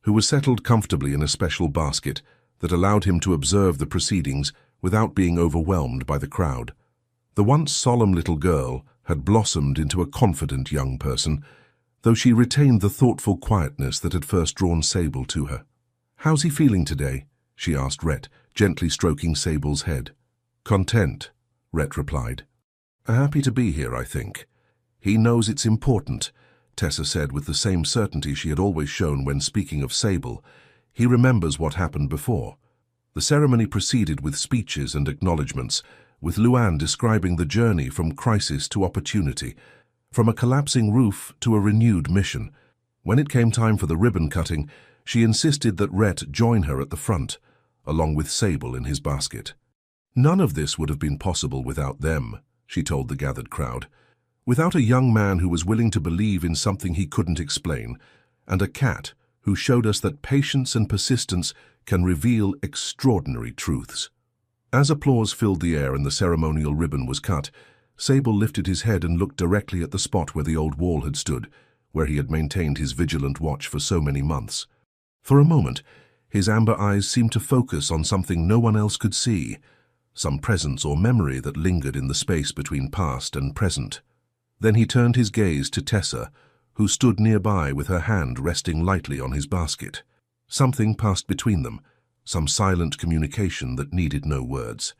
A: who was settled comfortably in a special basket that allowed him to observe the proceedings without being overwhelmed by the crowd. The once solemn little girl had blossomed into a confident young person, though she retained the thoughtful quietness that had first drawn Sable to her. "How's he feeling today?" she asked Rhett, gently stroking Sable's head. "Content," Rhett replied. "Happy to be here, I think. He knows it's important," Tessa said with the same certainty she had always shown when speaking of Sable. "He remembers what happened before." The ceremony proceeded with speeches and acknowledgements, with Luann describing the journey from crisis to opportunity, from a collapsing roof to a renewed mission. When it came time for the ribbon cutting, she insisted that Rhett join her at the front, along with Sable in his basket. "None of this would have been possible without them," she told the gathered crowd. "Without a young man who was willing to believe in something he couldn't explain, and a cat who showed us that patience and persistence can reveal extraordinary truths." As applause filled the air and the ceremonial ribbon was cut, Sable lifted his head and looked directly at the spot where the old wall had stood, where he had maintained his vigilant watch for so many months. For a moment, his amber eyes seemed to focus on something no one else could see, some presence or memory that lingered in the space between past and present. Then he turned his gaze to Tessa, who stood nearby with her hand resting lightly on his basket. Something passed between them, some silent communication that needed no words.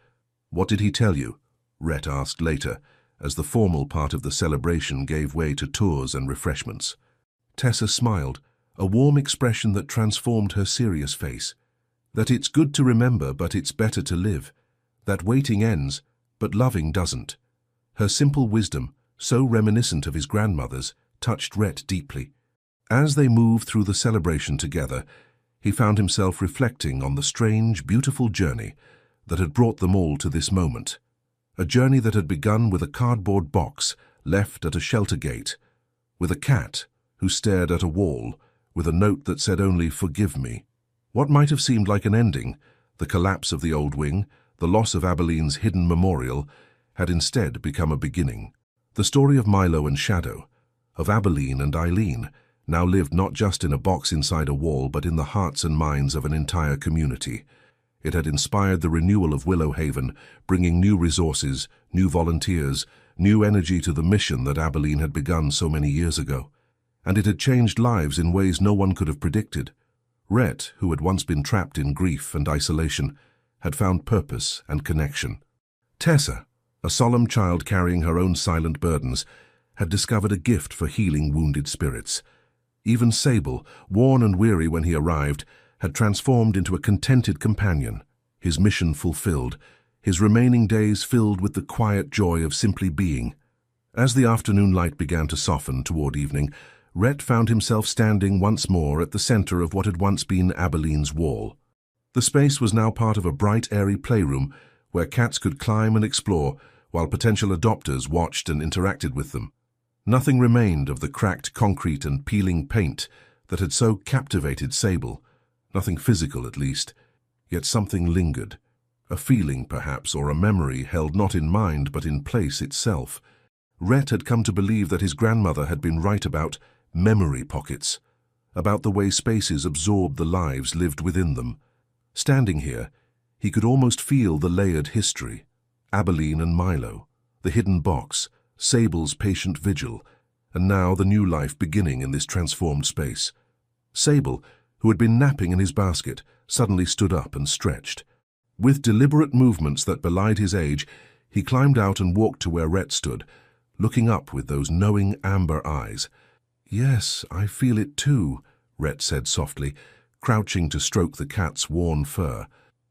A: "What did he tell you?" Rhett asked later, as the formal part of the celebration gave way to tours and refreshments. Tessa smiled, a warm expression that transformed her serious face. "That it's good to remember, but it's better to live. That waiting ends, but loving doesn't." Her simple wisdom, so reminiscent of his grandmother's, touched Rhett deeply. As they moved through the celebration together, he found himself reflecting on the strange, beautiful journey that had brought them all to this moment. A journey that had begun with a cardboard box left at a shelter gate, with a cat who stared at a wall, with a note that said only "Forgive me." What might have seemed like an ending, the collapse of the old wing, the loss of Abilene's hidden memorial, had instead become a beginning. The story of Milo and Shadow, of Abilene and Eileen, now lived not just in a box inside a wall, but in the hearts and minds of an entire community. It had inspired the renewal of Willow Haven, bringing new resources, new volunteers, new energy to the mission that Abilene had begun so many years ago. And it had changed lives in ways no one could have predicted. Rhett, who had once been trapped in grief and isolation, had found purpose and connection. Tessa, a solemn child carrying her own silent burdens, had discovered a gift for healing wounded spirits. Even Sable, worn and weary when he arrived, had transformed into a contented companion, his mission fulfilled, his remaining days filled with the quiet joy of simply being. As the afternoon light began to soften toward evening, Rhett found himself standing once more at the center of what had once been Abilene's wall. The space was now part of a bright, airy playroom where cats could climb and explore while potential adopters watched and interacted with them. Nothing remained of the cracked concrete and peeling paint that had so captivated Sable. Nothing physical, at least. Yet something lingered. A feeling, perhaps, or a memory held not in mind but in place itself. Rhett had come to believe that his grandmother had been right about memory pockets, about the way spaces absorbed the lives lived within them. Standing here, he could almost feel the layered history. Abilene and Milo, the hidden box, Sable's patient vigil, and now the new life beginning in this transformed space. Sable, who had been napping in his basket, suddenly stood up and stretched. With deliberate movements that belied his age, he climbed out and walked to where Rhett stood, looking up with those knowing amber eyes. "Yes, I feel it too," Rhett said softly, crouching to stroke the cat's worn fur.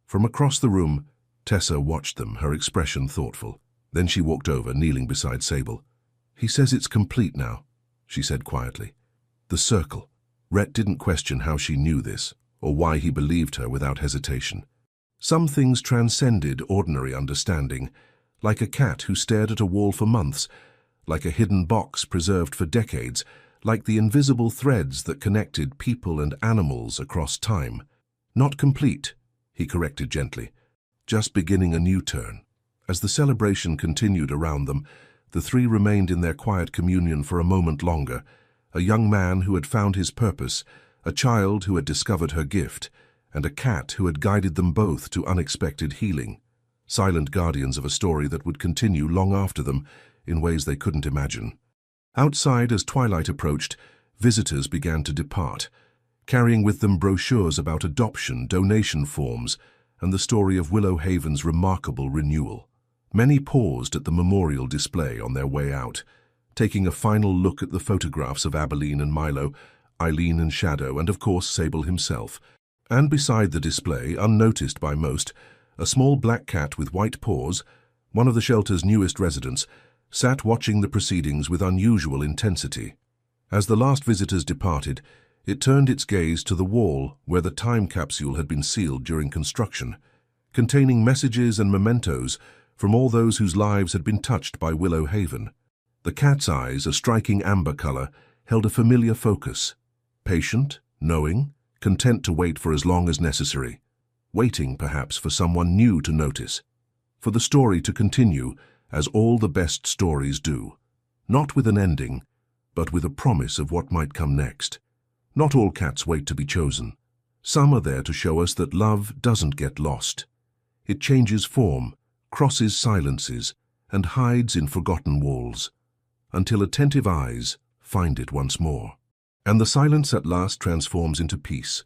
A: From across the room, Tessa watched them, her expression thoughtful. Then she walked over, kneeling beside Sable. "He says it's complete now," she said quietly. The circle. Rhett didn't question how she knew this, or why he believed her without hesitation. Some things transcended ordinary understanding, like a cat who stared at a wall for months, like a hidden box preserved for decades, like the invisible threads that connected people and animals across time. "Not complete," he corrected gently, "just beginning a new turn." As the celebration continued around them, the three remained in their quiet communion for a moment longer. A young man who had found his purpose, a child who had discovered her gift, and a cat who had guided them both to unexpected healing. Silent guardians of a story that would continue long after them, in ways they couldn't imagine. Outside, as twilight approached, visitors began to depart, carrying with them brochures about adoption, donation forms, and the story of Willow Haven's remarkable renewal. Many paused at the memorial display on their way out, taking a final look at the photographs of Abilene and Milo, Eileen and Shadow, and of course Sable himself. And beside the display, unnoticed by most, a small black cat with white paws, one of the shelter's newest residents, sat watching the proceedings with unusual intensity. As the last visitors departed, it turned its gaze to the wall where the time capsule had been sealed during construction, containing messages and mementos from all those whose lives had been touched by Willow Haven. The cat's eyes, a striking amber color, held a familiar focus. Patient, knowing, content to wait for as long as necessary. Waiting, perhaps, for someone new to notice. For the story to continue, as all the best stories do. Not with an ending, but with a promise of what might come next. Not all cats wait to be chosen. Some are there to show us that love doesn't get lost. It changes form, crosses silences, and hides in forgotten walls, until attentive eyes find it once more. And the silence at last transforms into peace,